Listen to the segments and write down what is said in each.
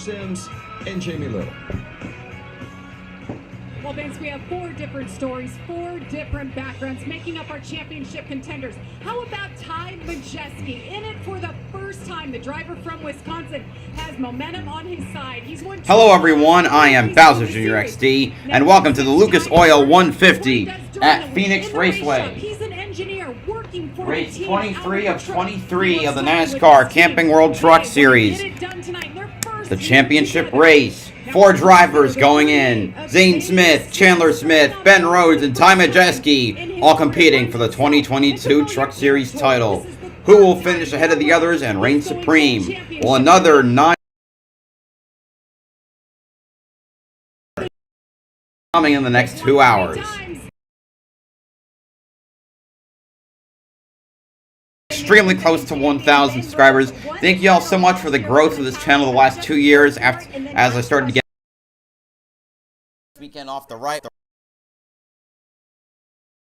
Sims, and Jamie Little. Well, Vince, we have 4 different stories, 4 different backgrounds making up our championship contenders. How about Ty Majeski? In it for the first time, the driver from Wisconsin has momentum on his side. He's won. Hello, everyone. I am BowserJrXD, and welcome to the Lucas Oil 150 at Phoenix Raceway. He's an engineer working for Race 23 of 23 of the NASCAR Camping World Truck Series. The championship race. 4 drivers going in. Zane Smith, Chandler Smith, Ben Rhodes, and Ty Majeski, all competing for the 2022 Truck Series title. Who will finish ahead of the others and reign supreme? Well, another 9 coming in the next 2 hours. Extremely close to 1,000 subscribers. Thank you all so much for the growth of this channel the last 2 years as I started to get weekend off the right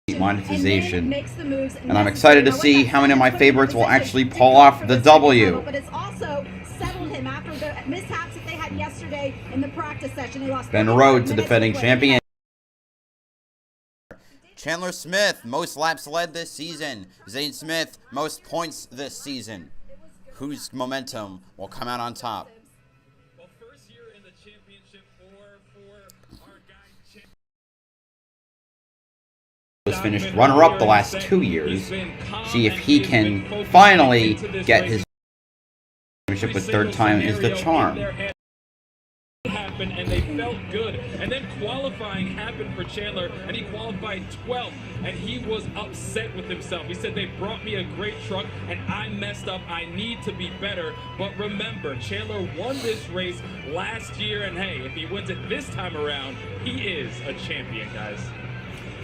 monetization, and I'm excited to see how many of my favorites will actually pull off the W. But it's also settled him after the mishaps that they had yesterday in the practice session. He lost Ben Rhodes, the defending champion. Chandler Smith, most laps led this season. Zane Smith, most points this season. Whose momentum will come out on top? Well, first year in the championship for our guy. Was finished runner-up the last 2 years. See if he can finally get his championship with third time is the charm. And they felt good, and then qualifying happened for Chandler, and he qualified 12th, and he was upset with himself. He said, they brought me a great truck and I messed up. I need to be better. But remember, Chandler won this race last year, and hey, if he wins it this time around, he is a champion, guys.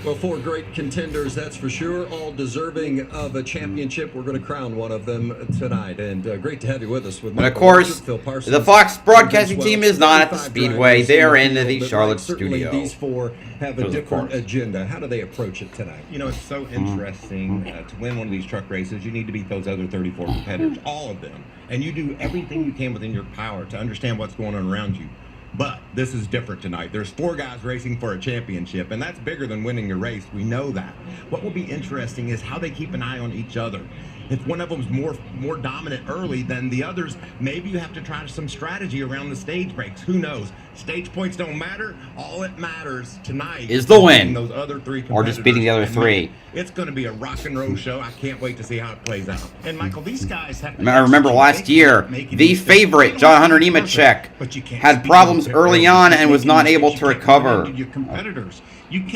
Well, 4 great contenders, that's for sure, all deserving of a championship. We're going to crown one of them tonight, and great to have you with us. And of course, the Fox broadcasting team is not at the Speedway. They are in the Charlotte studio. These 4 have a different agenda. How do they approach it tonight? You know, it's so interesting. To win one of these truck races, you need to beat those other 34 competitors, all of them. And you do everything you can within your power to understand what's going on around you. But this is different tonight. There's 4 guys racing for a championship, and that's bigger than winning your race. We know that. What will be interesting is how they keep an eye on each other. If one of them's more dominant early than the others, maybe you have to try some strategy around the stage breaks. Who knows? Stage points don't matter. All that matters tonight is the win, those other 3 or just beating the other 3. It's going to be a rock and roll show. I can't wait to see how it plays out. And Michael, these guys have. I remember last year, the favorite John Hunter Nemechek had problems early on and was not able to recover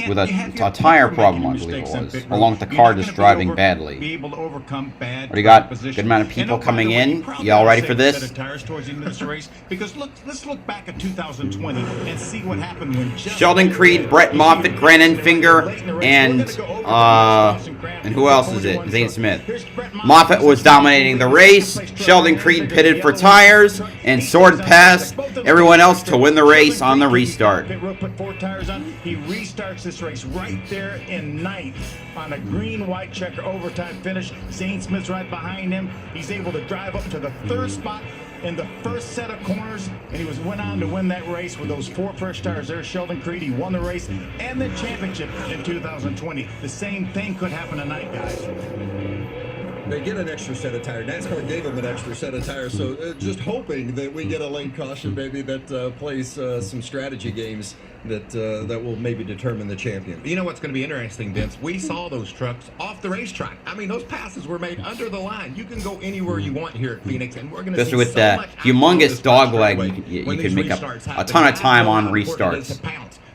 with a tire problem, I believe it was, along with the car just driving badly. What do you got? Good amount of people coming in. Y'all ready for this? Because let's look back at 2020 and see what happened when Sheldon Creed, Brett Moffitt, Grant Enfinger, and who else is it? Zane Smith. Moffitt was dominating the race. Sheldon Creed pitted for tires and soared past everyone else to win the race on the restart. He restarts this race right there in 9th on a green-white checker overtime finish. Zane Smith's right behind him. He's able to drive up to the 3rd spot in the first set of corners, and he went on to win that race with those 4 fresh tires there. Sheldon Creed, he won the race and the championship in 2020. The same thing could happen tonight, guys. They get an extra set of tires. NASCAR gave them an extra set of tires, so just hoping that we get a late caution, maybe that plays some strategy games that will maybe determine the champion. You know what's going to be interesting, Vince? We saw those trucks off the racetrack. I mean, those passes were made under the line. You can go anywhere you want here at Phoenix, and we're going to see with so much humongous dog leg, you could make up a ton of time on restarts,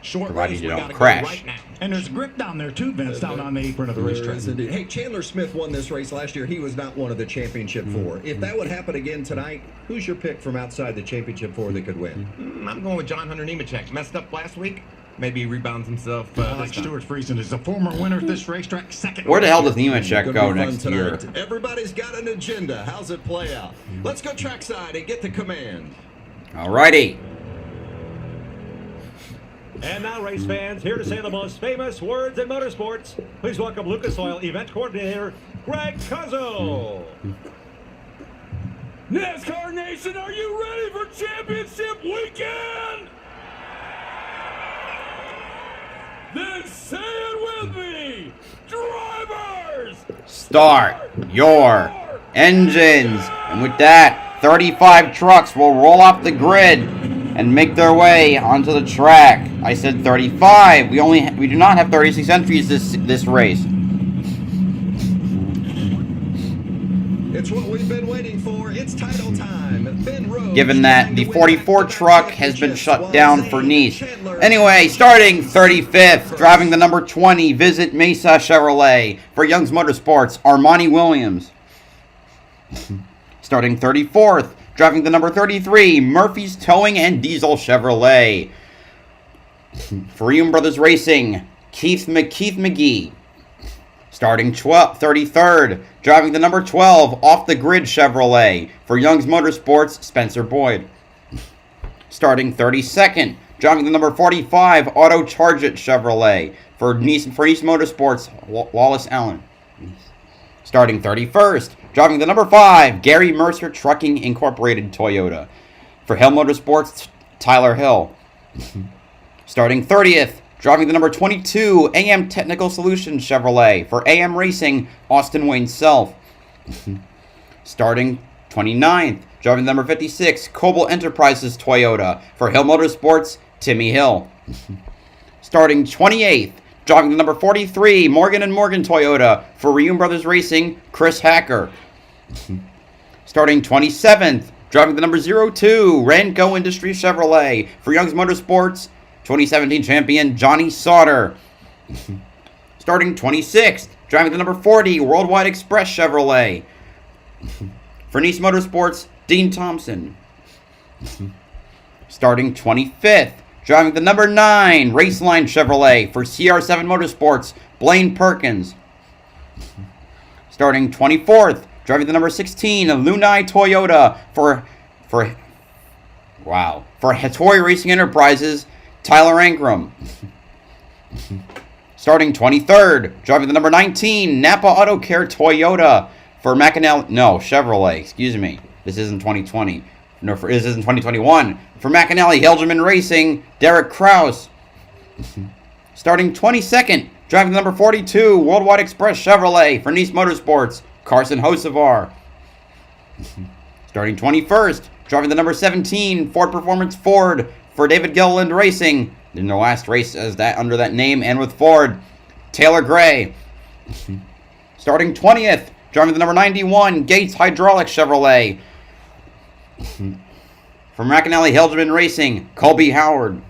provided you don't crash. And there's grip down there too, Vince, down on the apron of the racetrack. Hey, Chandler Smith won this race last year. He was not one of the championship 4. If that would happen again tonight, who's your pick from outside the championship 4 that could win? I'm going with John Hunter Nemechek. Messed up last week. Maybe he rebounds himself. Like Stuart Friesen is the former winner at this racetrack. Second. Where the hell does Nemechek go next year? Everybody's got an agenda. How's it play out? Let's go trackside and get the command. Alrighty. And now, race fans, here to say the most famous words in motorsports, please welcome Lucas Oil event coordinator, Greg Cuzzo. NASCAR Nation, are you ready for championship weekend? Then say it with me. Drivers, Start your engines. And with that, 35 trucks will roll off the grid and make their way onto the track. I said 35. We do not have 36 entries this race. It's what we've been waiting for. It's title time. Ben Rhodes, Given that the 44 truck has been shut down for Nice. Anyway, starting 35th, driving the number 20, Visit Mesa Chevrolet. For Young's Motorsports, Armani Williams. Starting 34th, driving the number 33, Murphy's Towing and Diesel Chevrolet. For Young Brothers Racing, Keith McGee. Starting 33rd, driving the number 12, Off the Grid Chevrolet. For Young's Motorsports, Spencer Boyd. Starting 32nd, driving the number 45, Auto Charge It Chevrolet. For Nice Motorsports, Wallace Allen. Starting 31st, driving the number 5, Gary Mercer Trucking Incorporated Toyota. For Hill Motorsports, Tyler Hill. Starting 30th, driving the number 22, AM Technical Solutions Chevrolet. For AM Racing, Austin Wayne Self. Starting 29th, driving the number 56, Coble Enterprises Toyota. For Hill Motorsports, Timmy Hill. Starting 28th, driving the number 43, Morgan & Morgan Toyota. For Reunion Brothers Racing, Chris Hacker. Starting 27th, driving the number 02, Ranco Industries Chevrolet. For Young's Motorsports, 2017 champion Johnny Sauter. Starting 26th, driving the number 40, Worldwide Express Chevrolet. For Nice Motorsports, Dean Thompson. Starting 25th, driving the number 9, Raceline Chevrolet. For CR7 Motorsports, Blaine Perkins. Starting 24th, driving the number 16, Lunai Toyota. For Hattori Racing Enterprises, Tyler Ankrum. Starting 23rd, driving the number 19, Napa Auto Care Toyota. For Chevrolet, excuse me. This isn't 2020. This isn't 2021. For McAnally Helgerman Racing, Derek Kraus. Starting 22nd, driving the number 42, Worldwide Express Chevrolet. For Nice Motorsports, Carson Hocevar. Starting 21st, driving the number 17, Ford Performance Ford. For David Gilliland Racing, in their last race under that name and with Ford, Taylor Gray. Starting 20th, driving the number 91, Gates Hydraulics Chevrolet. From McAnally Helgerman Racing, Colby Howard.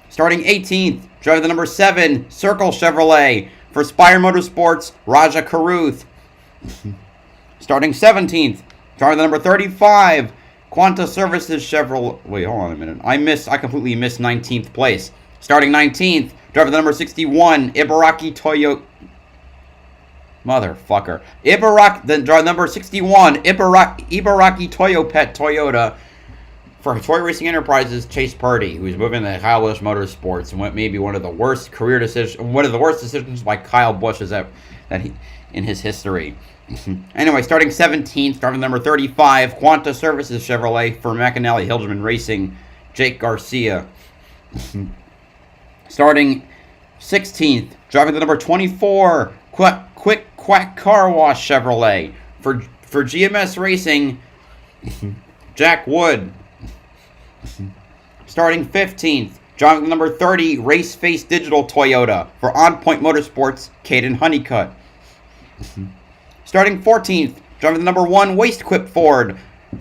Starting 18th, driving the number 7, Circle Chevrolet. For Spire Motorsports, Raja Karuth. Starting 17th, driving the number 35, Quanta Services Chevrolet. Wait, hold on a minute. I completely missed 19th place. Starting 19th, driving the number 61, Ibaraki Toyota. Motherfucker. Number 61, Ibaraki Toyopet Toyota. For Hattori Racing Enterprises, Chase Purdy, who's moving to Kyle Busch Motorsports, and what may be one of the worst decisions by Kyle Busch in his history. Anyway, starting 17th, driving number 35, Quanta Services Chevrolet. For McAnally Hilderman Racing, Jake Garcia. Starting 16th, driving the number 24, Quick Quack Car Wash Chevrolet. For GMS Racing, Jack Wood. Starting 15th, driving the number 30, Race Face Digital Toyota. For On Point Motorsports, Caden Honeycutt. Starting 14th, driving the number 1, Waste Quip Ford.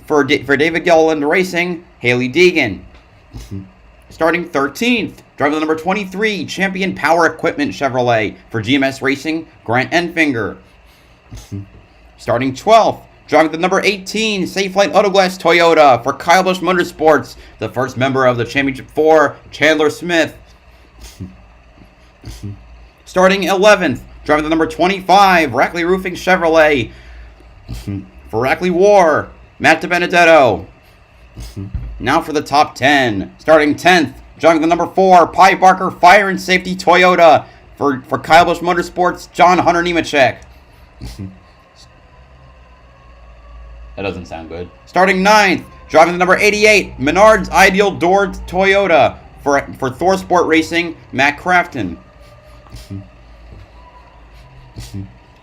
For David Gilliland Racing, Haley Deegan. Starting 13th, driving the number 23, Champion Power Equipment Chevrolet. For GMS Racing, Grant Enfinger. Starting 12th, driving the number 18, Safelite Autoglass Toyota. For Kyle Busch Motorsports, the first member of the Championship 4, Chandler Smith. Starting 11th, driving the number 25, Rackley Roofing Chevrolet. For Rackley War, Matt DiBenedetto. Now for the top 10. Starting 10th, driving the number 4, Pi Barker Fire and Safety Toyota. For Kyle Busch Motorsports, John Hunter Nemechek. That doesn't sound good. Starting 9th, Driving the number 88, Menard's Ideal Door Toyota for Thor Sport Racing, Matt Crafton.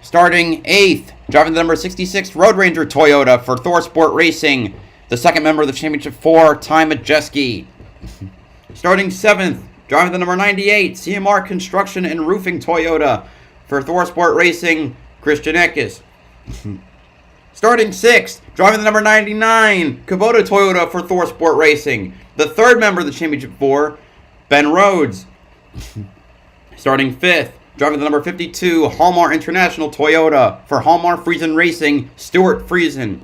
Starting 8th, driving the number 66 Road Ranger Toyota for Thor Sport Racing, the second member of the Championship 4, Ty Majeski. Starting 7th, driving the number 98 CMR Construction and Roofing Toyota for Thor Sport Racing, Christian Eckes. Starting 6th, driving the number 99 Kubota Toyota for Thor Sport Racing, the third member of the Championship 4, Ben Rhodes. Starting 5th, driving the number 52 Hallmark International Toyota for Hallmark Friesen Racing, Stuart Friesen.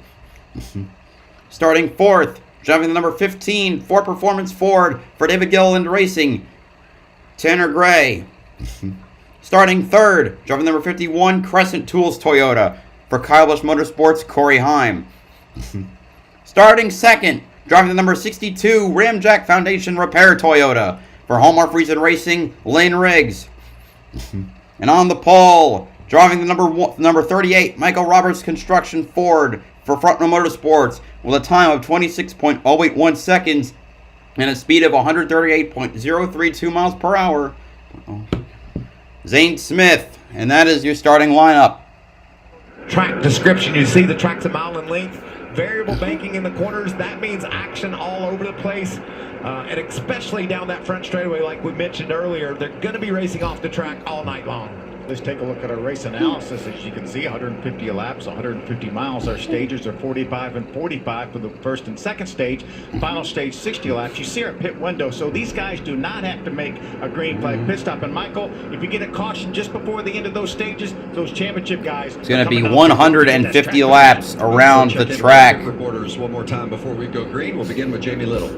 Starting 4th, driving the number 15 Ford Performance Ford for David Gilliland Racing, Tanner Gray. Starting 3rd, driving the number 51 Crescent Tools Toyota for Kyle Busch Motorsports, Corey Heim. Starting 2nd, driving the number 62 Ramjack Foundation Repair Toyota for Hallmark Friesen Racing, Lane Riggs. And on the pole, driving the number 38 Michael Roberts Construction Ford for Front Row Motorsports with a time of 26.081 seconds and a speed of 138.032 miles per hour. Zane Smith, and that is your starting lineup. Track description, you see the track's a mile in length, variable banking in the corners. That means action all over the place, and especially down that front straightaway like we mentioned earlier. They're going to be racing off the track all night long. Let's take a look at our race analysis. As you can see, 150 laps, 150 miles. Our stages are 45 and 45 for the first and second stage. Final stage, 60 laps. You see our pit window. So these guys do not have to make a green flag pit stop. And Michael, if you get a caution just before the end of those stages, those championship guys. It's going to be 150 laps around the track. Reporters one more time before we go green. We'll begin with Jamie Little.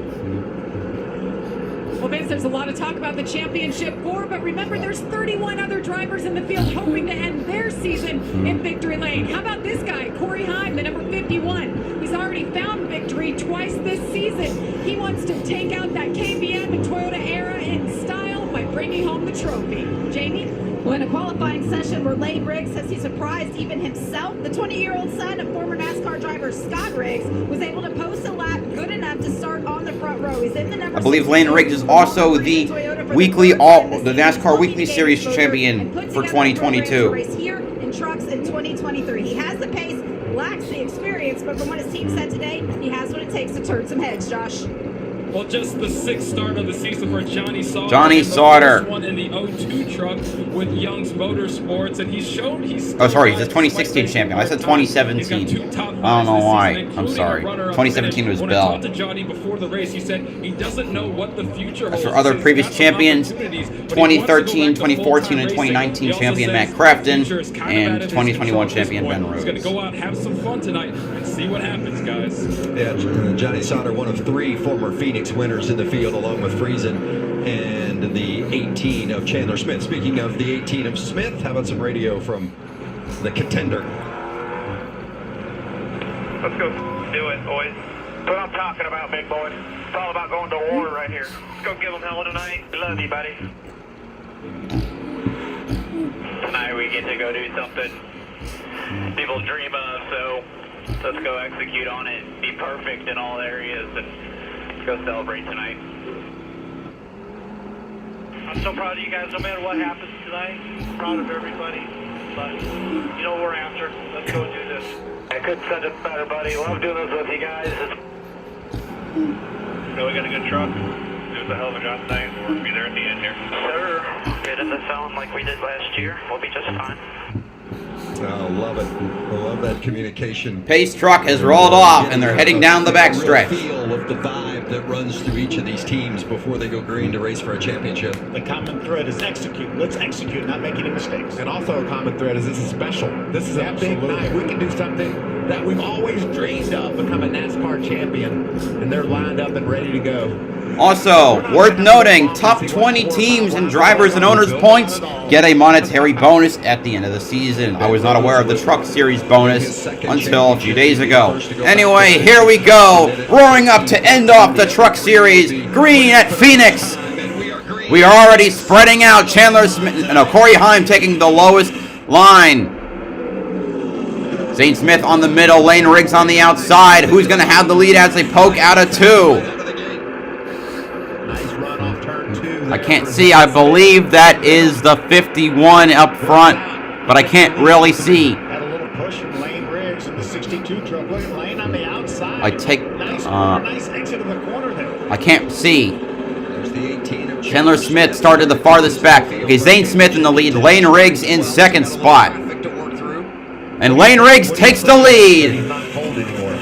Well, Vince, there's a lot of talk about the Championship 4, but remember there's 31 other drivers in the field hoping to end their season in victory lane. How about this guy, Corey Heim, the number 51? He's already found victory twice this season. He wants to take out that KBM and Toyota era in style by bringing home the trophy. Jamie? Well, in a qualifying session where Lane Riggs says he surprised even himself, the 20-year-old son of former NASCAR driver Scott Riggs was able to post a lap good enough to start on the front row. He's in the number. I believe Lane Riggs is also the NASCAR Weekly Series champion for 2022. Race here in trucks in 2023. He has the pace, lacks the experience, but from what his team said today, he has what it takes to turn some heads. Josh. Well, just the 6th start of the season for Johnny Sauter. Johnny Sauter. The first one in the 02 truck with Young's Motorsports, and he's shown he's. Oh, sorry, he's the 2016 champion. I said 2017. I don't know why. I'm sorry. 2017 was When I Bell. talked to Johnny before the race, he said he doesn't know what the future holds. As for other previous champions, 2013, 2014, and 2019 champion Matt Crafton, and 2021 champion Ben Rhodes. He's going to go out, have some fun tonight, and see what happens, guys. Yeah, Johnny Sauter, one of 3 former Phoenix winners in the field, along with Friesen and the 18 of Chandler Smith. Speaking of the 18 of Smith, how about some radio from the contender? Let's go do it, boys. That's what I'm talking about, big boy. It's all about going to war right here. Let's go give them hell tonight. Love you, buddy. Tonight we get to go do something people dream of, so let's go execute on it. Be perfect in all areas, and let's go celebrate tonight. I'm so proud of you guys, no matter what happens tonight. I'm proud of everybody, but you know what we're after. Let's go do this. I couldn't said it better, buddy. Love doing this with you guys. So we got a good truck. It was a hell of a job tonight. We'll be there at the end here. Sir, get into sound like we did last year. We'll be just fine. I love it. I love that communication. Pace truck has rolled off, and they're heading down the backstretch. Feel of the vibe that runs through each of these teams before they go green to race for a championship. The common thread is execute. Let's execute, not make any mistakes. And also a common thread is this is special. This is a big night. We can do something that we've always dreamed of, become a NASCAR champion, and they're lined up and ready to go. Also, worth noting, top 20 teams and drivers and owners points get a monetary bonus at the end of the season. I was not aware of the Truck Series bonus until a few days ago. Anyway, here we go, roaring up to end off the Truck Series, green at Phoenix. We are already spreading out. Corey Heim taking the lowest line. Zane Smith on the middle, Lane Riggs on the outside. Who's going to have the lead as they poke out of 2? Nice run off turn 2. I can't see. I believe that is the 51 up front, but I can't really see. Had a little push from Lane Riggs in the 62 truck. Look at Lane on the outside. I take. Nice exit of the corner there. I can't see. There's the 18 of Chandler Smith started the farthest back. Okay, Zane Smith in the lead. Lane Riggs in second spot. Traffic to work through. And Lane Riggs takes the lead. He's not cold anymore.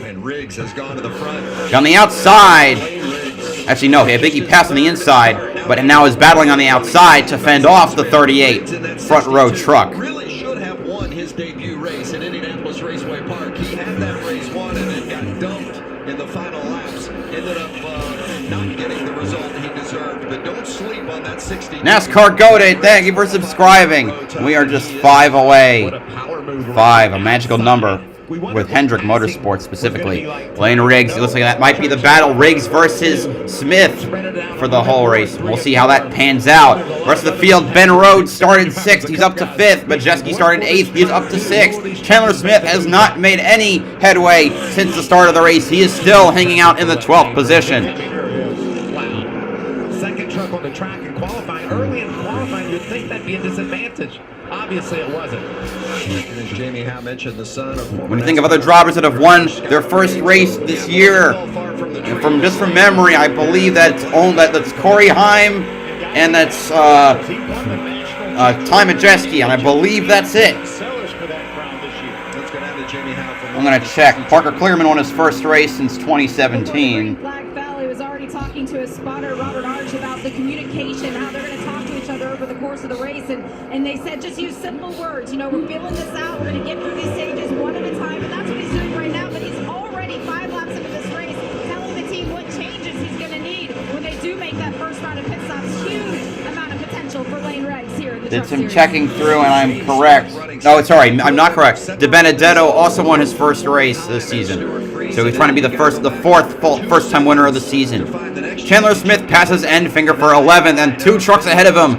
And Riggs has gone to the front. On the outside. Lane Riggs. Actually, no, he had Biggie pass on the inside, but now is battling on the outside to fend off the 38 front row truck. Really should have won his debut race at Indianapolis Raceway Park. He had that race won and then got dumped in the final laps. Ended up not getting the result he deserved. But don't sleep on that 60. NASCAR GOATed, thank you for subscribing. We are just 5 away. What a power move. 5, a magical number with Hendrick Motorsports specifically. Lane Riggs, it looks like that might be the battle. Riggs versus Smith for the whole race. We'll see how that pans out. Rest of the field, Ben Rhodes started 6th. He's up to 5th. Majeski started 8th. He's up to 6th. Chandler Smith has not made any headway since the start of the race. He is still hanging out in the 12th position. Wow. Second truck on the track and qualifying. Early in qualifying, you'd think that'd be a disadvantage. Obviously, it wasn't. And as Jamie Howe mentioned, the son of When you think of other drivers that have won their first race this year, and from memory, I believe that's Corey Heim, and that's Ty Majeski, and I believe that's it. I'm gonna check. Parker Clearman won his first race since 2017. Black Valley was already talking to his spotter, Robert Arch, about the communication, how they're going to talk to each other over the course of the race. And they said, just use simple words. You know, we're feeling this out. We're going to get through these stages one at a time. And that's what he's doing right now. But he's already 5 laps into this race, telling the team what changes he's going to need when they do make that first round of pit stops. Huge amount of potential for Lane Riggs here in the Did Truck some Series. checking through, and I'm correct. No, sorry, I'm not correct. De Benedetto also won his first race this season. So he's trying to be the first-time winner of the season. Chandler Smith passes Enfinger for 11th, and 2 trucks ahead of him.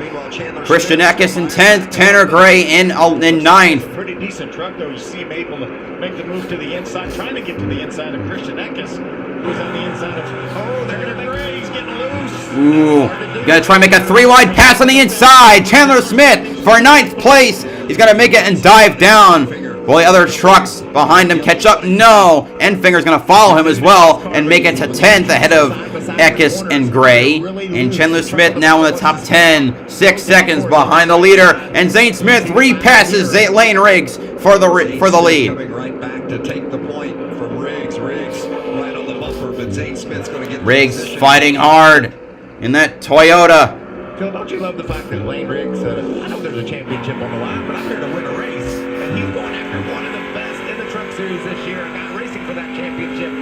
Christian Eckes in 10th, Tanner Gray in 9th. Pretty decent truck, though. You see him able to make the move to the inside, trying to get to the inside of Christian Eckes, who's on the inside of. Oh, they're going to make Gray. He's getting loose. Ooh, gonna try and make a 3-wide pass on the inside. Chandler Smith for 9th place. He's gonna make it and dive down. Will the other trucks behind him catch up? No. Enfinger's gonna follow him as well and make it to 10th ahead of Eckes and Gray. And Chandler Smith now in the top 10, 6 seconds behind the leader. And Zane Smith repasses Lane Riggs for the lead. Coming right back to take the point from Riggs. Riggs right on the bumper, but Zane Smith's going to get Riggs fighting hard in that Toyota. Phil, don't you love the fact that Lane Riggs said, I know there's a championship on the line, but I'm here to win a race. And he's going after one of the best in the Truck Series this year. Not racing for that championship.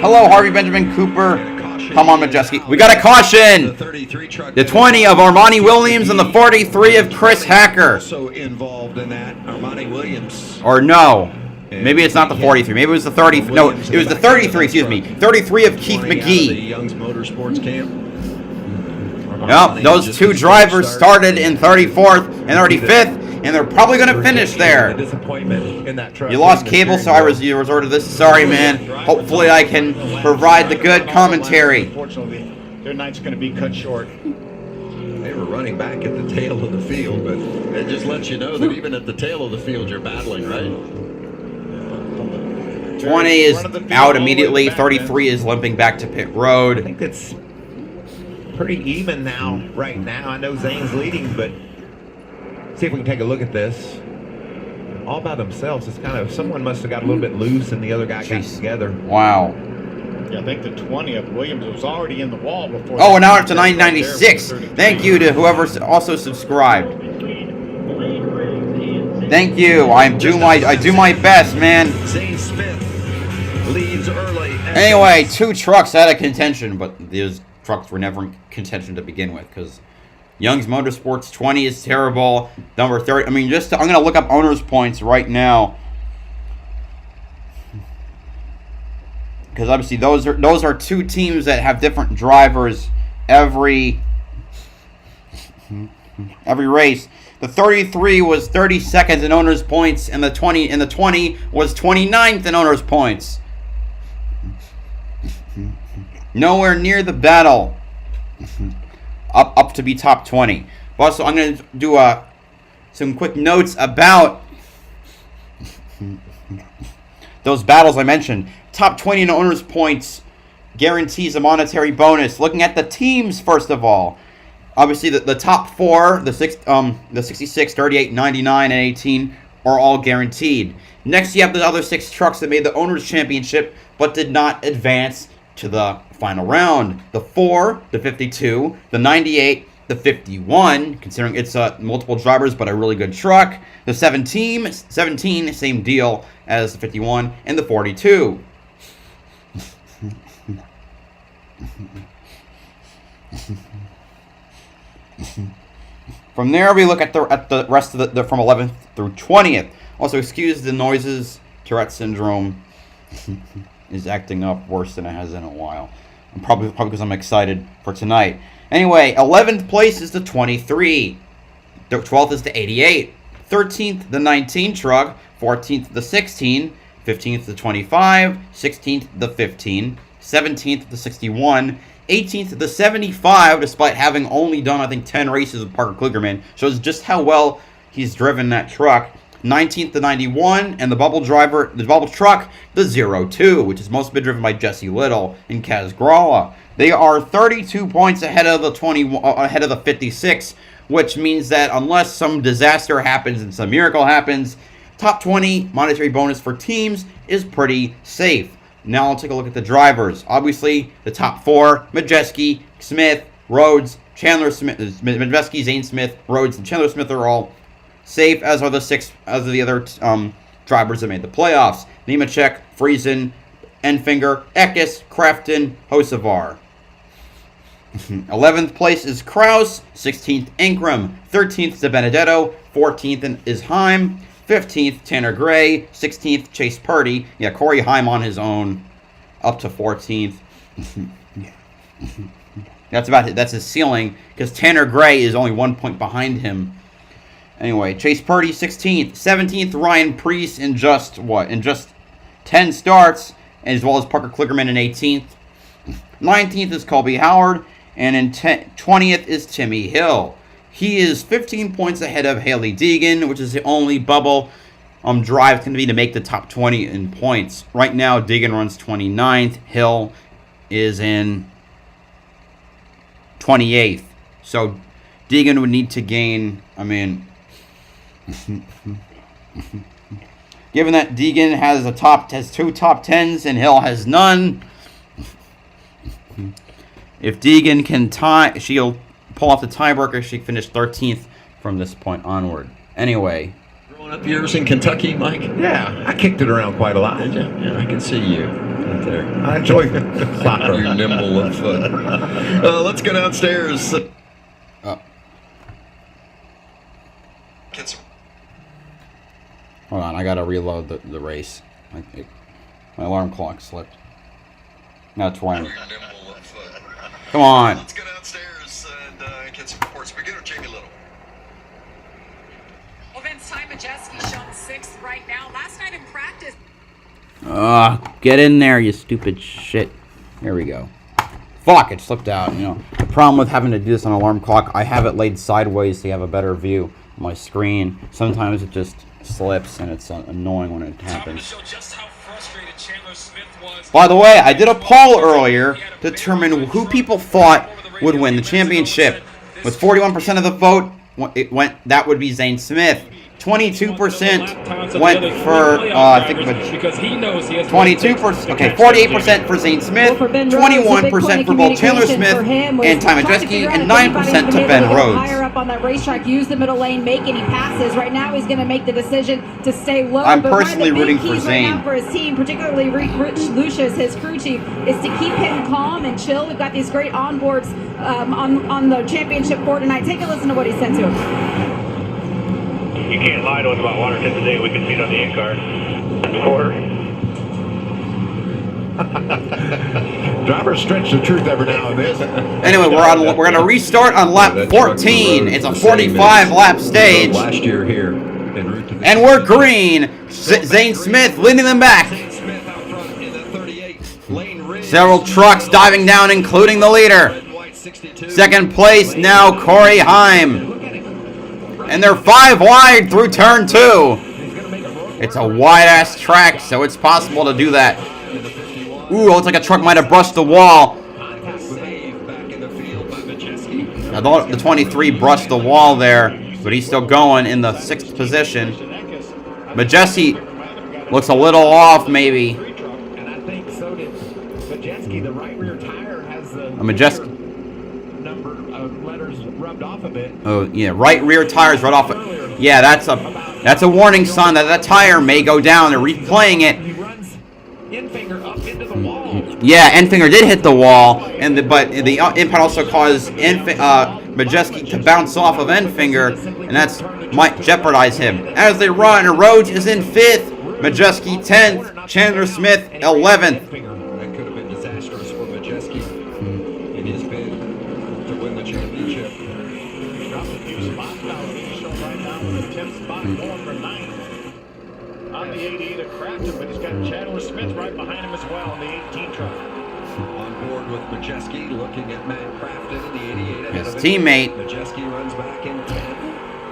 Hello, Harvey Benjamin Cooper. Come on, Majeski. We got a caution. The 33 truck. The 20 of Armani Williams and the 43 of Chris Hacker. Also involved in that, Armani Williams. Or no. Maybe it's not the 43. Maybe it was the 30. No, it was the 33, excuse me. 33 of Keith The McGee. Young's Motorsports camp. Yep, those 2 drivers started in 34th and 35th, and they're probably going to finish there. Disappointment in that truck. You lost cable, so I resorted to this. Sorry, man. Hopefully I can provide the good commentary. Unfortunately, their night's going to be cut short. They were running back at the tail of the field, but it just lets you know that even at the tail of the field, you're battling, right? 20 is out immediately. 33 is limping back to pit I road. think it's pretty even now, right now. I know Zane's leading, but see if we can take a look at this. All by themselves, it's kind of, someone must have got a little bit loose and the other guy got together. Wow. Yeah, I think the 20 of Williams was already in the wall before. Oh, and now up to 996. Thank you to whoever also subscribed. Thank you. I do my best, man. Zane Smith leads early. Anyway, 2 trucks out of contention, but those trucks were never in contention to begin with because Young's Motorsports 20 is terrible. Number 30. I mean, I'm going to look up owners' points right now because obviously those are 2 teams that have different drivers every race. The 33 was 32nd in owners' points, and the 20 was 29th in owners' points. Nowhere near the battle. Up to be top 20. Also, I'm going to do some quick notes about those battles I mentioned. Top 20 in owners' points guarantees a monetary bonus. Looking at the teams, first of all. Obviously, the top 4, the 66, 38, 99, and 18 are all guaranteed. Next, you have the other 6 trucks that made the Owners' Championship but did not advance to the final round. The 4, the 52, the 98, the 51, considering it's multiple drivers but a really good truck. The 17, same deal as the 51, and the 42. From there, we look at the rest of the from 11th through 20th. Also, excuse the noises. Tourette syndrome is acting up worse than it has in a while. Probably because I'm excited for tonight. Anyway, 11th place is the 23. The 12th is the 88. 13th, the 19 truck. 14th, the 16. 15th, the 25. 16th, the 15. 17th, the 61. 18th, the 75, despite having only done, I think, 10 races with Parker Kligerman. Shows just how well he's driven that truck. 19th, the 91, and the bubble truck, the 02, which has mostly been driven by Jesse Little and Kaz Gralla. They are 32 points ahead of the 56, which means that unless some disaster happens and some miracle happens, top 20 monetary bonus for teams is pretty safe. Now I'll take a look at the drivers. Obviously, the top 4, Majeski, Smith, Rhodes, Chandler Smith, Majeski, Zane Smith, Rhodes, and Chandler Smith are all safe, as are the other drivers that made the playoffs. Nemechek, Friesen, Enfinger, Eckes, Crafton, Hocevar. 11th place is Kraus, 16th Ankrum, 13th De Benedetto, 14th is Heim, 15th Tanner Gray, 16th Chase Purdy. Yeah, Corey Heim on his own, up to 14th. That's his ceiling, because Tanner Gray is only 1 point behind him. Anyway, Chase Purdy 16th, 17th Ryan Preece in just 10 starts, as well as Parker Kligerman in 18th. 19th is Colby Howard, and in 20th is Timmy Hill. He is 15 points ahead of Haley Deegan, which is the only bubble drive going to be to make the top 20 in points. Right now, Deegan runs 29th. Hill is in 28th. So Deegan would need to gain, given that Deegan has 2 top 10s and Hill has none, if Deegan can tie, she'll pull off the tiebreaker. She finished 13th from this point onward. Anyway. Growing up years in Kentucky, Mike? Yeah, I kicked it around quite a lot. Did you? Yeah, I can see you right there. I enjoy soccer. You're nimble of foot. Let's go downstairs. Hold on, I gotta reload the race. My alarm clock slipped. Now 20. Come on. Let's go downstairs and get some reports. Begin with Jamie Little. Well, Vince, Ty Majeski shown 6th right now. Last night in practice. Get in there, you stupid shit. Here we go. Fuck, it slipped out. The problem with having to do this on alarm clock, I have it laid sideways so you have a better view of my screen. Sometimes it just slips and it's annoying when it happens. By the way, I did a poll earlier to determine who people thought would win the championship. With 41% of the vote, that would be Zane Smith. 22% went for, I think, 22%, okay, 48% for Zane Smith, 21% for both Chandler Smith and Ty Majeski, and 9% to Ben Rhodes. Higher up on that racetrack, use the middle lane, make any passes. Right now, he's going to make the decision to stay low. I'm personally rooting for Zane. Right for his team, particularly Rich Lucius, his crew chief, is to keep him calm and chill. We've got these great onboards on the championship board tonight. Take a listen to what he said to him. You can't lie to us about water tip today. We can see it on the in-car. Drivers stretch the truth every now and then. Anyway, we're gonna restart on lap 14. It's a 45 lap stage. Last year here, en route to the And we're green. Zane Smith leading them back. Smith out front in the 38. Lane Ridge. Several trucks diving down, including the leader. Red and white 62. Second place now Corey Heim. And they're 5 wide through turn 2. It's a wide-ass track, so it's possible to do that. Ooh, looks like a truck might have brushed the wall. Save back in the field by Majeski. I thought the 23 brushed the wall there, but he's still going in the 6th position. Majeski looks a little off, maybe. And I think so did Majeski. The right rear tire has the Majeski. number of letters rubbed off a bit. Oh yeah, right rear tires right off it. Yeah, that's a warning sign that tire may go down. They're replaying it. He runs end finger up into the wall. Yeah, end finger did hit the wall, but the impact also caused Majeski to bounce off of end finger, and that's might jeopardize him. As they run, Rhodes is in 5th, Majeski 10th, Chandler Smith 11th. That could have been disastrous for Majeski in his bid to win the championship. Dropped a few spots now. He's shown right now in the 10th spot, going for 9th. On the 88 of Crafton, but he's got Chandler Smith right behind him as well in the 18 truck. On board with Majeski, looking at Matt Crafton in the 88 ahead His of him. teammate. Majeski runs back in 10th.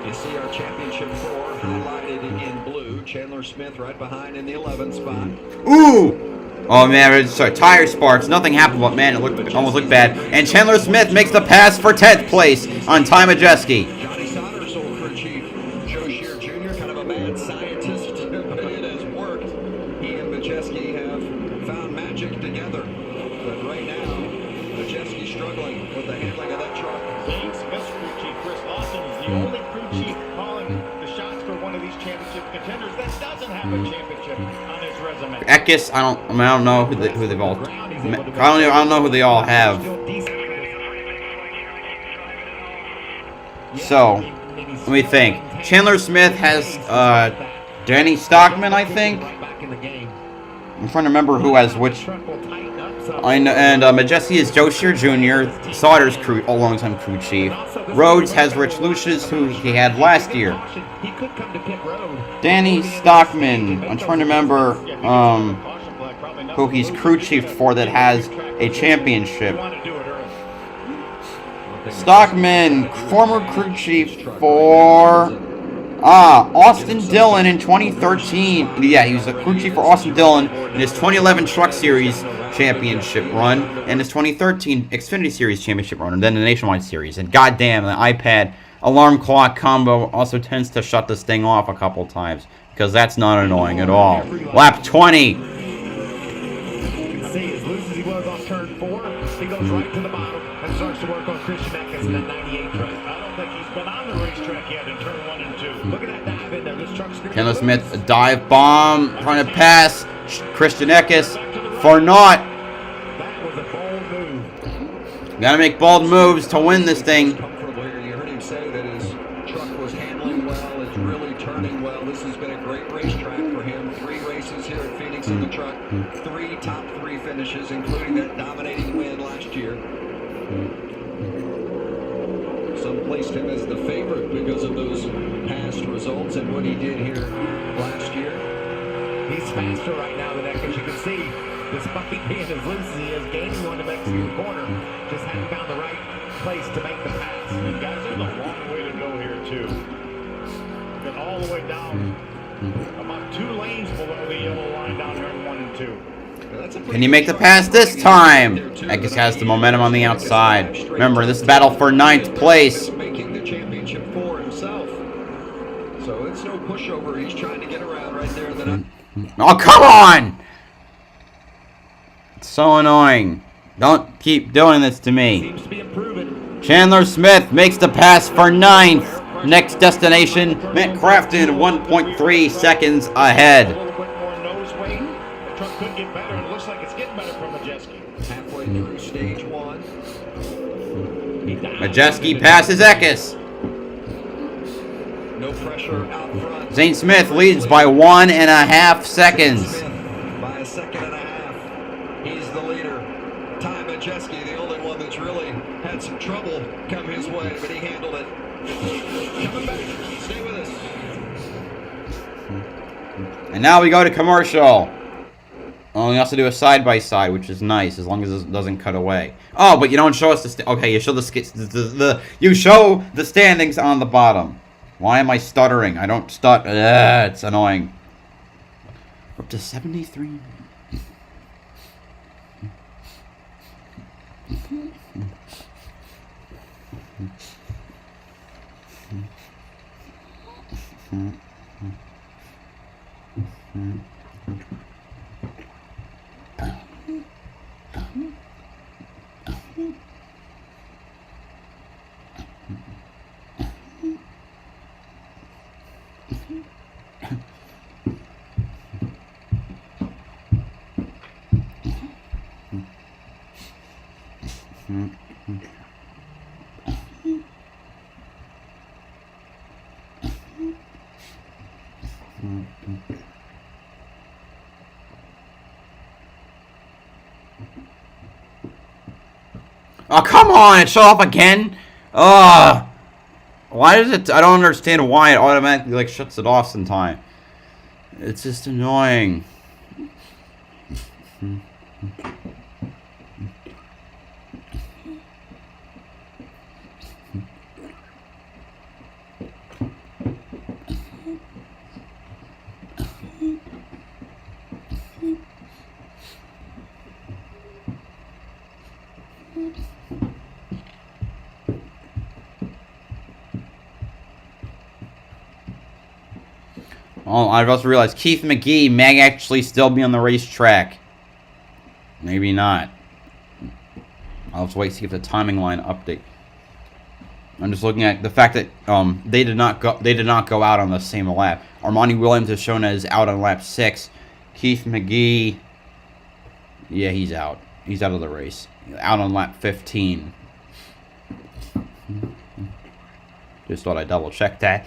You see our championship 4 highlighted in blue. Chandler Smith right behind in the 11th spot. Ooh! Oh man, sorry, tire sparks. Nothing happened, but man, it almost looked bad. And Chandler Smith makes the pass for 10th place on Ty Majeski. Johnny Sauter's old crew chief, Joe Shear Jr., kind of a mad scientist, but it has worked. He and Majeski have found magic together. But right now, Majeski's struggling with the handling of that truck. Zane Smith's crew chief, Chris Lawson, is the only crew chief calling the shots for one of these championship contenders that doesn't have a championship on his resume. Ekis, I don't know who they've all. I don't know who they all have. So, let me think. Chandler Smith has Danny Stockman, I think. I'm trying to remember who has which. I know, and Majeski is Joe Shear Jr., Sauter's crew, a longtime crew chief. Rhodes has Rich Lucius, who he had last year. Danny Stockman, I'm trying to remember who he's crew chief for that has a championship. Stockman, former crew chief for Austin Dillon in 2013. Yeah, he was a crew chief for Austin Dillon in his 2011 Truck Series championship run and his 2013 Xfinity Series championship run, and then the Nationwide Series. And goddamn, the iPad alarm clock combo also tends to shut this thing off a couple times because that's not annoying at all. Lap 20. You can see as loose as he was on turn 4, he goes right to the bottom and starts to work on Christian Eckes in that 98 truck. I don't think he's been on the racetrack yet in turn 1 and 2. Look at that dive in there. This truck's Chandler Smith, a dive bomb, trying to pass Christian Eckes for naught. That was a bold move. Gotta make bold moves to win this thing. Comfortably, you heard him say that his truck was handling well, it's really turning well. This has been a great racetrack for him. 3 races here at Phoenix in the truck, 3 top 3 finishes, including that dominating win last year. Some placed him as the favorite because of those past results and what he did here last year. He's faster right now than Eckes. You can see, despite being as loose as he is, gaining one to Mexican corner, just hadn't found the right place to make the pass. And guys, there's a long way to go here, too. Get all the way down, about 2 lanes below the yellow line down here in 1 and 2. Can you make the pass this time? Eckes has the momentum on the outside. Remember, this battle for 9th place. Making the championship for himself. So it's no pushover. He's trying to get around right there. Oh, come on! It's so annoying. Don't keep doing this to me. Seems to be improving. Chandler Smith makes the pass for 9th. Next destination, Matt Crafton, 1.3 seconds ahead. A little bit more nose weight. The truck could get better, and it looks like it's getting better from Majeski. Halfway through stage 1. Majeski passes Eckes. No pressure out front. Zane Smith leads by 1.5 seconds. Smith by 1.5 seconds. He's the leader. really had some trouble come his way, but he handled it. Coming back. Stay with us. And now we go to commercial. Oh, we also do a side-by-side, which is nice, as long as it doesn't cut away. Oh, but you don't show us the... Okay, you show you show the standings on the bottom. Why am I stuttering? I don't stutter. It's annoying. We're up to 73. Oh, come on! It shut off again? Ugh! Why does it... I don't understand why it automatically, like, shuts it off sometime. It's just annoying. Oh, I've also realized Keith McGee may actually still be on the racetrack. Maybe not. I'll have to wait to see if the timing line update. I'm just looking at the fact that they did not go out on the same lap. Armani Williams is shown as out on lap 6. Keith McGee, yeah, he's out. He's out of the race. Out on lap 15. Just thought I'd double check that.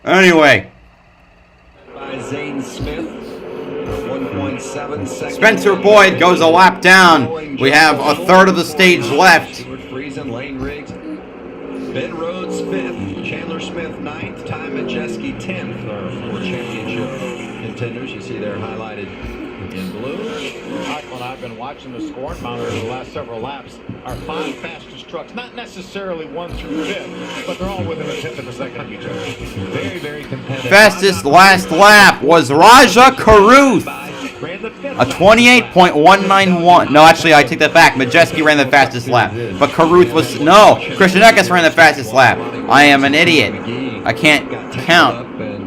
Anyway, By Zane Smith, 1.7 seconds. Spencer Boyd goes a lap down. We have a third of the stage left. Lane Riggs. Ben Rhodes 5th, Chandler Smith 9th, Ty Majeski 10th are 4 championship contenders. You see they're highlighted in blue. Michael and I have been watching the scoring monitor the last several laps. Our 5 fastest trucks, not necessarily 1 through 5th, but they're all within a tenth of a second of each other. Very, very competitive. Fastest last lap was Raja Karuth. A 28.191. No, actually, I take that back. Majeski ran the fastest lap. But Karuth was... No, Christian Eckes ran the fastest lap. I am an idiot. I can't count. And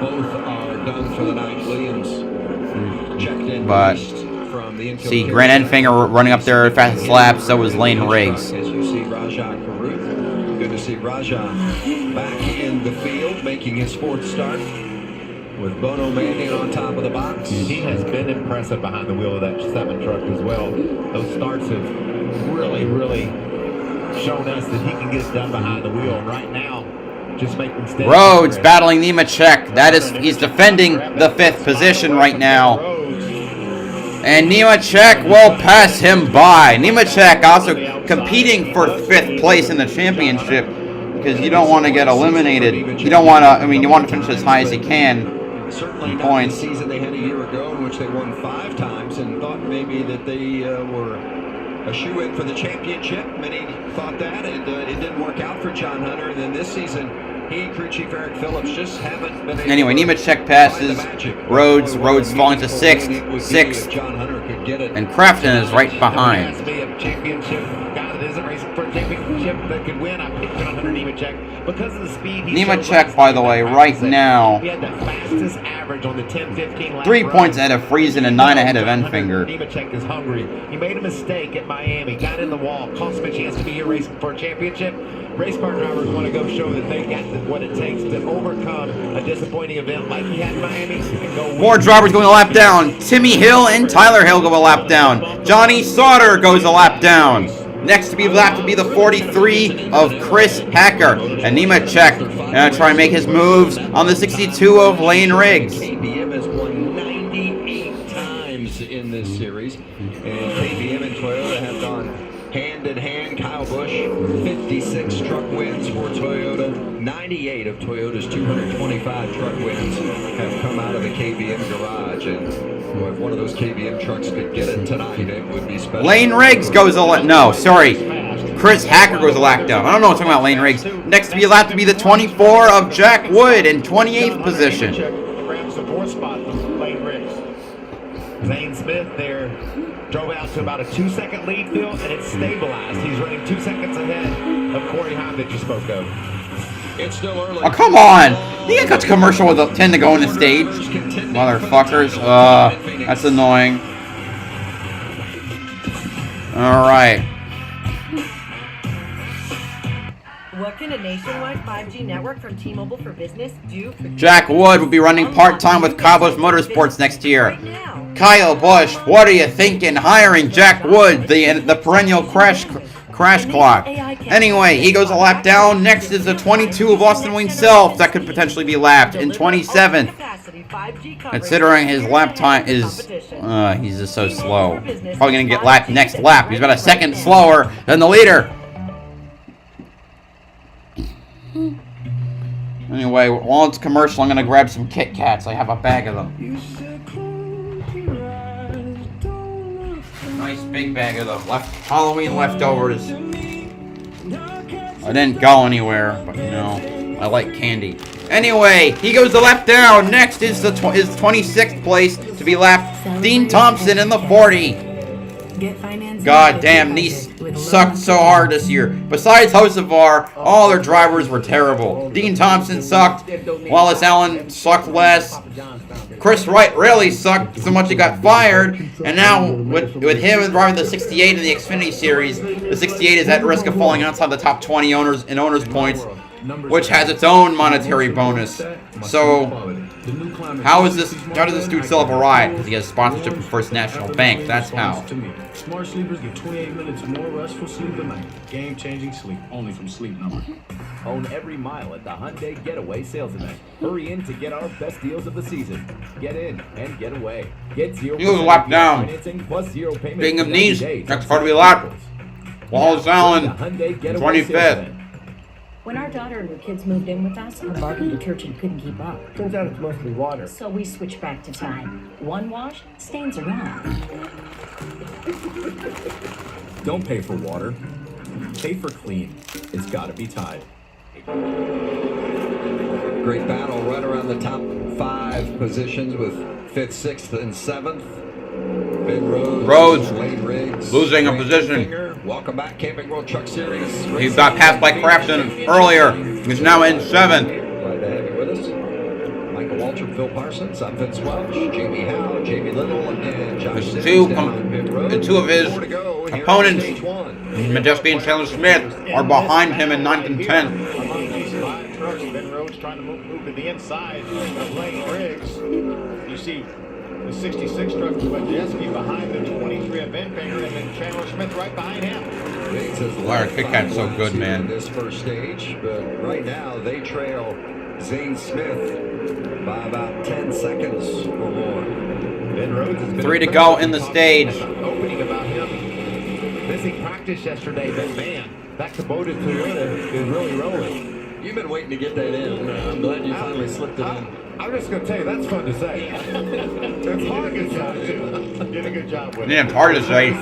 both are done for the night. Williams checked in But... from the infield. See, Grant Enfinger running up there fastest lap. So was Lane Riggs. As you see Raja Karuth. Good to see Raja back in the field, making his 4th start. With Bono Manning on top of the box. He has been impressive behind the wheel of that 7 truck as well. Those starts have really, really shown us that he can get it done behind the wheel. Right now, just making steady Rhodes progress. battling Nemechek. He's defending the 5th position right now. And Nemechek will pass him by. Nemechek also competing for 5th place in the championship because you don't want to get eliminated. You don't want to, I mean, you want to finish as high as you can. Certainly not Points. the season they had a year ago in which they won 5 times and thought maybe that they were a shoe-in for the championship. Many thought that. It didn't work out for John Hunter. And then this season, he and crew chief Eric Phillips just haven't been able Anyway, to Nemechek find passes the magic. Rhodes. Boy, Rhodes what falling to a 6th. it would be if 6th. John Hunter could get it. And Crafton is right behind. Has to be a championship guy that isn't racing for a championship that could win. I picked John Hunter Nemechek because of the speed. Nemechek, by the way, right now, He had the fastest average on the 10-15 lap 3 run. points ahead of Friesen and 9 ahead of Enfinger. Nemechek is hungry. He made a mistake at Miami, got in the wall, cost him a chance to be here racing for a championship. Race car drivers want to go show that they got what it takes to overcome a disappointing event like he had in Miami and go win. More drivers going a lap down. Timmy Hill and Tyler Hill go a lap down. Johnny Sauter goes a lap down. Next to be lap to be the 43 of Chris Hacker. And Nemechek going to try and make his moves on the 62 of Lane Riggs. KBM has won 98 times. teams in this series. And KBM and Toyota have gone hand in hand. Kyle Busch, 56 truck wins for Toyota. 98 of Toyota's 225 truck wins have come out of the KBM garage. And boy, if one of those KBM trucks could get it tonight, it would be special. Lane Riggs goes Chris Hacker goes a lap down. I don't know what's talking about Lane Riggs. Next to be allowed to be the 24 of Jack Wood in 28th position. Grabs the 4th spot from Lane Riggs. Zane Smith there drove out to about a 2-second lead, Phil, and it's stabilized. He's running 2 seconds ahead of Corey Hahn that you spoke of. It's still early. Oh, come on. You ain't got to commercial with a 10 to go on the stage. Motherfuckers. That's annoying. All right. What can a nationwide 5G network from T-Mobile for Business do for Jack Wood will be running part-time with Kyle Busch Motorsports next year. right now? Kyle Busch, what are you thinking? Hiring Jack Wood, the perennial crash clock. Anyway, he goes a lap down. Next is the 22 of Austin Wayne Self that could potentially be lapped in 27th. Considering his lap time is, he's just so slow. Probably gonna get lapped next lap. He's about a second slower than the leader. Anyway, while it's commercial, I'm gonna grab some Kit Kats. I have a bag of them. Nice big bag of them. Halloween leftovers. I didn't go anywhere, but you know, I like candy. Anyway, he goes the lap down. Next is his 26th place to be lapped. Dean Thompson in the 40. God damn, Nice sucked so hard this year. Besides Hocevar, all their drivers were terrible. Dean Thompson sucked. Wallace Allen sucked less. Chris Wright really sucked so much he got fired. And now, with him driving the 68 in the Xfinity Series, the 68 is at risk of falling outside the top 20 owners in owners' points, which has its own monetary bonus. So, how does this dude still have a ride? Because he has sponsorship from First National Bank. That's how. Smart sleepers get 28 minutes more restful sleep a night. Game-changing sleep, only from Sleep Number. Own every mile at the Hyundai Getaway sales event. Hurry in to get our best deals of the season. Get in and get away. Get 0% He was lapped down. financing plus 0 payment. Being of knees, next car to be lapped. Wallace Allen, 25th. When our daughter and her kids moved in with us, our bargain detergent couldn't keep up. Turns out it's mostly water. So we switched back to Tide. One wash, stains are gone. Don't pay for water. Pay for clean. It's gotta be Tide. Great battle right around the top 5 positions with 5th, 6th, and 7th. Ben Rhodes Lane Riggs, losing a position. Welcome back, Camping World Truck Series. He got passed by Crafton earlier. He's now in 7th. Glad to have you with us. Michael Waltrip, Phil Parsons, I'm Vince Welch, Jamie Howe, Jamie Little, and Josh Simmons Two of his opponents, Majeski and Chandler Smith, are behind him in 9th and 10th. Among these 5 trucks, Ben Rhodes trying to move to the inside of Lane Riggs. You see the 66 truck with Majeski behind the 23 of Van Finger, and then Chandler Smith right behind him. Larry Kit Kat's so good, man. This first stage, but right now they trail Zane Smith by about 10 seconds or more. Ben Rhodes has been 3 to go in the stage. Opening about him. Missing practice yesterday, but man, that Kubota Toyota is really rolling. You've been waiting to get that in. I'm glad you finally slipped it in. I'm just going to tell you, that's fun to say. It's hard to say. Did a good job with it. Yeah, it's hard to say.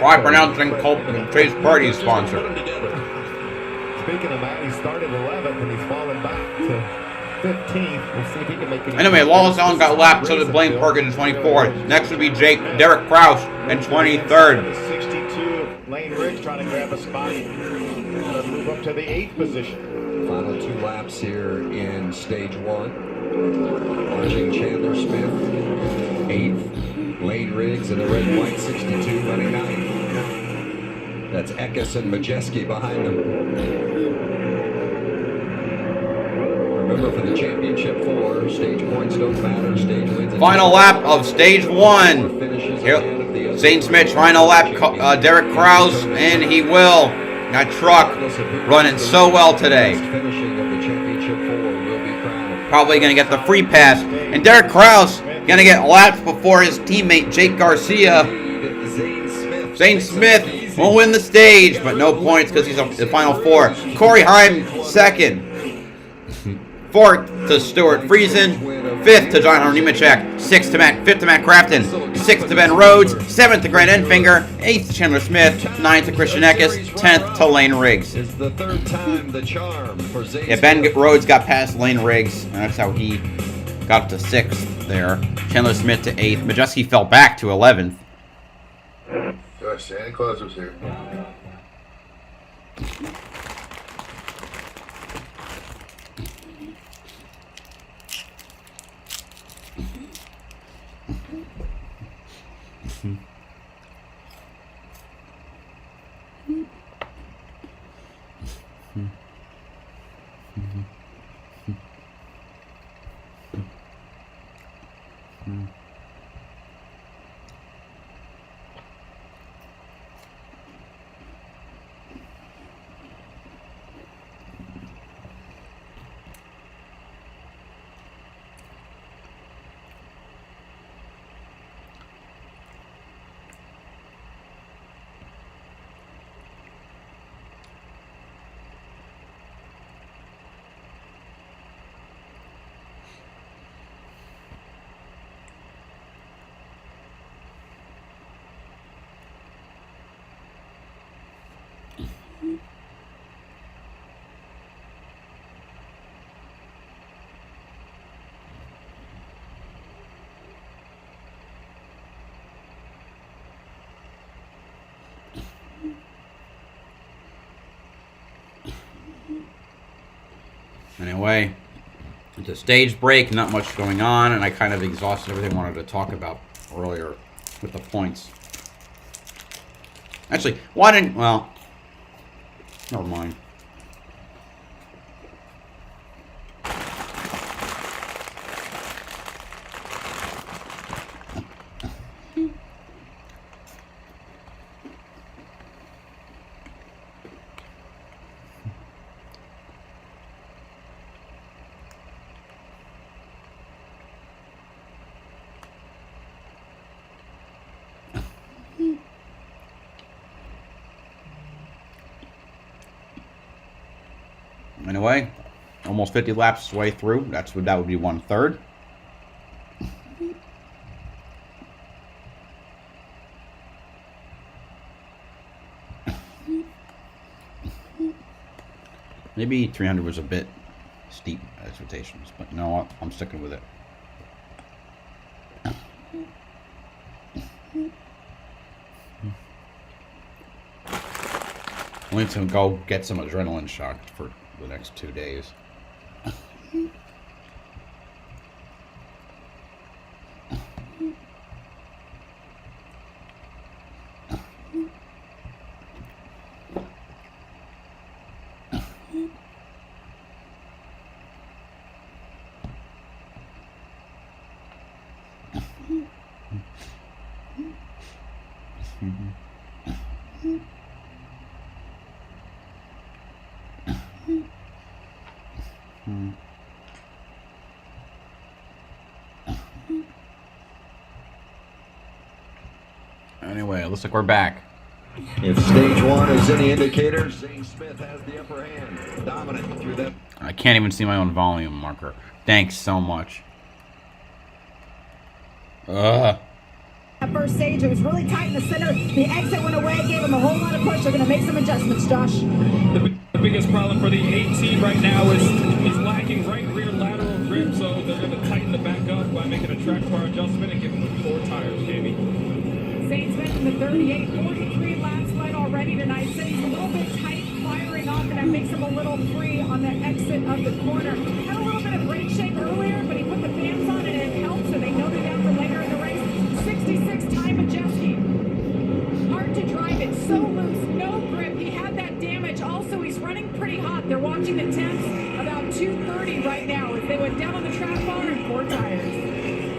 Why pronouncing Colt Chase Party's sponsor? Speaking of Matt, he started 11th and he's fallen back to 15th. We'll see if he can make it. Anyway, Wallace Allen got lapped, so did Blaine Perkins in 24th. Next would be Derek Kraus in 23rd. 62, Lane Riggs trying to grab a spot. Move up to the 8th position. Final 2 laps here in stage 1. Watching Chandler Smith, 8th. Lane Riggs in the red and white 62 running 9th. That's Eckes and Majeski behind them. Remember, for the championship 4, stage points don't matter. Stage wins. Final lap of stage 1. Here, Zane Smith trying to lap Derek Kraus, and he will. That truck running so well today. Finishing of the championship 4 will be crowned. Probably going to get the free pass. And Derek Kraus Gonna get lapped before his teammate Jake Garcia. Zane Smith will win the stage, but no points because he's in the final 4. Corey Heim, second. 4th to Stuart Friesen. 5th to John Hunter Nemechek. 5th to Matt Crafton. 6th to Ben Rhodes. 7th to Grant Enfinger. 8th to Chandler Smith. 9th to Christian Eckes. 10th to Lane Riggs. It's the 3rd time the charm for Zane. Yeah, Ben Rhodes got past Lane Riggs, and that's how he got to 6th there. Chandler Smith to 8th. Majeski fell back to 11th. Gosh, Santa Claus was here. Anyway, it's a stage break, not much going on, and I kind of exhausted everything I wanted to talk about earlier with the points. Actually, why didn't, well, never mind. Anyway, almost 50 laps way through. That would be 1/3. Maybe 300 was a bit steep expectations, but you know what? I'm sticking with it. I need to go get some adrenaline shot for the next 2 days. Anyway, it looks like we're back. If stage 1 is any indicator, Zane Smith has the upper hand. Dominant through that. I can't even see my own volume marker. Thanks so much. That first stage, it was really tight in the center. The exit went away, gave him a whole lot of push. They're going to make some adjustments, Josh. The biggest problem for the 8 team right now is lacking right rear lateral grip, so they're going to tighten the back up by making a track bar adjustment and giving them 4 tires, Jamie. Zane Smith in the 38, 43 laps led already tonight. Said he's a little bit tight, firing off, and that makes him a little free on the exit of the corner. Had a little bit of brake shake earlier, but he put the fans on and it helped, so they noted down for later in the race. 66 Ty Majeski. Hard to drive it, so loose, no grip. He had that damage. Also, he's running pretty hot. They're watching the temps about 230 right now as they went down on the track bar and 4 tires.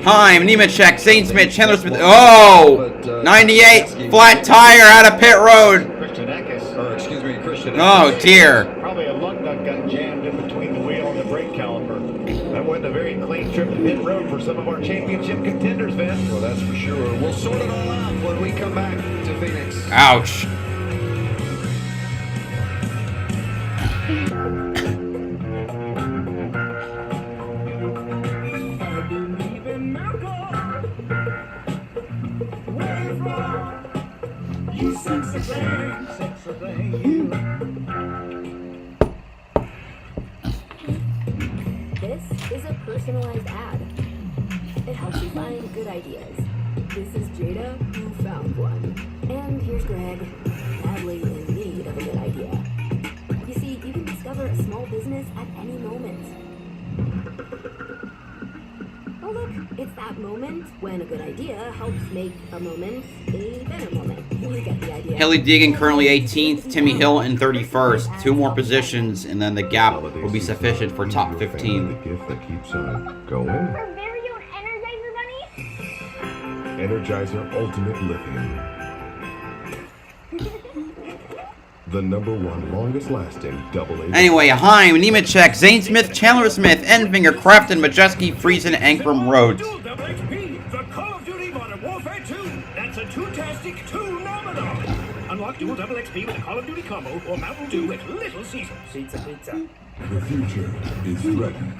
Heim, Nemechek, Zane Smith, Chandler Smith. Oh! 98, flat tire out of pit road. Christian Eckes. Or excuse me, Christian. Oh, dear. Probably a lug nut got jammed in between the wheel and the brake caliper. That wasn't a very clean trip to pit road for some of our championship contenders, Vince. Well, that's for sure. We'll sort it all out when we come back to Phoenix. Ouch. This is a personalized ad. It helps you find good ideas. This is Jada, who found one. And here's Greg, badly in need of a good idea. You see, you can discover a small business at any moment. Oh look, it's that moment when a good idea helps make a moment a better moment. You get the idea. Haley Deegan currently 18th, Timmy Hill in 31st. 2 more positions, and then the gap will be sufficient for top 15. The gift that keeps on going. Our very own Energizer Bunny? Energizer Ultimate Lithium. The #1 longest lasting AA. Anyway, Heim, Nemechek, Zane Smith, Chandler Smith, Enfinger, Crafton, Majeski, Friesen, Ankrum, Rhodes. The Call of Duty Modern Warfare 2. That's a two-tastic two-nominal. Unlock dual double XP with a Call of Duty combo or Mountain Dew with Little Caesar. Pizza. The future is threatened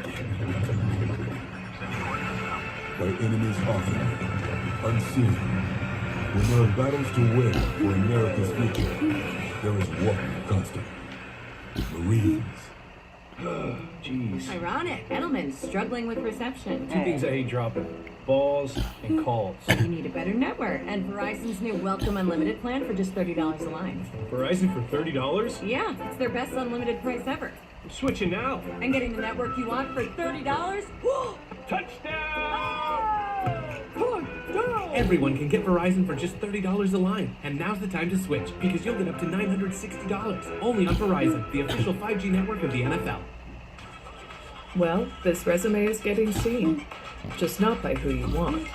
by enemies often unseen. When there are battles to win for America's future, there is one constant. Marines. Jeez. Ironic. Edelman's struggling with reception. Two things I hate dropping. Balls and calls. You need a better network. And Verizon's new Welcome Unlimited plan for just $30 a line. Verizon for $30? Yeah, it's their best unlimited price ever. I'm switching now. And getting the network you want for $30? Touchdown! Everyone can get Verizon for just $30 a line. And now's the time to switch, because you'll get up to $960. Only on Verizon, the official 5G network of the NFL. Well, this resume is getting seen. Just not by who you want.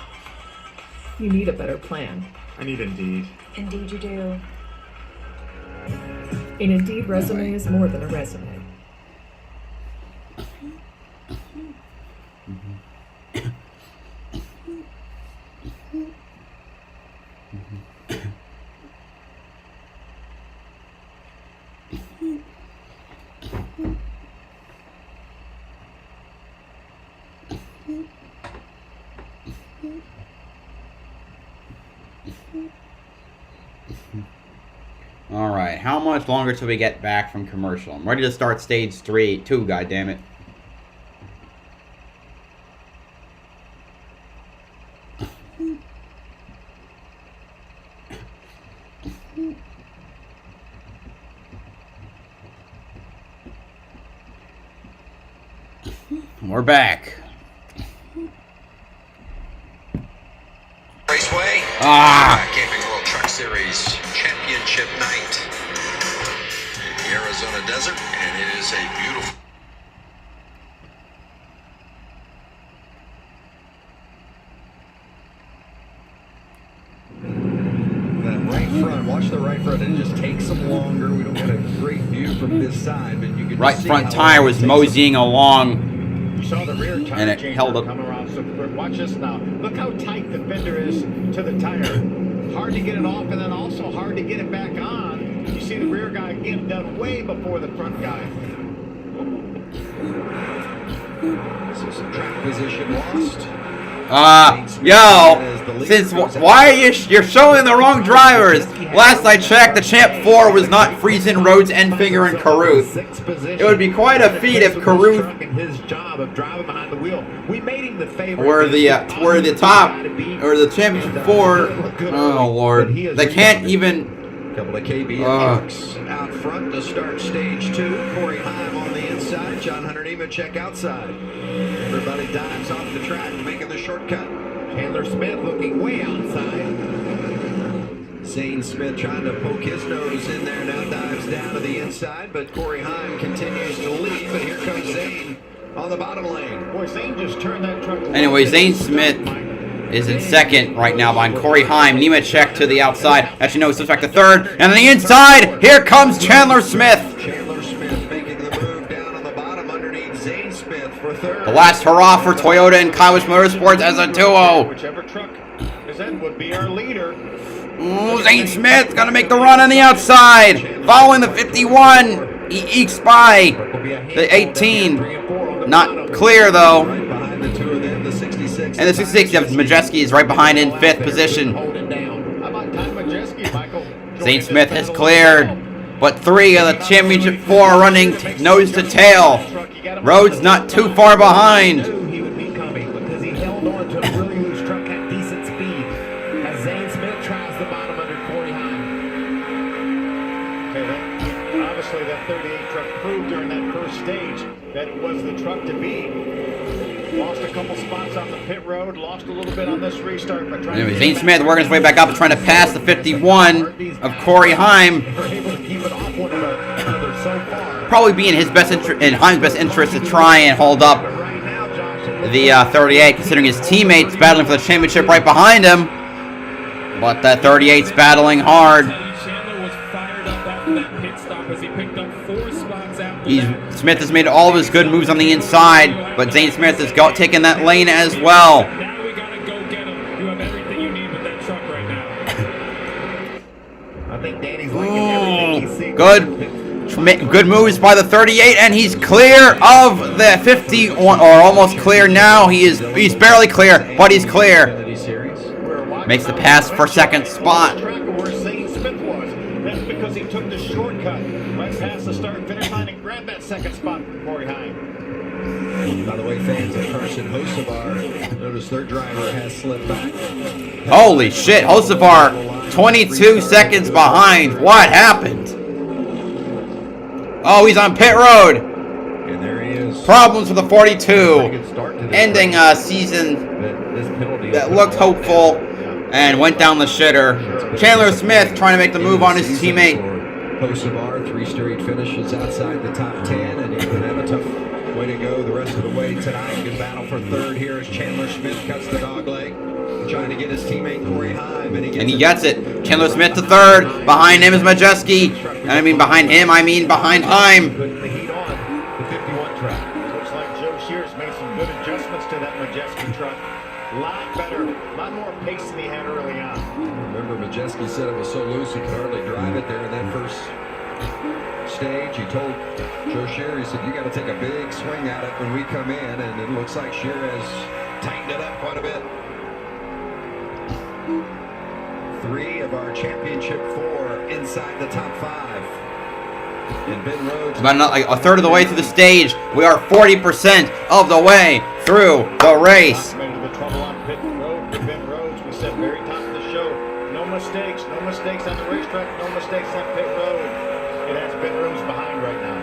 You need a better plan. I need Indeed. Indeed you do. An Indeed resume is more than a resume. All right, how much longer till we get back from commercial? I'm ready to start stage 2, goddammit. We're back. Raceway. Camping World Truck Series Championship night in the Arizona desert, and it is a beautiful. That right front, watch the right front, and it just takes them longer. We don't get a great view from this side, but you can Right see front how tire long was it takes moseying along. You saw the rear tire And it changer held up. coming around. So watch this now. Look how tight the fender is to the tire. Hard to get it off, and then also hard to get it back on. You see the rear guy get done way before the front guy. So some track position lost. Yo, since why are you're showing the wrong drivers? Last I checked, the Champ 4 was not Friesen, Rhodes, Enfinger, and Caruth. It would be quite a feat if Caruth his job of driving behind the wheel. We made him the favorite. were the top or the Championship 4. Oh Lord, they can't even. Couple of KB Parks out front to start stage 2. Corey Heim on the inside. John Hunter Nemechek outside. Everybody dives off the track, making the shortcut. Chandler Smith looking way outside. Zane Smith trying to poke his nose in there, now dives down to the inside, but Corey Heim continues to lead, but here comes Zane on the bottom lane. Boy, Zane just turned that truck. Anyway, Zane Smith is in second right now behind Corey Heim. Nemechek to the outside. Actually, no, it's back to third. And on the inside, here comes Chandler Smith. Chandler Smith making the move down on the bottom underneath Zane Smith for third. The last hurrah for Toyota and Kaiwis Motorsports as a duo. Whichever truck is in would be our leader. Ooh, Zane Smith gonna make the run on the outside. Following the 51. He ekes by the 18. Not clear though. Behind the two of them, the 66. And the 66, Majeski is right behind in 5th position. Zane Smith has cleared, but 3 of the championship 4 are running nose to tail. Rhodes not too far behind. He would be coming because he held on to a really loose truck at decent speed as Zane Smith tries the bottom under Corey Heim. Okay, obviously that 38 truck proved during that first stage that it was the truck to beat. Lost a couple spots on the pit road, lost a little bit on this restart. But Anyway, Zane Smith working his way back up, trying to pass the 51 of Corey Heim. Probably be in his best interest, in Heim's best interest, to try and hold up the 38, considering his teammates battling for the championship right behind him. But that 38's battling hard. Smith has made all of his good moves on the inside, but Zane Smith has taken that lane as well. I think Danny's liking everything he's seeing. Good moves by the 38, and he's clear of the 51, or almost clear now. He's barely clear, but he's clear. Makes the pass for second spot. That's because he took the shortcut right past the start and finish line and grabbed that second spot from Corey Heim. By the way, fans of Carson Hocevar, notice their driver has slipped back. Holy shit, Hocevar 22 seconds behind. What happened? Oh, he's on pit road. And there he is. Problems with the 42. Ending a season that looked hopeful and went down the shitter. Chandler Smith trying to make the move on his teammate. Hocevar, 3 straight finishes outside the top 10, and he's going to have a tough way to go the rest of the way tonight. Good battle for third here as Chandler Smith cuts the dog leg, trying to get his teammate Corey Heim, and he gets it. Chandler Smith to third. Behind him is Majeski. I mean behind him, I mean behind Heim. Looks like Joe Shears made some good adjustments to that Majeski truck. A lot better, a lot more pace than he had early on. Remember, Majeski said it was so loose he could hardly drive it there in that first stage. He told Joe Shear, he said, you got to take a big swing at it when we come in, and it looks like Shear has tightened it up quite a bit. 3 of our championship 4 inside the top 5. And Ben Rhodes. About like a third of the way through the stage. We are 40% of the way through the race. The trouble on pit road for Ben Rhodes. We said very top of the show. No mistakes on the racetrack, no mistakes on pit road. It has Ben Rhodes behind right now.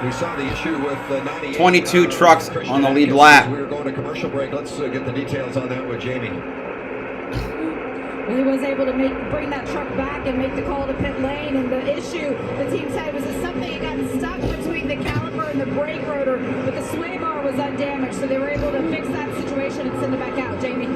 We saw the issue with the 98. 22 trucks on the lead lap. We were going to commercial break. Let's get the details on that with Jamie. He was able to bring that truck back and make the call to pit lane, and the issue the team said was that something had gotten stuck between the caliper and the brake rotor, but the sway bar was undamaged, so they were able to fix that situation and send it back out. Jamie?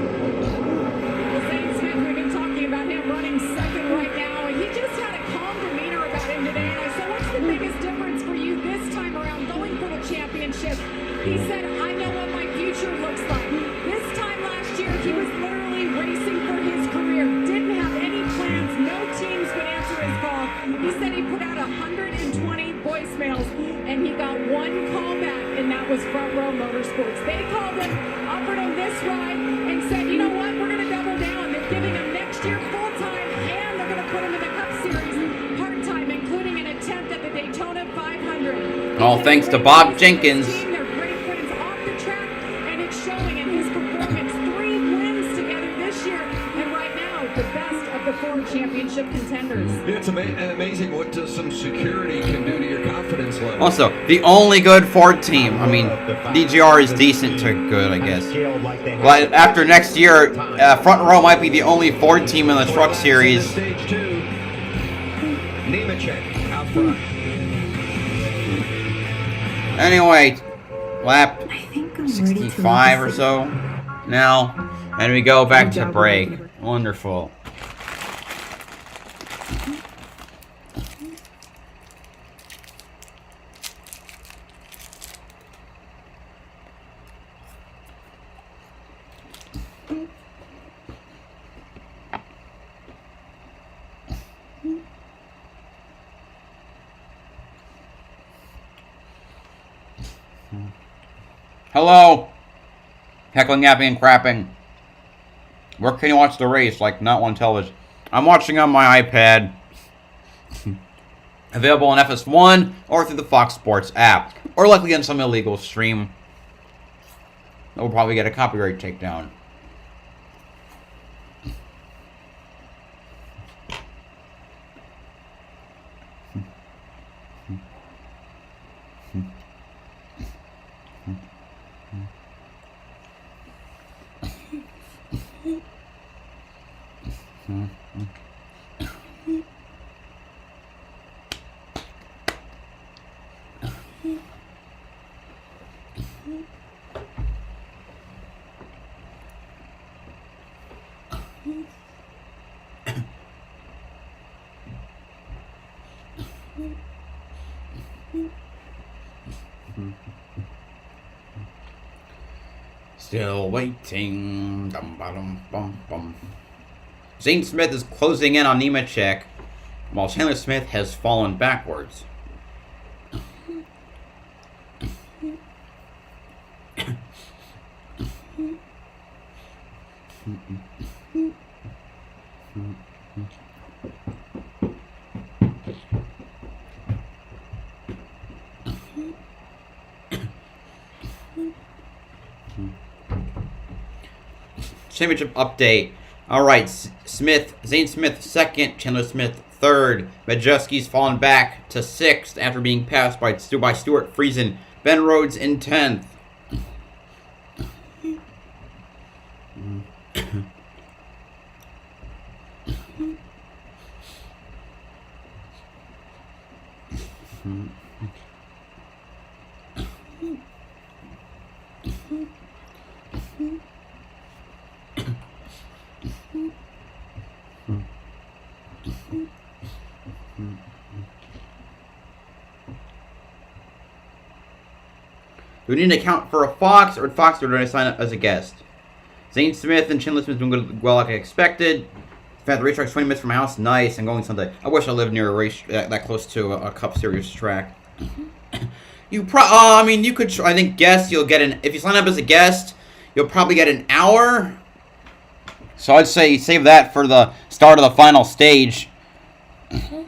Zane Smith, we've been talking about him running second right now, and he just had a calm demeanor about him today, and I said, what's the biggest difference for you this time around going for the championship? He said, I know what my future looks like. This time last year, he was literally racing for his career. Didn't have any plans. No teams would answer his call. He said he put out 120 voicemails, and he got one call back, and that was Front Row Motorsports. They called him, offered him this ride, and said, you know what, we're going to double down. They're giving him next year full-time, and they're going to put him in the Cup Series part-time, including an attempt at the Daytona 500. All thanks to Bob Jenkins. Championship contenders. It's amazing what some security can do to your confidence level. Also, the only good Ford team. I mean, DGR is decent to good, I guess. But after next year, Front Row might be the only Ford team in the Truck Series. Stage 2. Nemechek out front. Anyway, lap 65 or so now, and we go back to break. Wonderful. Hello. Heckling, yapping, and crapping. Where can you watch the race? Like, not on television. I'm watching on my iPad. Available on FS1 or through the Fox Sports app. Or likely on some illegal stream. We'll probably get a copyright takedown. Still waiting. Dum, ba-dum, bum, bum. Zane Smith is closing in on Nemechek, while Chandler Smith has fallen backwards. Championship update. All right, Zane Smith second, Chandler Smith third. Majeski's fallen back to sixth after being passed by Stuart Friesen. Ben Rhodes in 10th. Do we need an account for a Fox, or Fox or do I sign up as a guest? Zane Smith and Chandler Smith doing good, well like I expected. In fact, the racetrack's 20 minutes from my house. Nice. I'm going Sunday. I wish I lived near a race that close to a Cup Series track. I mean, you could. I think guest. You'll get an. If you sign up as a guest, you'll probably get an hour. So I'd say save that for the start of the final stage. And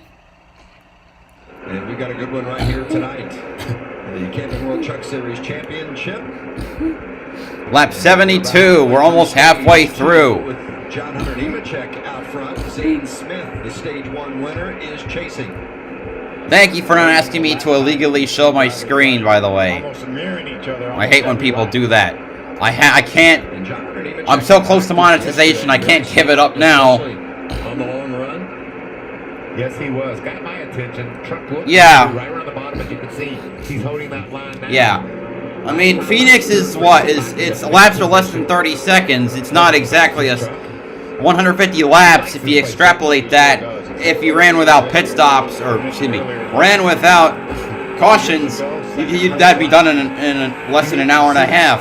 we got a good one right here tonight. The Camping World Truck Series Championship. Lap 72. We're almost halfway through. With John Hunter Nemechek out front. Zane Smith, the Stage 1 winner, is chasing. Thank you for not asking me to illegally show my screen, by the way. I hate when people do that. I can't. I'm so close to monetization, I can't give it up now. On the long run. Yes, he was. Got my attention. Truck looked right around the bottom, but you can see he's holding that line now. Yeah. I mean, Phoenix is what? Its laps are less than 30 seconds. It's not exactly a 150 laps if you extrapolate that. If you ran without pit stops, or excuse me, ran without cautions, that'd be done in less than an hour and a half.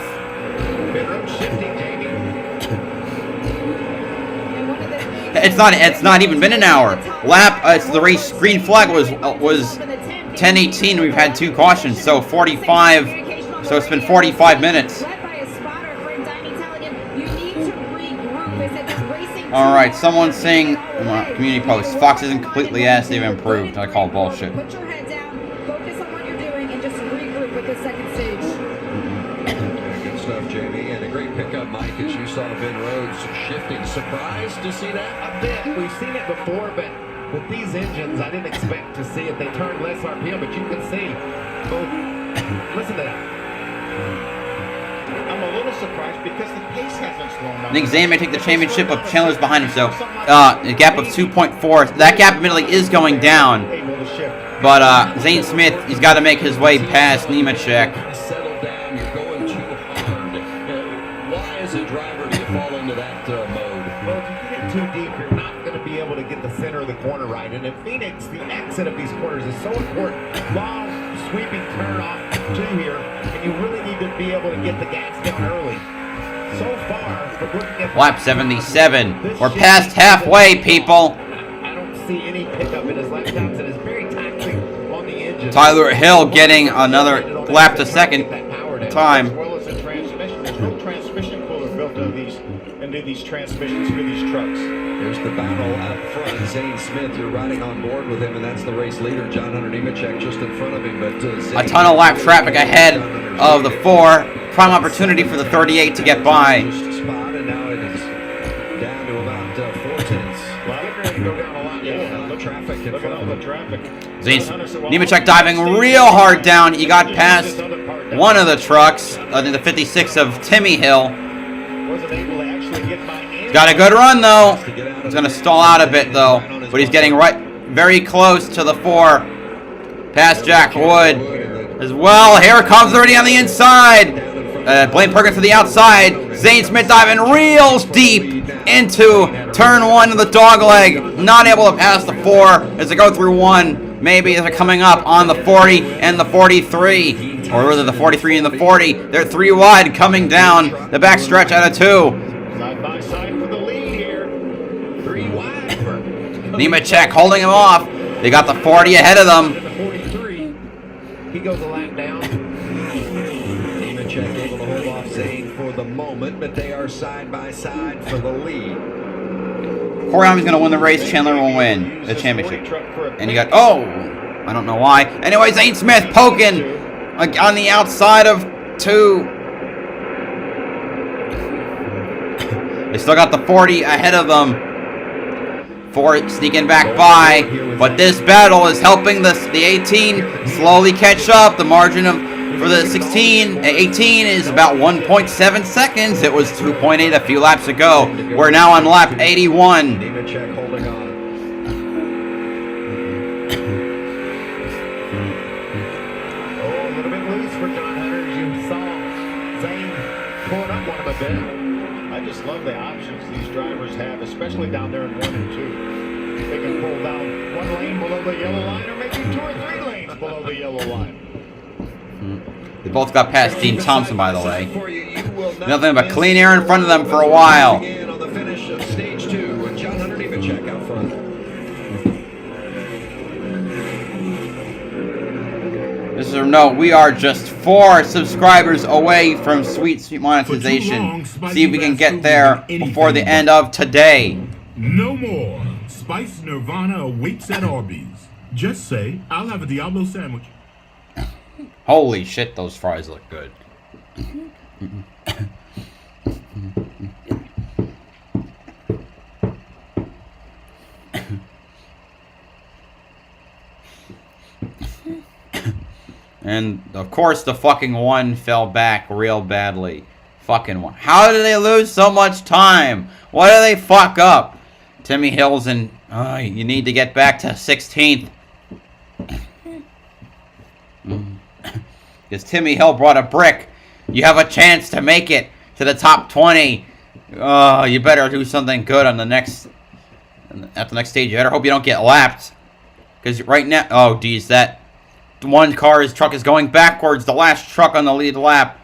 It's not even been an hour. It's the race green flag was 10:18. We've had 2 cautions, so 45. So it's been 45 minutes. All right, someone's saying community post. Fox isn't completely ass. They've improved. I call bullshit. Put your head down, focus on what you're doing, and just regroup with the second stage. Good stuff, Jamie, and a great pickup, Mike, as you saw Ben Rhodes shifting. Surprised to see that? A bit. We've seen it before, but with these engines, I didn't expect to see it. They turned less RPM, but you can see both. Listen to that. I'm a little surprised because the pace hasn't slowed down. I think Zane may take the championship, but Chandler's behind him, so a gap of 2.4. That gap admittedly is going down, but Zane Smith, he's got to make his way past Nemechek. Settle down. You're going too hard. Why, as a driver, do you fall into that mode? Well, if you get too deep, you're not going to be able to get the center of the corner right. And in Phoenix, the exit of these corners is so important. Long, sweeping turn off 2 here, and you really need to be able to get the gas down early. So far, we're looking at Lap 77. We're past halfway, people. I don't see any pickup in his lap times, and it's very taxing on the engine. Tyler Hill getting another lap to second time. these transmissions, hear these trucks. There's the battle up front. Zane Smith, you're riding on board with him, and that's the race leader, John Hunter Nemechek, just in front of him. But a ton of lap traffic ahead of the 4. Prime opportunity for the 38 to get by. Spot, and now it is down to about 4/10. Well, they're going to go down a lot more. The traffic. Look at all the traffic. Nemechek diving real hard down. He got past one of the trucks, the 56 of Timmy Hill. Wasn't able to actually get by. He's got a good run though. He's going to stall out a bit though, but he's getting very close to the 4. Past Jack Wood as well. Here comes 30 on the inside. Blaine Perkins to the outside. Zane Smith diving real deep into turn 1 of the dog leg. Not able to pass the 4 as they go through 1. Maybe as they're coming up on the 40 and the 43. Or rather the 43 and the 40. They're 3 wide coming down the back stretch out of 2. Side by side for the lead here. 3 wide. Nemechek holding him off. They got the 40 ahead of them. The 43. He goes a lap down. Nemechek able to hold off Zane for the moment, but they are side by side for the lead. Corey's going to win the race. Chandler will win the championship. And you got, I don't know why. Anyway, Zane Smith poking on the outside of 2. They still got the 40 ahead of them. 4 sneaking back by. But this battle is helping the 18 slowly catch up. The margin for the 18 is about 1.7 seconds. It was 2.8 a few laps ago. We're now on lap 81. Nemechek holding on. Oh, a little bit loose for John Hunter, as you saw. Zane pulling up one of a bit. I just love the options these drivers have, especially down there in 1 and 2. They can pull down 1 lane below the yellow line, or maybe 2 or 3 lanes below the yellow line. They both got past Dean Thompson, by the way. Nothing but clean air in front of them for a while. On the finish of stage 2 with John Hunter Nemechek out front. This is a note. We are just 4 subscribers away from sweet monetization. See if we can get there before the end of today. No more. Spice Nirvana awaits at Arby's. Just say, I'll have a Diablo sandwich. Holy shit, those fries look good. And, of course, the fucking 1 fell back real badly. Fucking 1. How did they lose so much time? What did they fuck up? Timmy Hill's and... you need to get back to 16th. Because Timmy Hill brought a brick. You have a chance to make it to the top 20. Oh, you better do something good on the next... At the next stage. You better hope you don't get lapped. Because right now... Oh, geez, that... One car's truck is going backwards. The last truck on the lead lap.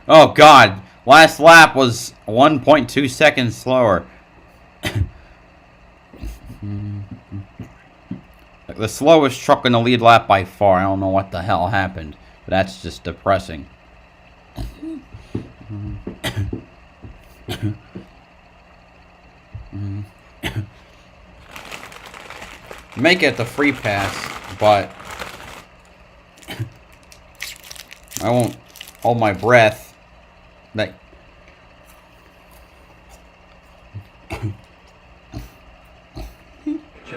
Oh, God. Last lap was 1.2 seconds slower. The slowest truck in the lead lap by far. I don't know what the hell happened. But that's just depressing. Make it the free pass, but I won't hold my breath. That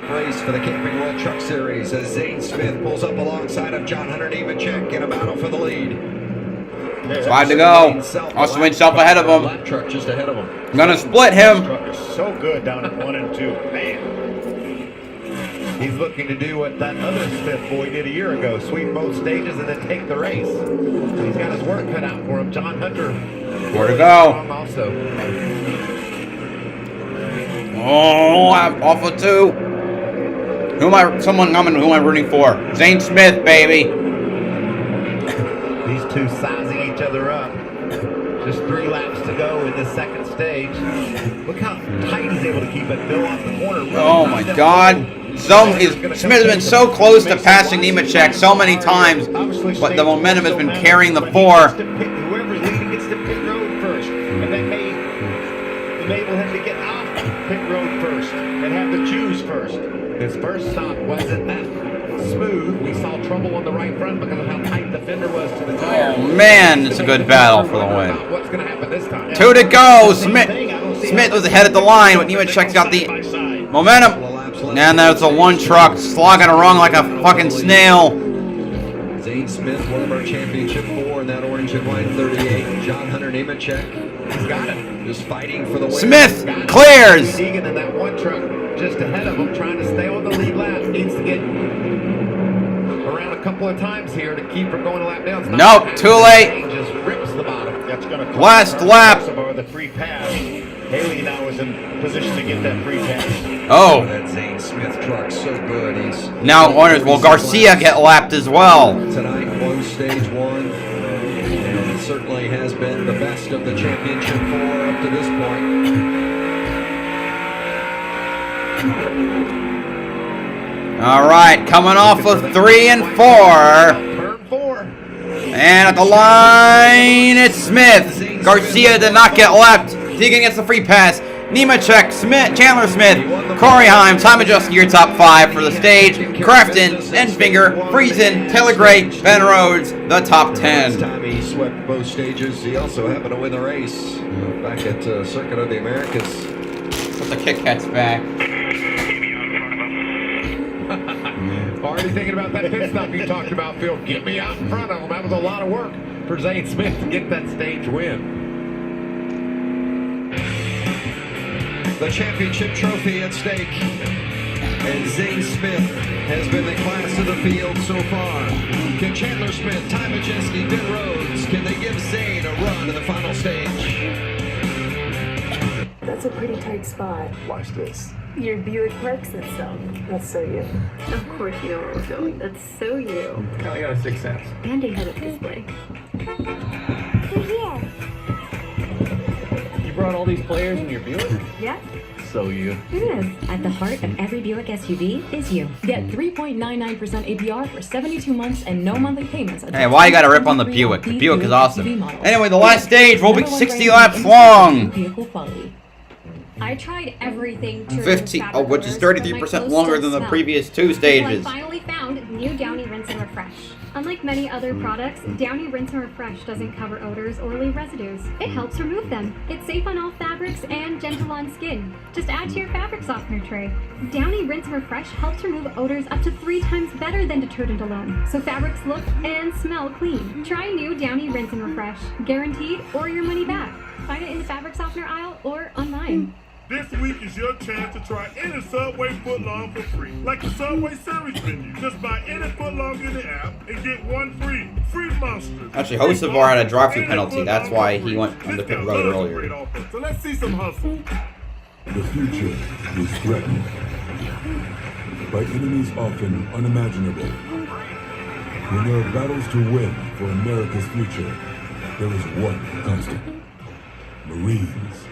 race for the Camping World Truck Series as Zane Smith pulls up alongside of John Hunter Nemechek in a battle for the lead. 5 to go. Austin himself ahead of him. Lap truck just ahead of him. I'm gonna split him. This truck is so good down at 1 and 2. Man. He's looking to do what that other Smith boy did a year ago. Sweep both stages and then take the race. He's got his work cut out for him. John Hunter. Where to go? Also. Oh, I'm off of 2. Who am I rooting for? Zane Smith, baby. These two sizing each other up. Just 3 laps to go. the second stage. Look how tight he's able to keep it. Bill off the corner. Really Oh my God. Smith has been so close to passing Nemechek so many times, but the momentum has been carrying the 4. Whoever's leading gets to pit road first, and that may enable him to get off pit road first and have the choose first. His first stop wasn't that smooth. We saw trouble on the right front because of how tight the fender was to the tire. Oh man, it's a good battle for the win. What's going to happen this time? 2 to go. Smith was ahead of the line, but Nemechek's got the momentum. And there's a 1 truck slogging along like a fucking snail. Zane Smith, one of our championship 4 in that orange and white 38. John Hunter Nemechek. He's got it. Just fighting for the win. Smith clears. Deegan in that 1 truck just ahead of him, trying to stay on the lead lap. Needs to get around a couple of times here to keep from going a lap down. Nope, too late. Just rips the bottom. That's going to Last lap. the free pass. Haley now is in position to get that free pass. Oh. That Zane Smith truck so good. He's Now wonders, will Garcia get lapped as well? Tonight won stage 1. And certainly has been the best of the championship 4 up to this point. All right, coming off of 3 and 4. Turn 4. And at the line, it's Smith. Garcia did not get lapped. Deegan gets the free pass. Nemechek, Smith, Chandler Smith, Corey Heim, Ty Majeski, your top 5 for the stage. Crafton, Enfinger, Friesen, Taylor Gray, Ben Rhodes, the top 10. Last time he swept both stages, he also happened to win the race back at Circuit of the Americas. Put the Kit Kats back. Already thinking about that pit stop you talked about, Phil. Get me out in front of him. That was a lot of work for Zane Smith to get that stage win. The championship trophy at stake. And Zane Smith has been the class of the field so far. Can Chandler Smith, Ty Majeski, Ben Rhodes, can they give Zane a run in the final stage? That's a pretty tight spot. Watch this. Your Buick parks itself. That's so you. Of course you know where we're going. That's so you. I got a 6 cents. And a head-up display. You brought all these players in your Buick? Yeah, So you. it is. At the heart of every Buick SUV is you. Get 3.99% APR for 72 months and no monthly payments. Hey, why you gotta rip on the Buick? The Buick is awesome. Anyway, the last stage will be 60 laps long. Vehicle quality. I tried everything to 15, oh, which is 33% longer than the previous 2 I stages. finally found new Downy Rinse and Refresh. Unlike many other products, Downy Rinse and Refresh doesn't cover odors or leave residues. It helps remove them. It's safe on all fabrics and gentle on skin. Just add to your fabric softener tray. Downy Rinse and Refresh helps remove odors up to 3 times better than detergent alone, so fabrics look and smell clean. Try new Downy Rinse and Refresh. Guaranteed or your money back. Find it in the fabric softener aisle or online. This week is your chance to try any Subway footlong for free. Like the Subway Series menu. Just buy any footlong in the app and get 1 free. Free Monsters. Actually, Hocevar had a drive-through penalty. That's why he went on the pit road earlier. So let's see some hustle. The future is threatened by enemies often unimaginable. When there are battles to win for America's future, there is one constant: Marines.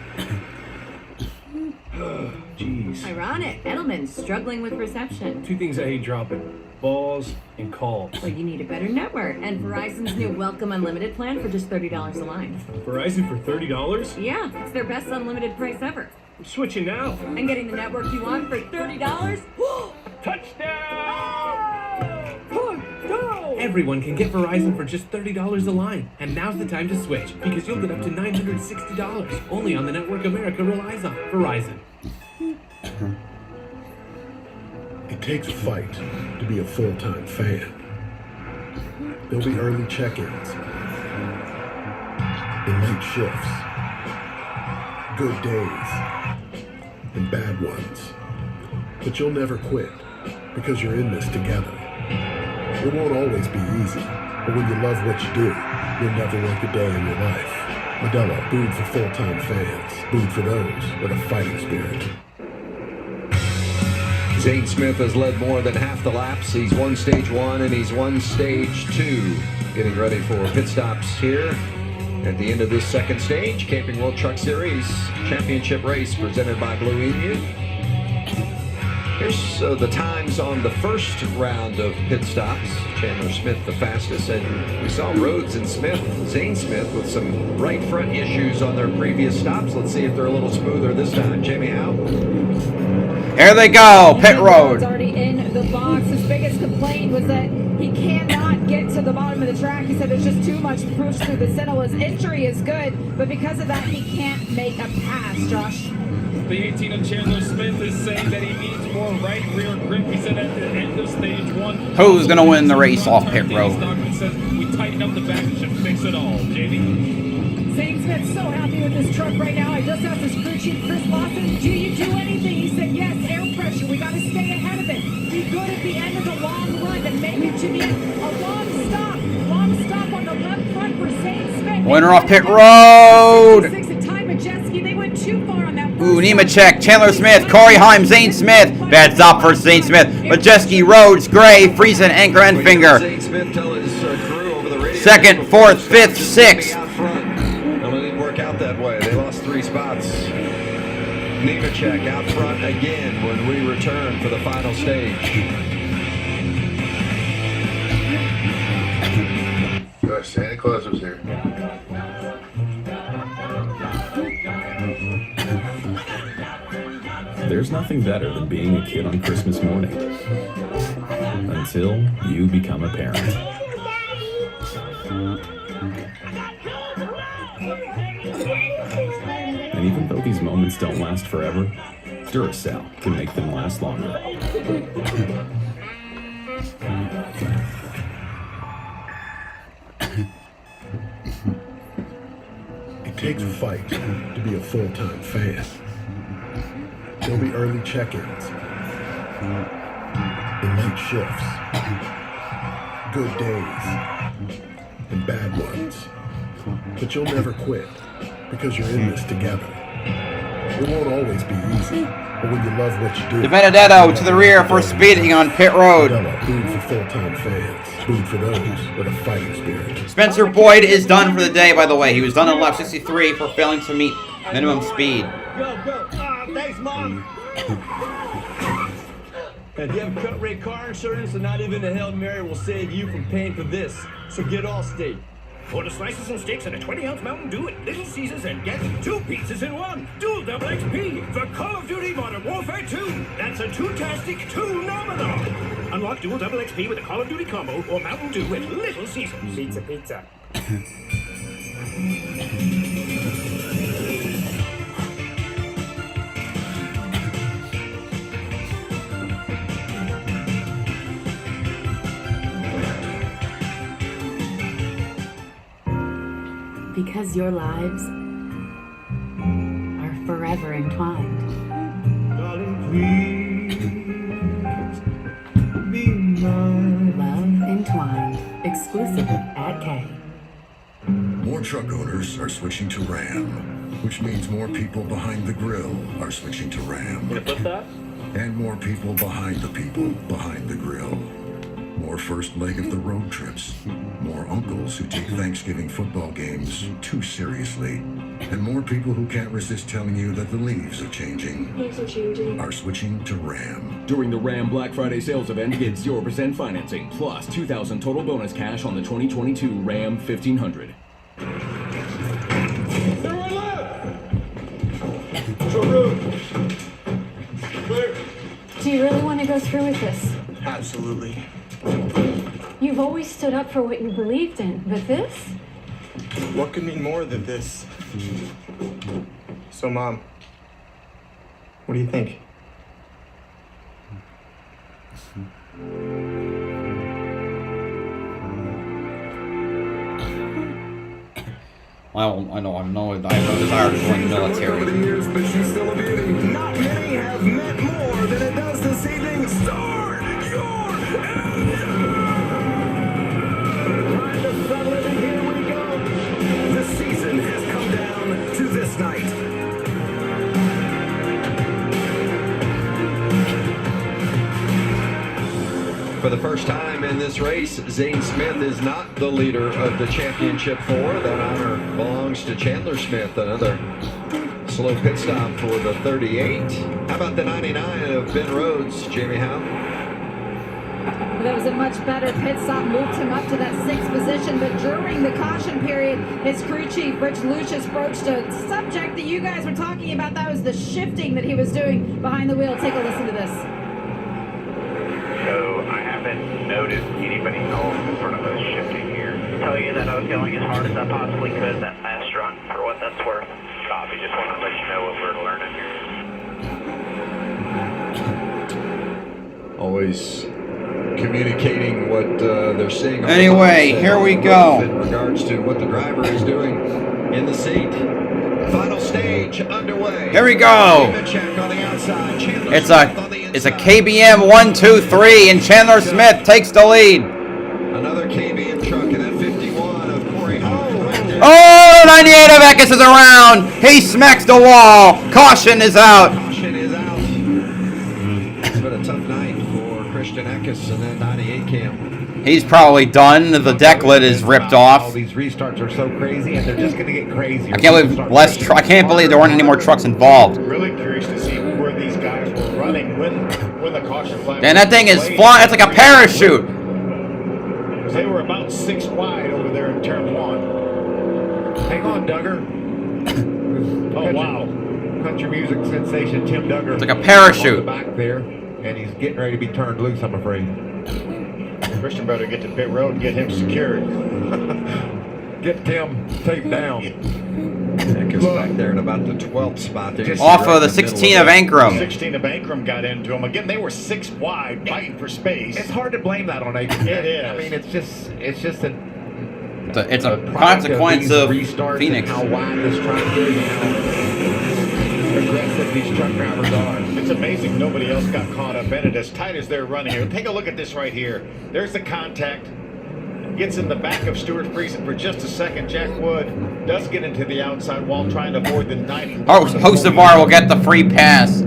Jeez. Ironic. Edelman's struggling with reception. 2 things I hate dropping. Balls and calls. Well, you need a better network. And Verizon's new Welcome Unlimited plan for just $30 a line. Verizon for $30? Yeah, it's their best unlimited price ever. I'm switching now. And getting the network you want for $30? Everyone can get Verizon for just $30 a line. And now's the time to switch, because you'll get up to $960, only on the network America relies on. Verizon. It takes a fight to be a full-time fan. There'll be early check-ins and late shifts, good days and bad ones. But you'll never quit, because you're in this together. It won't always be easy, but when you love what you do, you'll never work a day in your life. Modelo, brewed for full-time fans, brewed for those with a fighting spirit. Zane Smith has led more than half the laps. He's won stage 1 and he's won stage 2. Getting ready for pit stops here. At the end of this second stage, Camping World Truck Series Championship race presented by Blue Emu. Here's the times on the first round of pit stops. Chandler Smith the fastest, and we saw Rhodes and Zane Smith with some right front issues on their previous stops. Let's see if they're a little smoother this time. Jamie Howe. Here they go, pit road. Already in the box. His biggest complaint was that he cannot get to the bottom of the track. He said there's just too much push through the center. His entry is good, but because of that, he can't make a pass, Josh. The 18 of Chandler Smith is saying that he needs more right rear grip. He said at the end of stage 1. Who's going to win the race off pit road? Stockman says we tighten up the back and should fix it all. Jamie? Zane Smith's so happy with this truck right now. I just asked his crew chief, Chris Lawson, do you do anything? He said, yes, air pressure. We got to stay ahead of it. Be good at the end of the long run and make it to the end. A long stop. Long stop on the left front for Zane Smith. Winner off pit road. They went too far on that. Ooh, Nemechek, Chandler Smith, Corey Heim, Zane Smith. Bad stop for Zane Smith. Majeski, Rhodes, Gray, Friesen, Anchor, and Finger. Second, fourth, fifth, sixth. Well, it didn't work out that way. They lost 3 spots. Nemechek out front again when we return for the final stage. Gosh, Santa Claus was here. There's nothing better than being a kid on Christmas morning. Until you become a parent. And even though these moments don't last forever, Duracell can make them last longer. It takes a fight to be a full-time fan. There'll be early check-ins, and late shifts, good days, and bad ones. But you'll never quit, because you're in this together. It won't always be easy, but when you love what you do... De Benedetto to the rear for speeding on pit road. Food for full-time fans, food for those with a fighting spirit. Spencer Boyd is done for the day, by the way. He was done on lap 63 for failing to meet minimum speed. Go. Thanks, Mom. And if you have cut rate car insurance, and not even a Hail Mary will save you from paying for this. So get Allstate. Order slices and steaks and a 20-ounce Mountain Dew at Little Caesars and get 2 pizzas in 1. Dual Double XP. The Call of Duty Modern Warfare 2. That's a 2-tastic 2 nominal. Unlock Dual Double XP with a Call of Duty combo or Mountain Dew at Little Caesars. Pizza. Because your lives are forever entwined. Love Entwined, exclusively at K. More truck owners are switching to Ram, which means more people behind the grill are switching to Ram. And more people behind the grill. More first leg of the road trips. More uncles who take Thanksgiving football games too seriously. And more people who can't resist telling you that the leaves are changing. Are switching to Ram. During the Ram Black Friday sales event, get 0% financing plus $2,000 total bonus cash on the 2022 Ram 1500. Do you really want to go through with this? Absolutely. You've always stood up for what you believed in, but this? What could mean more than this? So, Mom, what do you think? Well, I have no desire to join the military. Years, but she's still a beauty. Not many have meant more than it does this evening. Start your engine! Ride the thunder, and here we go. The season has come down to this night. For the first time time in this race. Zane Smith is not the leader of the championship 4. That honor belongs to Chandler Smith. Another slow pit stop for the 38. How about the 99 of Ben Rhodes, Jamie Howe? That was a much better pit stop, moved him up to that 6th position, but during the caution period, his crew chief, Rich Lucius, broached a subject that you guys were talking about. That was the shifting that he was doing behind the wheel. Take a listen to this. So I haven't noticed anybody else in front of us shifting here. Tell you that I was going as hard as I possibly could that last run, for what that's worth. Copy, just want to let you know what we're learning here. Always communicating what they're seeing. Anyway, here we go. In regards to what the driver is doing in the seat. Final stage underway. Here we go. It's a KBM 1, 2, 3, and Chandler Smith takes the lead. Another KBM truck in that 51 of Corey Hall. Oh, 98 of Eckes is around. He smacks the wall. Caution is out. Caution is out. It's been a tough night for Christian Eckes and that 98 cam. He's probably done. The deck lid is ripped off. All these restarts are so crazy, and they're just going to get crazier. I can't believe there weren't any more trucks involved. Really curious to see where these guys were running when the caution flag. And that thing is flying. It's like a parachute. They were about 6 wide over there in turn 1. Hang on, Duggar. Oh, wow. Country music sensation Tim Duggar. It's like a parachute. On the back there, and he's getting ready to be turned loose, I'm afraid. Christian better get to pit road and get him secured. Get Tim taped down. Eckes back there in about the 12th spot. There. Off of the 16 of Ankrum. 16 of Ankrum got into him. Again, they were 6 wide, fighting for space. It's hard to blame that on Ankrum. It is. I mean, it's just it's a consequence of Phoenix. How wide this track is and how aggressive these truck drivers are. It's amazing nobody else got caught up in it as tight as they're running here. Take a look at this right here. There's the contact. Gets in the back of Stuart Friesen for just a second. Jack Wood does get into the outside wall trying to avoid the 90. Hocevar will get the free pass.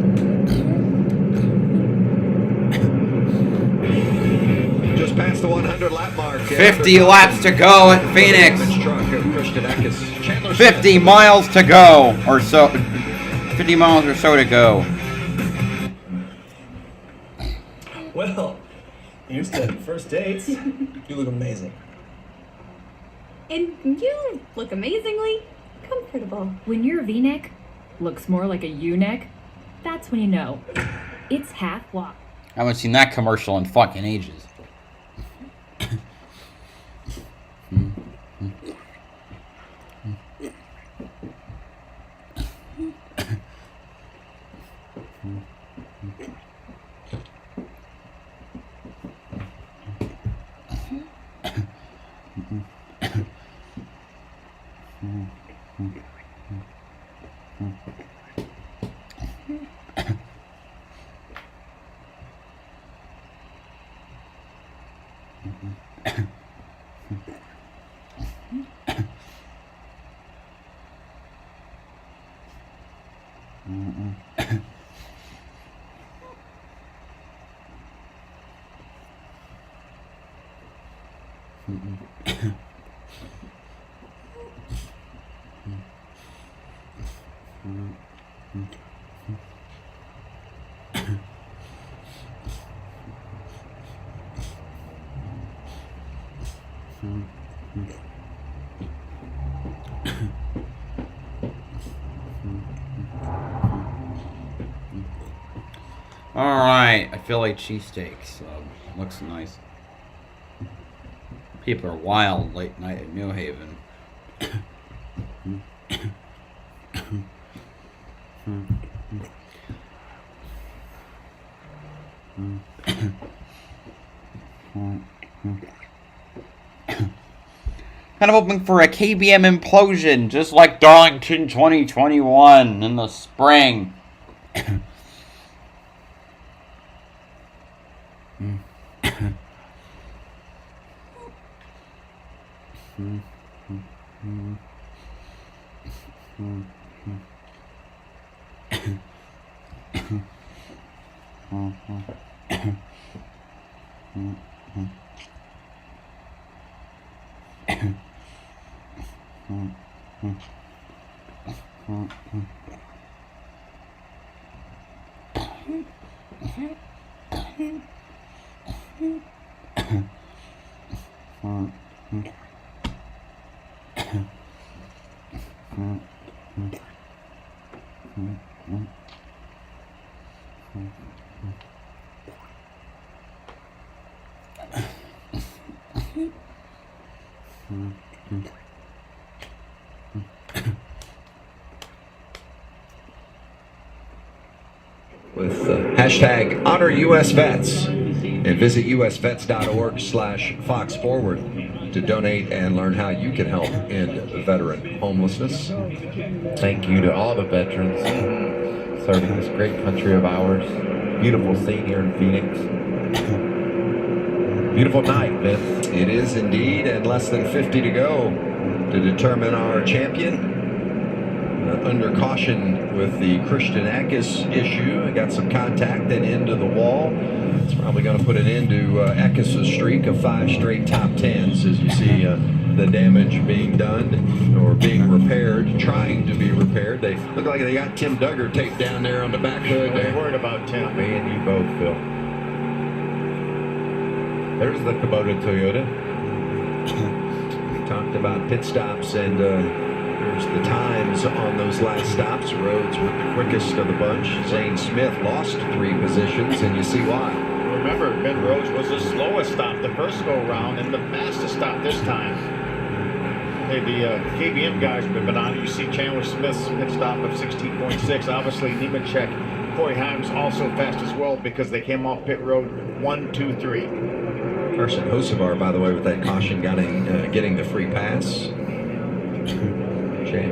Just past the 100 lap mark. 50 laps to go at Phoenix. Truck of Christian Eckes. 50 miles to go, or so. 50 miles or so to go. Well, Houston, first dates. You look amazing. And you look amazingly comfortable. When your V-neck looks more like a U-neck, that's when you know it's half walk. I haven't seen that commercial in fucking ages. Alright, I feel like cheesesteak, so looks nice. People are wild late night at New Haven. Kind of hoping for a KBM implosion, just like Darlington 2021 in the spring. With hashtag Honor US Vets, and visit usvets.org/FoxForward to donate and learn how you can help end veteran homelessness. Thank you to all the veterans serving this great country of ours. Beautiful scene here in Phoenix. Beautiful night, Vince. It is indeed, and less than 50 to go to determine our champion. Under caution with the Christian Eckes issue. I got some contact and into the wall. It's probably going to put an end to Eckes' streak of 5 straight top 10s as you see the damage being done or being repaired, trying to be repaired. They look like they got Tim Duggar taped down there on the back hood. They're worried about Tim. Me and you both, Phil. There's the Kubota Toyota. We talked about pit stops and there's the times on those last stops. Rhodes with the quickest of the bunch. Zane Smith lost 3 positions, and you see why. Remember, Ben Rhodes was the slowest stop the first go-around and the fastest stop this time. Hey, the KBM guys have been on it. You see Chandler Smith's pit stop of 16.6. Obviously, Nemechek, Corey Himes also fast as well because they came off pit road 1, 2, 3. Carson Hocevar, by the way, with that caution, getting the free pass. Check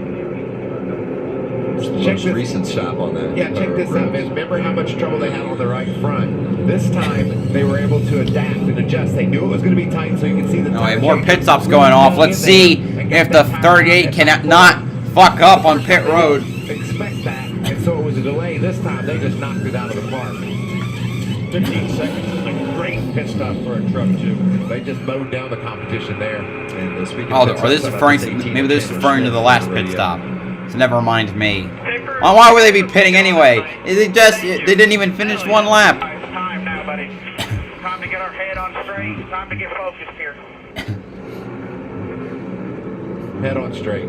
Most recent stop on that. Yeah, check this out, Vince. Remember how much trouble they had on the right front? This time, they were able to adapt and adjust. They knew it was going to be tight, so you can see the All right, more pit stops going off. Let's see if the 38 can not fuck up on pit road. Expect that. And so it was a delay. This time, they just knocked it out of the park. 15 seconds is a great pit stop for a truck, too. They just mowed down the competition there. And are this referring to, maybe this is referring to the last pit stop. So never mind me. Well, why would they be pitting anyway? They didn't even finish one lap. Time now, buddy. Time to get our head on straight. Time to get focused here. Head on straight.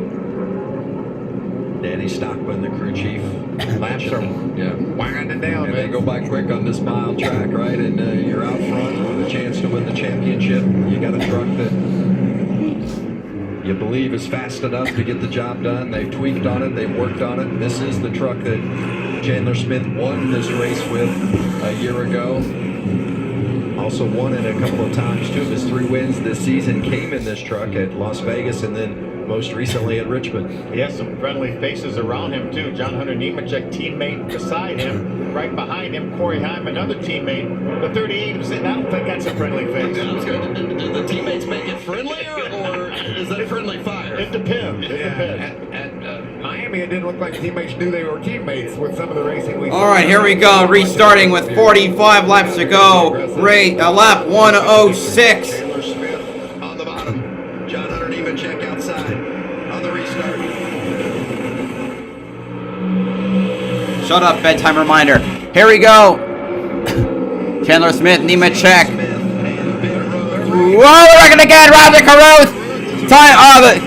Danny Stockman, the crew chief. Laps are winding down, and they go by quick on this mile track, right? And you're out front with a chance to win the championship. You got a truck that you believe is fast enough to get the job done. They've tweaked on it. They've worked on it. This is the truck that Chandler Smith won this race with a year ago. Also won it a couple of times. 2 of his 3 wins this season came in this truck at Las Vegas and then most recently at Richmond. He has some friendly faces around him, too. John Hunter Nemechek, teammate beside him. Right behind him, Corey Heim, another teammate. The 38 is in. I don't think that's a friendly face. Do the teammates make it friendlier, or is that friendly fire? It depends. It depends. At Miami, it didn't look like teammates knew they were teammates with some of the racing we saw. All right, here we go. Restarting with 45 laps to go. Lap 106. Chandler Smith on the bottom. John Hunter Nemechek outside on the restart. Shut up, bedtime reminder. Here we go. Chandler Smith, Nemechek. Whoa, they're wrecking again. Roger Caruth.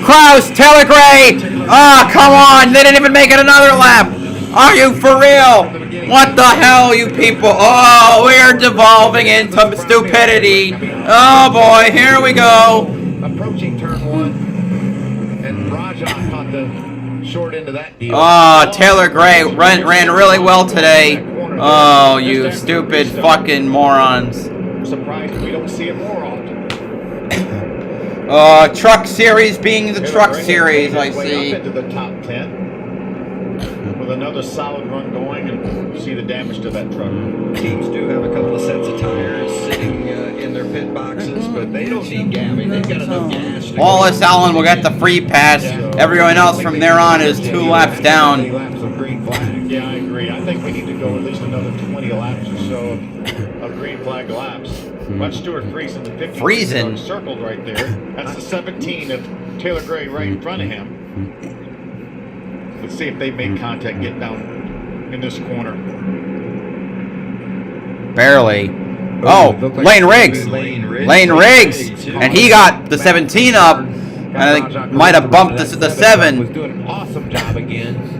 Kraus, Taylor Gray. Come on. They didn't even make it another lap. Are you for real? What the hell, you people? Oh, we are devolving into stupidity. Oh, boy. Here we go. Approaching turn 1. And Raja caught the short end of that deal. Taylor Gray ran really well today. Oh, you stupid fucking morons. I'm surprised we don't see it more often. Truck series being the truck series, I see. Up into the top 10 with another solid run going, and see the damage to that truck. Teams do have a couple of sets of tires sitting in their pit boxes, but they don't need gamming. They've got enough gas. Wallace Allen will get the free pass. Everyone else from there on is 2 laps down. Yeah, I agree. I think we need to go at least another 20 laps or so of green flag laps. Watch Stuart Friesen, the 50 circled right there. That's the 17 of Taylor Gray right in front of him. Let's see if they make contact getting down in this corner. Barely. Oh, Lane Riggs. Lane Riggs. And he got the 17 up. I think might have bumped the 7. Was doing an awesome job again.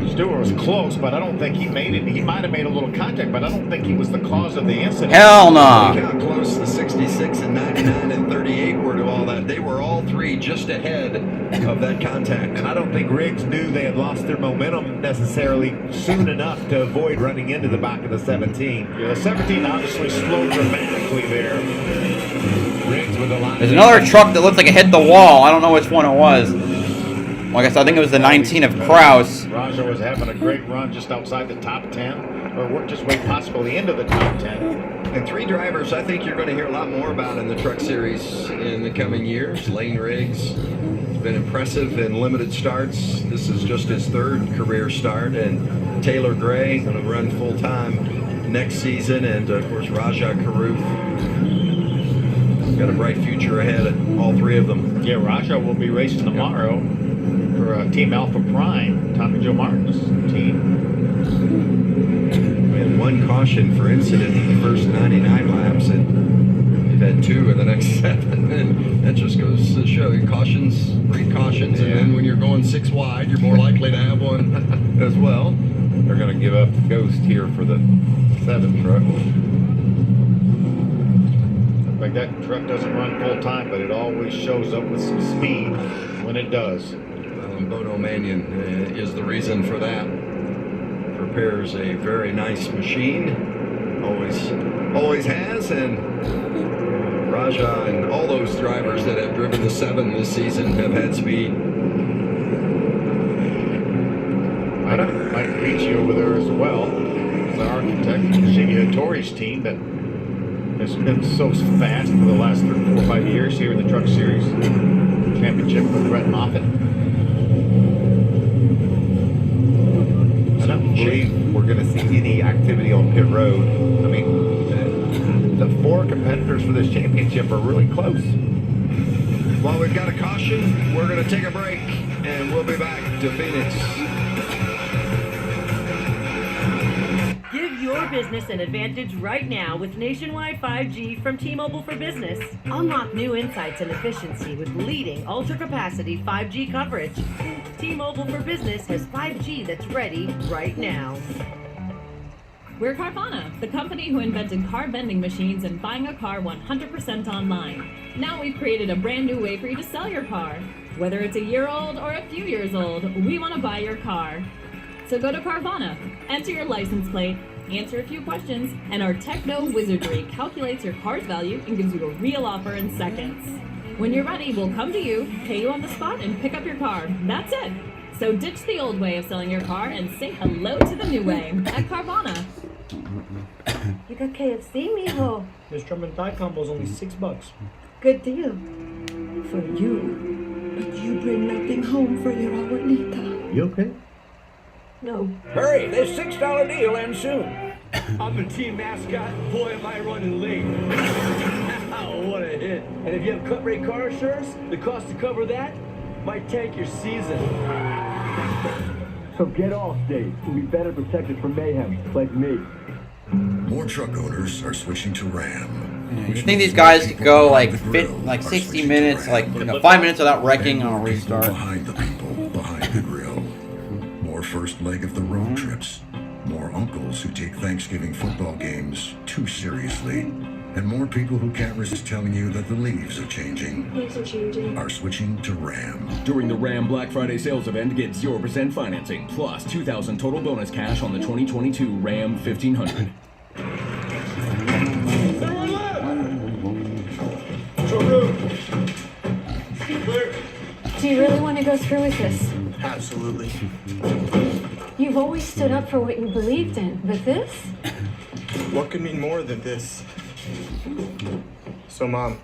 Stewart was close, but I don't think he made it. He might have made a little contact, but I don't think he was the cause of the incident. Hell no. Look how close the 66 and 99 and 38 were to all that. They were all three just ahead of that contact. And I don't think Riggs knew they had lost their momentum necessarily soon enough to avoid running into the back of the 17. Yeah, the 17 obviously slowed dramatically there. Riggs with a line. There's another truck that looks like it hit the wall. I don't know which one it was. Like I said, I think it was the 19 of Kraus. Raja was having a great run just outside the top 10, or worked his way possibly into the top 10. And 3 drivers I think you're going to hear a lot more about in the Truck Series in the coming years. Lane Riggs has been impressive in limited starts. This is just his 3rd career start. And Taylor Gray going to run full-time next season. And, of course, Raja Karuth. Got a bright future ahead of all 3 of them. Yeah, Raja will be racing tomorrow for Team Alpha Prime, Tommy Joe Martin's team. We had 1 caution for incident in the first 99 laps, and we've had 2 in the next 7. And that just goes to show you cautions breed cautions, and then when you're going 6 wide, you're more likely to have one as well. They're going to give up the ghost here for the 7 truck. Like that truck doesn't run full time, but it always shows up with some speed when it does. Bono Mannion is the reason for that. Prepares a very nice machine, always has, and Raja and all those drivers that have driven the 7 this season have had speed. Mike Ricci over there as well, the architect, Shiggy Hattori's team that has been so fast for the last 3, 4, 5 years here in the Truck Series Championship with Brett Moffitt. I don't believe we're going to see any activity on pit road. I mean, the 4 competitors for this championship are really close. Well, we've got a caution. We're going to take a break, and we'll be back to Phoenix. Give your business an advantage right now with nationwide 5G from T-Mobile for Business. Unlock new insights and efficiency with leading ultra-capacity 5G coverage. T-Mobile for Business has 5G that's ready right now. We're Carvana, the company who invented car vending machines and buying a car 100% online. Now we've created a brand new way for you to sell your car. Whether it's a year old or a few years old, we want to buy your car. So go to Carvana, enter your license plate, answer a few questions, and our techno wizardry calculates your car's value and gives you a real offer in seconds. When you're ready, we'll come to you, pay you on the spot, and pick up your car. That's it. So ditch the old way of selling your car and say hello to the new way at Carvana. You got KFC, mijo. This drum and thigh combo's only $6. Good deal. For you. But you bring nothing home for your abuelita. You okay? No. Hurry, this $6 deal ends soon. I'm the team mascot. Boy, am I running late. What a hit. And if you have cut rate car insurance, the cost to cover that might tank your season. So get Allstate. We'll be better protected from mayhem, like me. More truck owners are switching to Ram. You think these guys could go like 60 minutes, like 5 minutes without wrecking on a restart? Behind the people, behind the grill. More first leg of the road trips. More uncles who take Thanksgiving football games too seriously. And more people who can't resist telling you that the leaves are changing. Leaves are changing. Are switching to Ram. During the Ram Black Friday sales event, get 0% financing plus $2,000 total bonus cash on the 2022 Ram 1500. Do you really want to go through with this? Absolutely. You've always stood up for what you believed in, but this? What could mean more than this? So, Mom,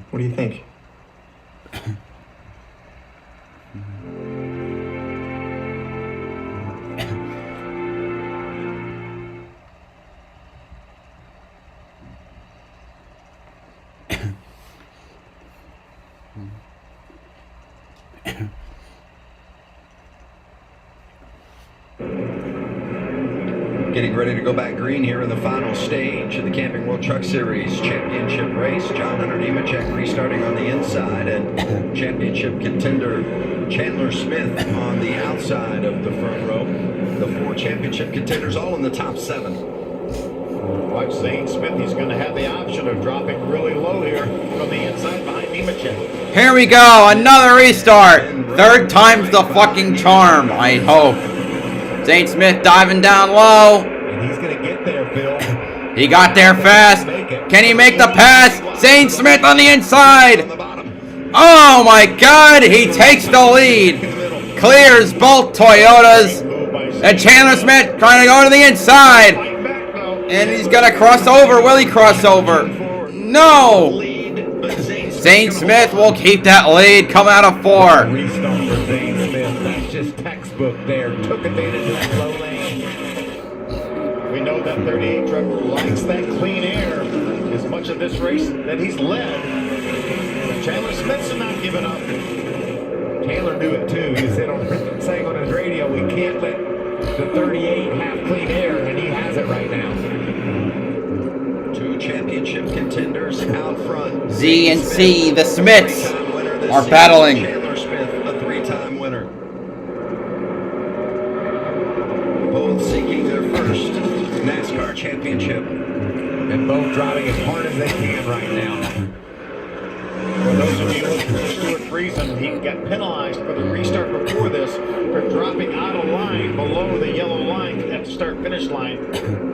what do you think? Getting ready to go back green here in the final stage of the Camping World Truck Series Championship race. John Hunter Nemechek restarting on the inside, and championship contender Chandler Smith on the outside of the front row. The 4 championship contenders all in the top 7. Watch Zane Smith. He's going to have the option of dropping really low here from the inside behind Nemechek. Here we go, another restart. 3rd time's the fucking charm, I hope. Zane Smith diving down low. And he's going to get there, Phil. He got there fast. Can he make the pass? Zane Smith on the inside. Oh my God, he takes the lead. Clears both Toyotas. And Chandler Smith trying to go to the inside. And he's going to cross over. Will he cross over? No. Zane Smith will keep that lead. Come out of 4. Restart for Zane Smith. That's just textbook there. Took advantage of that low lane. We know that 38 truck likes that clean air as much of this race that he's led. But Chandler Smith's not giving up. Taylor knew it too. He said saying on his radio, we can't let the 38 have clean air, and he has it right now. 2 championship contenders out front. Z and C, the Smiths, are battling. Chandler Smith, a 3-time winner. Both seeking their first NASCAR championship. And both driving as hard as they can right now. For those of you looking for Stuart Friesen, he got penalized for the restart before this for dropping out of line below the yellow line at the start-finish line.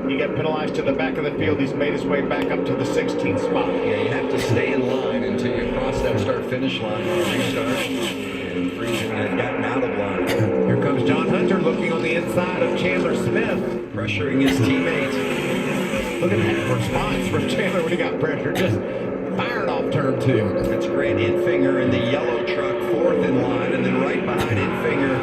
He got penalized to the back of the field. He's made his way back up to the 16th spot. Yeah, you have to stay in line until you cross that start-finish line on a restart. And Friesen had gotten out of line. Here comes John Hunter looking on the inside of Chandler Smith. Pressuring his teammate. Look at that response from Chandler when he got pressure. Just fired off turn 2. That's Grant Infinger in the yellow truck, 4th in line, and then right behind Infinger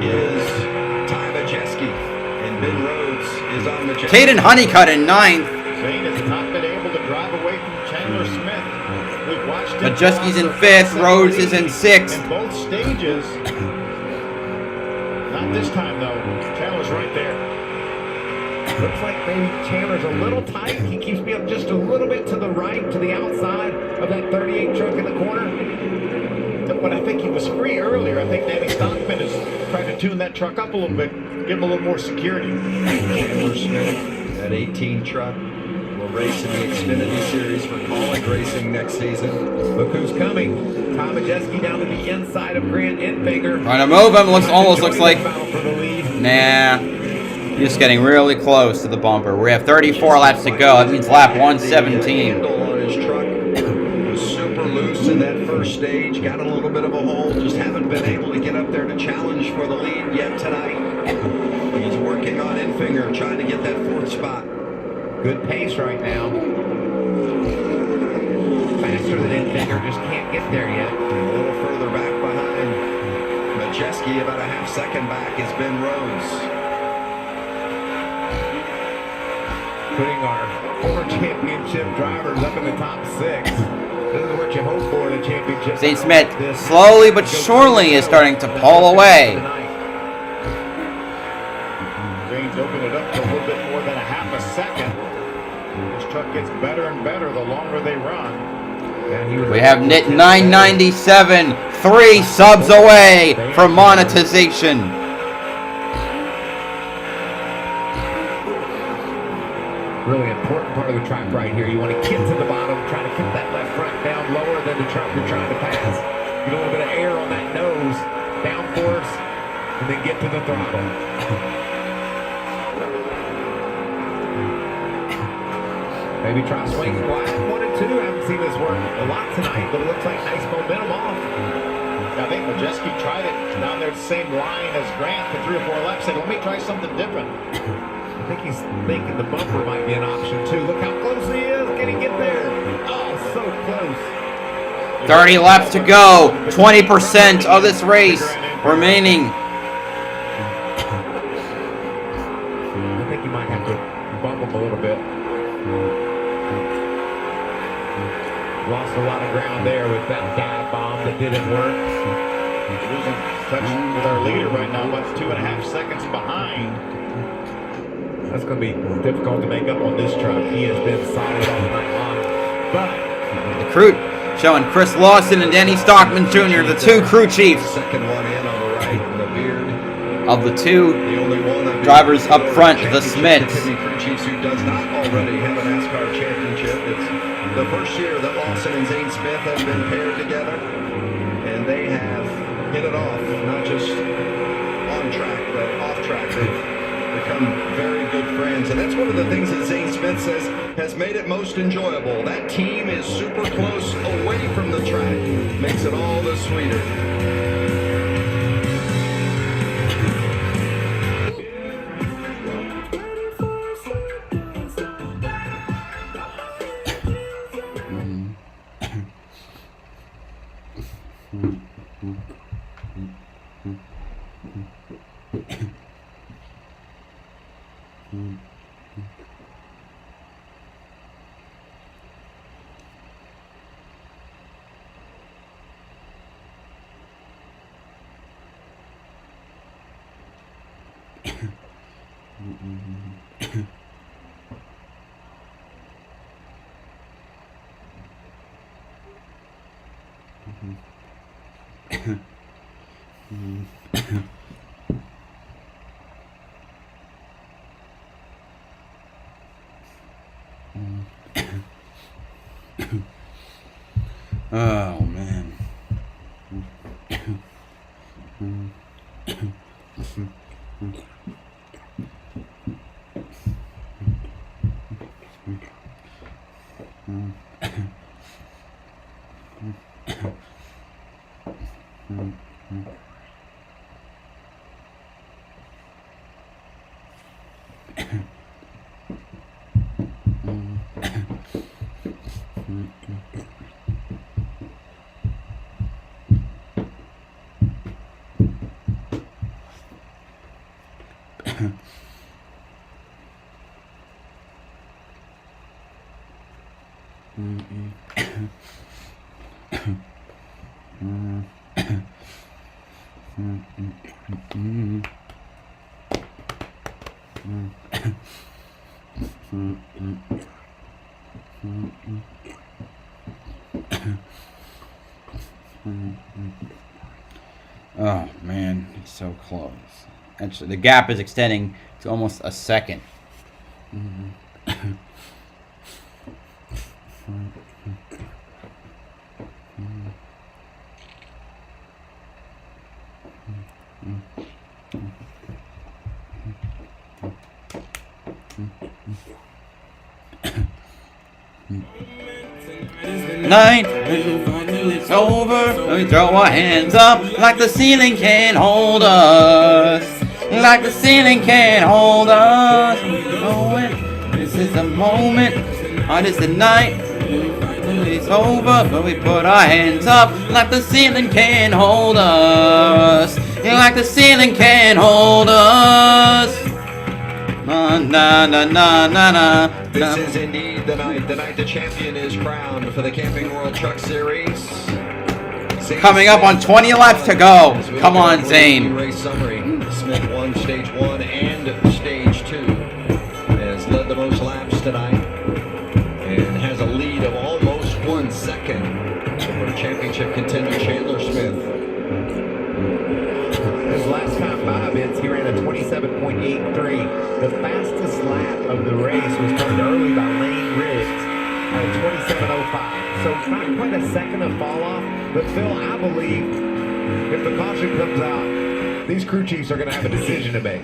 is Ty Majeski, and Ben Rhodes is on Majeski. Caden Honeycutt in 9th. Zane has not been able to drive away from Chandler Smith. We've watched him. Majeski's in 5th, Rhodes is in 6th. In both stages. Not this time, though. Chandler's right there. Looks like maybe Chandler's a little tight. He keeps me up just a little bit to the right, to the outside of that 38 truck in the corner. But I think he was free earlier. I think Danny Stockman is trying to tune that truck up a little bit, give him a little more security. Chandler Smith, that 18 truck, will race in the Xfinity Series for Colin Racing next season. Look who's coming. Tom Majeski down to the inside of Grant Infinger. Trying to move him. Almost looks like. Nah. Just getting really close to the bumper. We have 34 laps to go. That means lap 117. The handle on his truck was super loose in that first stage. Got a little bit of a hole. Just haven't been able to get up there to challenge for the lead yet tonight. He's working on Infinger, trying to get that 4th spot. Good pace right now. Faster than Infinger, just can't get there yet. A little further back behind Majeski, about a half second back is Ben Rhodes. Putting our 4 championship drivers up in the top 6. This is what you hope for in a championship. Zane Smith slowly but surely is starting to pull away. Zane's opened it up to a little bit more than a half a second. This truck gets better and better the longer they run. We have NIT 997, 3 subs away from monetization. Really important part of the track right here. You want to get to the bottom, try to keep that left front down lower than the truck you're trying to pass. Get a little bit of air on that nose, downforce, and then get to the throttle. Maybe try swinging wide 1 and 2. I haven't seen this work a lot tonight, but it looks like nice momentum off. I think Majeski tried it down there the same line as Grant for 3 or 4 laps. Said, let me try something different. I think he's thinking the bumper might be an option too. Look how close he is. Can he get there? Oh, so close. 30 laps to go. 20% of this race remaining. I think you might have to bump him a little bit. Lost a lot of ground there with that dive bomb that didn't work. Losing touch with our leader right now, about 2.5 seconds behind. That's going to be difficult to make up on this truck. He has been solid all night long. But the crew showing Chris Lawson and Danny Stockman Jr., the two crew chiefs. Second one in on the right, and the beard. Of the two The only one of drivers up front, the Smiths. crew chiefs who does not already have a NASCAR championship. It's the first year that Lawson and Zane Smith have been paired together, and they have hit it off, not just on track, but off track. They've become very good friends, and that's one of the things that Zane Smith says has made it most enjoyable. That team is super close away from the track, makes it all the sweeter. Oh man. Oh man, it's so close. Actually, the gap is extending to almost a second. Night, it's over. We throw our hands up like the ceiling can't hold us. Like the ceiling can't hold us. We know it. This is the moment. Or this is the night. It's over, but we put our hands up like the ceiling can't hold us. Like the ceiling can't hold us. Na na na na na na. This is indeed the night the champion is crowned for the Camping World Truck Series. Coming up on 20 laps to go. Come on, Zane. Race summary. Smith won stage 1 and stage 2. Has led the most laps tonight and has a lead of almost 1 second over championship contender Chandler Smith. his last time by Vince, he ran a 27.83. The fastest lap of the race was turned early by Lane Riggs at a 27.05. So not quite a second of fall off, but Phil, I believe if the caution comes out, these crew chiefs are going to have a decision to make.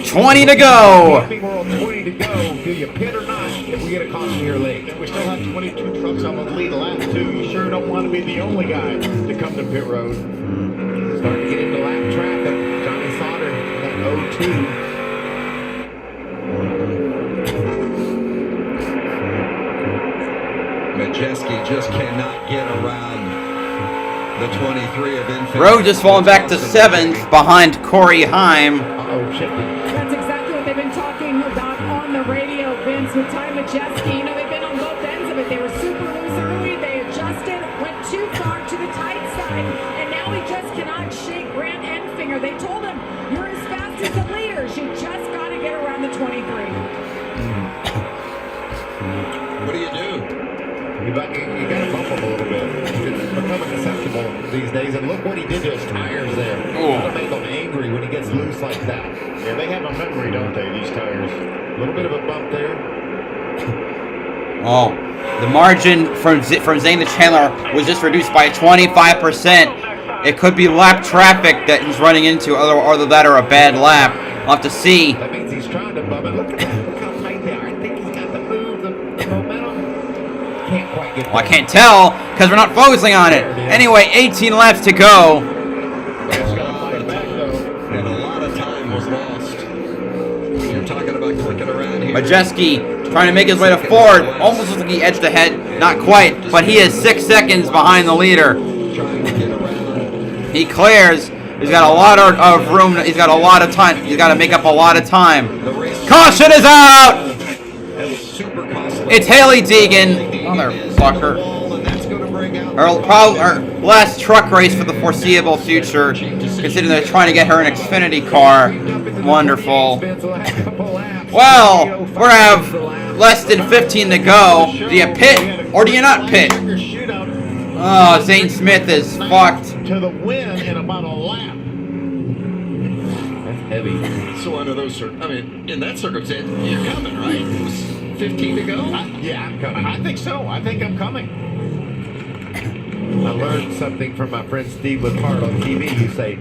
20 to go. Camping World 20 to go. Do you pit or not if we get a caution here late? And we still have 22 trucks on the lead lap too. You sure don't want to be the only guy to come to pit road. Starting to get into lap traffic. Johnny Sauter, that 0-2. Majeski just cannot get around the 23 of Infinite. Rowe just falling back to 7th behind Corey Heim. That's exactly what they've been talking about on the radio, Vince, with Ty Majeski. You know, they've been on both ends of it. They were super loose early. They adjusted these days, and look what he did to his tires there. That'll make them angry when he gets loose like that. Yeah, they have a memory, don't they, these tires? A little bit of a bump there. Oh, the margin from Zane to Chandler was just reduced by 25%. It could be lap traffic that he's running into, or that or a bad lap. We'll have to see. That means he's trying to bump it. Look how tight they are. I think he's got the move, the momentum. Can't quite get there. Well, I can't tell because we're not focusing on it. Anyway, 18 laps to go. And a lot of time was lost. You're talking about clicking around here. Majeski trying to make his way to fourth. Almost looks like he edged ahead. Not quite, but he is 6 seconds behind the leader. He clears. He's got a lot of room. He's got a lot of time. He's got to make up a lot of time. Caution is out! It's Haley Deegan. Motherfucker. Her last truck race for the foreseeable future, considering they're trying to get her an Xfinity car. Wonderful. Well, we're going to have less than 15 to go. Do you pit or do you not pit? Oh, Zane Smith is fucked. To the win in about a lap. That's heavy. So under those, in that circumstance, you're coming, right? It was 15 to go? Yeah, I'm coming. I think so. I think I'm coming. I learned something from my friend Steve Lepard on TV. You say,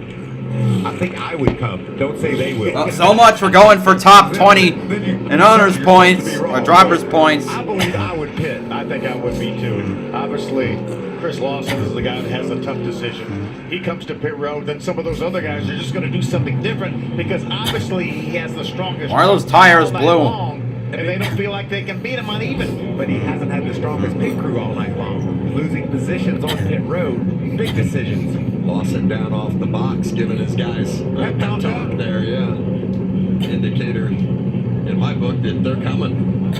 I think I would come. Don't say they will. So much for going for top 20 and owners points, or drivers points. I believe I would pit. I think I would be too. Obviously, Chris Lawson is the guy that has a tough decision. He comes to pit road, then some of those other guys are just going to do something different because obviously he has the strongest. Why are those tires blue? And they don't feel like they can beat him uneven. But he hasn't had the strongest pit crew all night long. Losing positions on pit road, big decisions. Lawson down off the box, giving his guys a talk there, yeah. Indicator in my book that they're coming.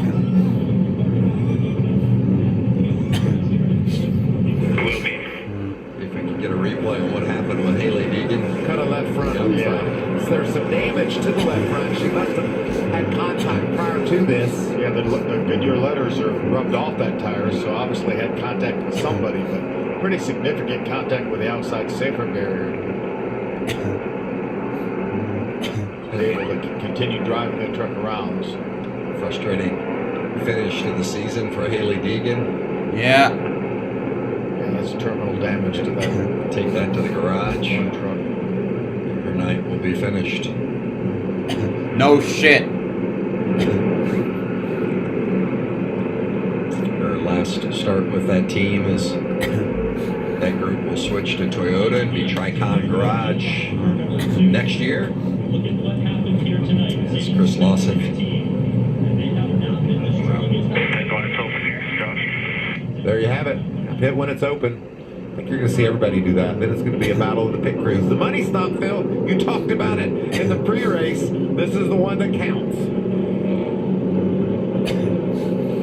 If we can get a replay of what happened with Haley Deegan. Cut a left front. Yeah. So there's some damage to the left front. She must have had contact prior to this. Yeah, the Goodyear letters are rubbed off that tire, so obviously had contact with somebody, but pretty significant contact with the outside safer barrier. Able to continue driving the truck around. Frustrating finish to the season for Haley Deegan. Yeah. Yeah, that's terminal damage to that. Take that to the garage. One truck. Her night will be finished. No shit. Her last start with that team is that group will switch to Toyota and be Tricon Garage next year. That's Chris Lawson. There you have it. Pit when it's open. I think you're going to see everybody do that. Then it's going to be a battle of the pit crews. The money stop, Phil. You talked about it in the pre-race. This is the one that counts.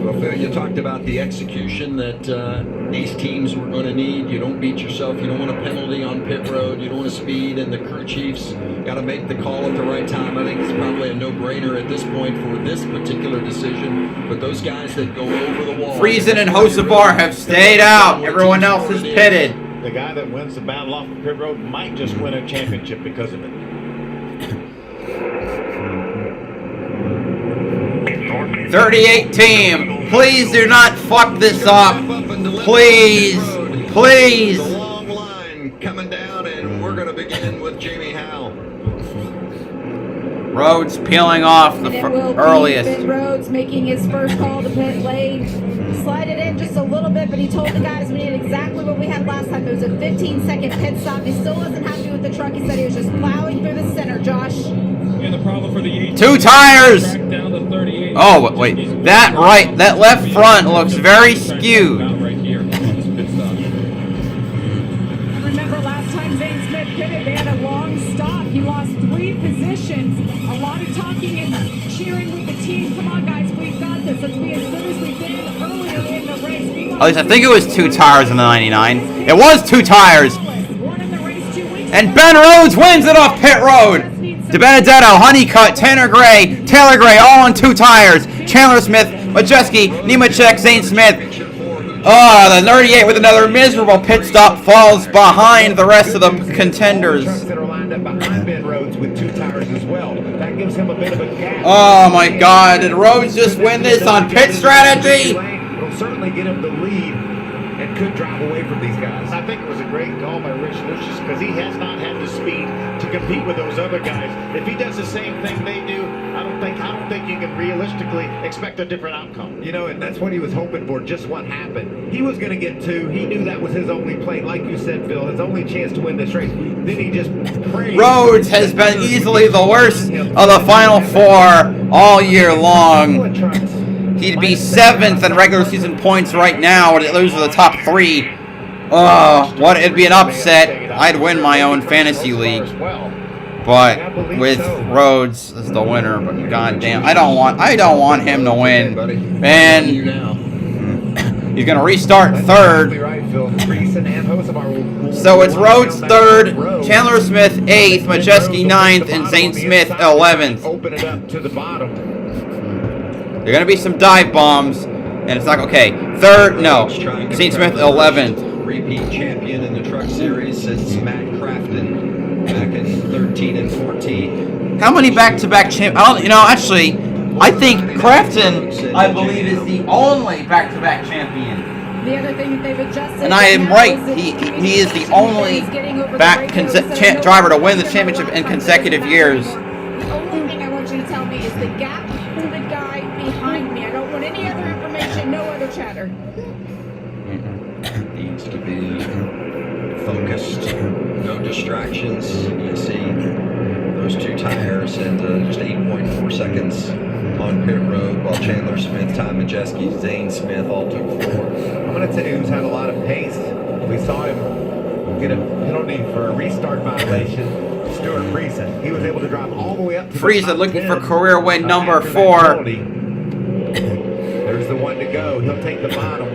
Well, Phil, you talked about the execution that these teams were going to need. You don't beat yourself. You don't want a penalty on pit road. You don't want to speed. And the crew chiefs got to make the call at the right time. I think it's probably a no-brainer at this point for this particular decision. But those guys that go over the wall. Friesen and Hocevar have stayed out. Everyone else is pitted. The guy that wins the battle off the pit road might just win a championship because of it. 38 team, please do not fuck this up. Please, please. The long line coming down, and we're going to begin with Jamie Howe. Rhodes peeling off the earliest. Ben Rhodes making his first call to pit lane. Slide it in just a little bit, but he told the guys we need exactly what we had last time. It was a 15-second pit stop. He still wasn't happy with the truck. He said he was just plowing through the center, Josh. And the problem for the 2 tires! Oh, wait. That left front looks very skewed. Remember last time Zane Smith pitted, they had a long stop. He lost 3 positions. A lot of talking and cheering with the team. Come on, guys, we've got this. Let's be as good as we've been earlier in the race. At least I think it was 2 tires in the 99. It was 2 tires. And Ben Rhodes wins it off pit road. DiBenedetto, Honeycutt, Tanner Gray, Taylor Gray, all on 2 tires. Chandler Smith, Majeski, Nemechek, Zane Smith. Oh, the 38 with another miserable pit stop falls behind the rest of the contenders. That are lined up behind Ben Rhodes with 2 tires as well. That gives him a bit of a gap. Oh my God! Did Rhodes just win this on pit strategy? It'll certainly get him the lead and could drive away from these guys. I think it was a great call by Rich Lucius because he has not had the speed to compete with those other guys. If he does the same thing they do, I don't think you can realistically expect a different outcome. You know, and that's what he was hoping for, just what happened. He was going to get 2. He knew that was his only play. Like you said, Phil, his only chance to win this race. Then he just prayed. Rhodes has been easily the worst of the final 4 all year long. He'd be 7th in regular season points right now, and those are the top 3. Oh, what? It'd be an upset. I'd win my own fantasy league. But with Rhodes as the winner, but goddamn, I don't want him to win. And he's gonna restart 3rd. So it's Rhodes 3rd, Chandler Smith 8th, Majeski 9th, and Zane Smith 11th. Open it up to the bottom. There are gonna be some dive bombs, and it's not okay. 3rd, no, Zane Smith 11th. Repeat champion in the truck series since Matt Crafton back in 13 and 14. How many back-to-back champ? I don't. You know, actually, I think Crafton, I believe, is the only back-to-back champion. The other thing that they've adjusted. And I am right. He is the only driver to win the championship in consecutive years. The only thing I want you to tell me is the gap to the guy behind me. I don't want any other information, no other chatter. Needs to be focused, no distractions. You see those 2 tires at just 8.4 seconds on pit road, while Chandler Smith, Ty Majeski, Zane Smith all took 4. I'm going to tell you who's had a lot of pace. We saw him get a penalty for a restart violation. Stuart Friesen. He was able to drive all the way up to Friesen looking for career win number 4. There's the one to go. He'll take the bottom.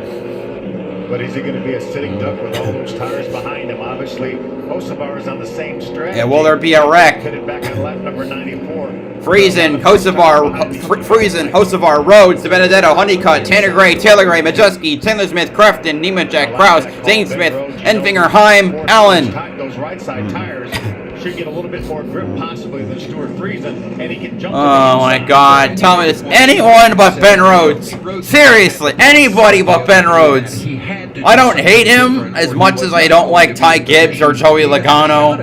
But is he going to be a sitting duck with all those tires behind him? Obviously, Hocevar is on the same stretch. Yeah, will there be a wreck? Headed back on lap number 94. Friesen, Hocevar, Rhodes, DiBenedetto, Honeycutt, Tanner Gray, Taylor Gray, Majeski, Taylor Smith, Crafton, Nemechek, Kraus, Zane Smith, Enfinger, Heim, Allen. Those right side tires should get a little bit more grip possibly than Stuart Friesen, and he can jump. Oh my God! Tell me this. Anyone but Ben Rhodes. Seriously, anybody but Ben Rhodes. I don't hate him as much as I don't like Ty Gibbs or Joey Logano,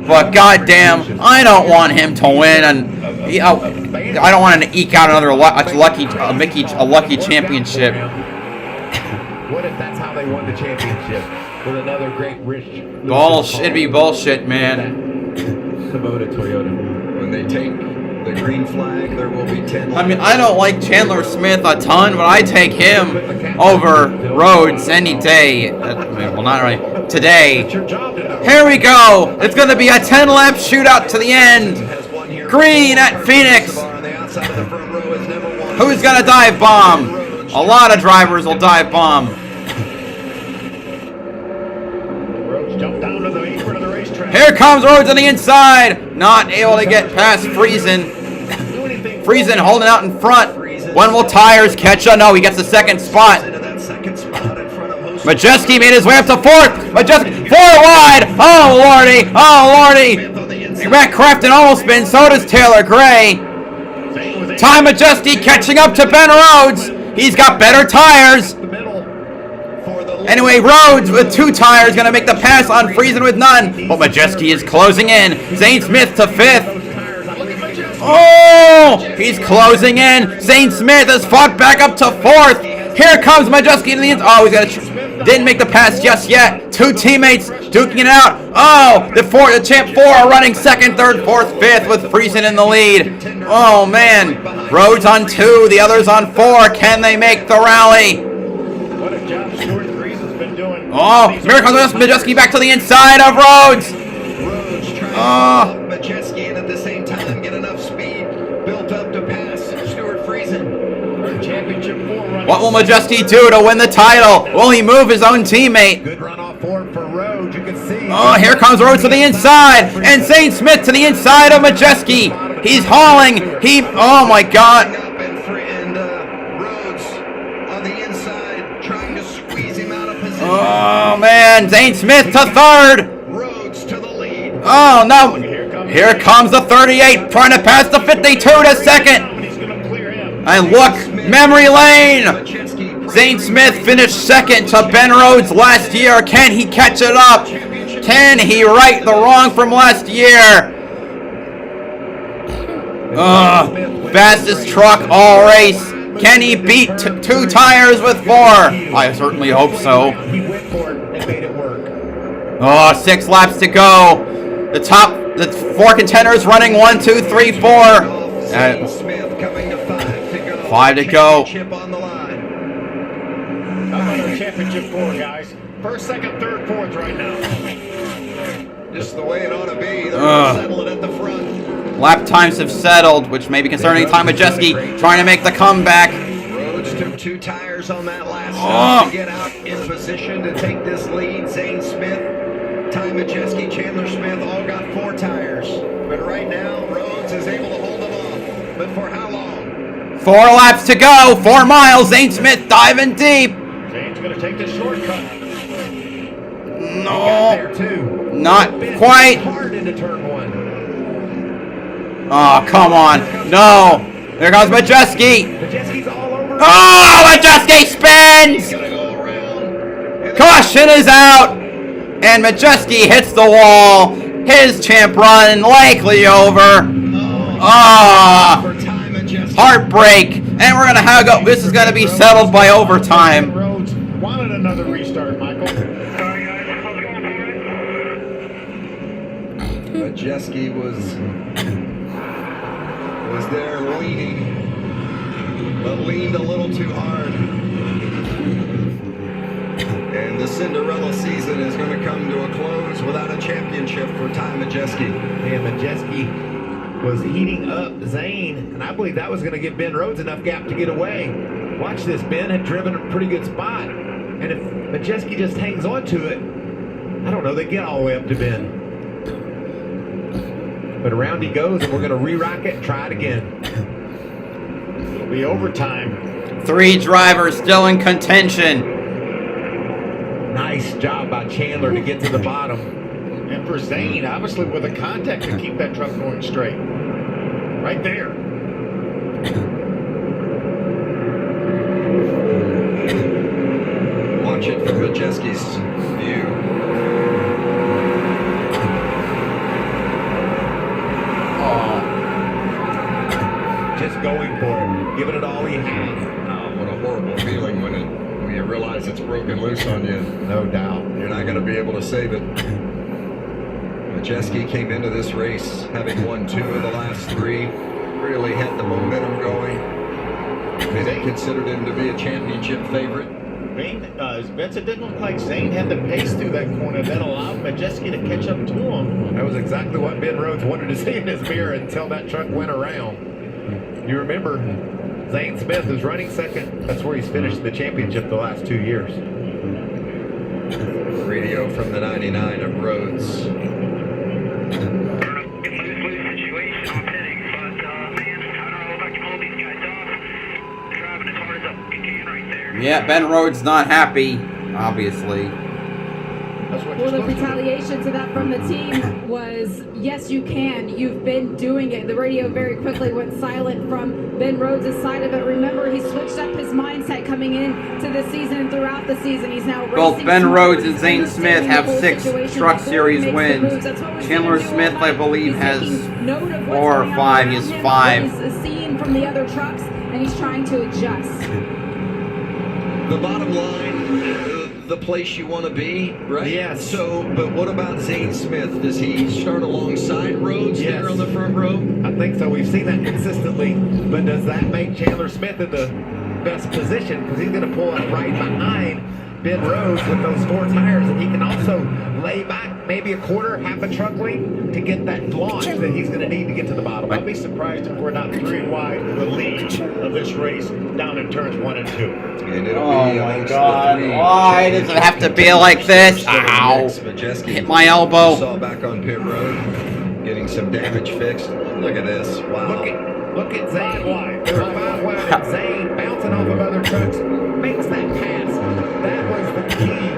but goddamn, I don't want him to win, and I don't want him to eke out another lucky championship. What if that's how they won the championship with another great rich? Bullshit! It'd be bullshit, man. Kubota Toyota. When they take the green flag, there will be 10. I mean, I don't like Chandler Smith a ton, but I take him over Rhodes any day. Well, not right today. Here we go. It's going to be a 10-lap shootout to the end. Green at Phoenix. Who's going to dive bomb? A lot of drivers will dive bomb. Jump down to the apron of the racetrack. Here comes Rhodes on the inside. Not able to get past Friesen. Friesen holding out in front. When will tires catch up? No, he gets the 2nd spot. Majeski made his way up to 4th. Majeski 4 wide. Oh lordy. Oh lordy. Matt Crafton almost spins. So does Taylor Gray. Ty Majeski catching up to Ben Rhodes. He's got better tires. Anyway, Rhodes with 2 tires going to make the pass on Friesen with none. But Majeski is closing in. Zane Smith to 5th. Oh! He's closing in. Zane Smith has fought back up to 4th. Here comes Majeski to the end. Oh, he's got didn't make the pass just yet. 2 teammates duking it out. Oh, the champ 4 are running 2nd, 3rd, 4th, 5th with Friesen in the lead. Oh, man. Rhodes on 2, the others on 4. Can they make the rally? What a job Stuart Friesen's been doing. Oh, here comes Majeski back to the inside of Rhodes. Oh. Majeski, and at the same time get enough speed built up to pass Stuart Friesen. Championship 4 run. What will Majeski do to win the title? Will he move his own teammate? Good run off for Rhodes. You can see. Oh, here comes Rhodes to the inside, and Zane Smith to the inside of Majeski. He's hauling. Oh my God. And Rhodes on the inside trying to squeeze Oh, man. Zane Smith to third. Rhodes to the lead. Oh, no. Here comes the 38, trying to pass the 52 to second. And look, memory lane. Zane Smith finished second to Ben Rhodes last year. Can he catch it up? Can he right the wrong from last year? Fastest truck all race. Can he beat 2 tires with 4? I certainly hope so. He went for it and made it work. Oh, 6 laps to go. The 4 contenders running 1, 2, 3, 4. 5 to go. How about our championship 4, guys? First, second, third, fourth right now. Just the way it ought to be. They're settling at the front. Lap times have settled, which may be concerning. Ty Majeski trying to make the comeback. Rhodes took 2 tires on that last stop to get out in position to take this lead. Zane Smith, Ty Majeski, Chandler Smith all got 4 tires. But right now, Rhodes is able to hold them off. But for how long? 4 laps to go. 4 miles. Zane Smith diving deep. Zane's going to take the shortcut. No. There too. Not quite. Hard into turn 1. Oh, come on. No. There goes Majeski. Majeski's all over. Oh, Majeski spins. Caution is out. And Majeski hits the wall. His champ run likely over. Heartbreak. And we're going to have go. This is going to be settled by overtime. Rhodes wanted another restart, Michael. Majeski was there leaning, but leaned a little too hard. And the Cinderella season is going to come to a close without a championship for Ty Majeski. And Majeski was heating up Zane, and I believe that was going to give Ben Rhodes enough gap to get away. Watch this, Ben had driven a pretty good spot. And if Majeski just hangs on to it, I don't know, they get all the way up to Ben. But around he goes, and we're going to re-rock it and try it again. It'll be overtime. 3 drivers still in contention. Nice job by Chandler to get to the bottom. And for Zane, obviously with a contact to keep that truck going straight. Right there. Watch it from Majeski's view. Just going for it, giving it all he had. Oh, what a horrible feeling when you realize it's broken loose on you. No doubt. You're not going to be able to save it. Majeski came into this race having won 2 of the last 3. Really had the momentum going. They considered him to be a championship favorite. Vince, it didn't look like Zane had the pace through that corner that allowed Majeski to catch up to him. That was exactly what Ben Rhodes wanted to see in his mirror until that truck went around. You remember, Zane Smith is running second. That's where he's finished the championship the last 2 years. Radio from the 99 of Rhodes. Yeah, Ben Rhodes not happy, obviously. Well, the retaliation to that from the team was, yes, you can. You've been doing it. The radio very quickly went silent from Ben Rhodes' side of it. Remember, he switched up his mindset coming in to the season and throughout the season. He's now both Ben Rhodes and Zane Smith have 6 Truck Series wins. Chandler Smith, I believe, has 4 or 5. He has 5. He's seeing from the other trucks, and he's trying to adjust. The bottom line, the place you want to be, right? Yes. So, but what about Zane Smith? Does he start alongside Rhodes there on the front row? I think so. We've seen that consistently. But does that make Chandler Smith in the best position? Because he's going to pull up right behind Ben Rhodes with those 4 tires, and he can also lay back maybe a quarter, half a truck length to get that launch that he's going to need to get to the bottom. I'd be surprised if we're not 3 wide for the lead of this race down in turns 1 and 2. And it'll oh be my God! Why does it have to be like this? Ow! Hit my elbow. Saw back on pit road, getting some damage fixed. Look at this! Wow! Look at Zane. There's 5 wide, and Zane bouncing off of other trucks makes that pass. That was the key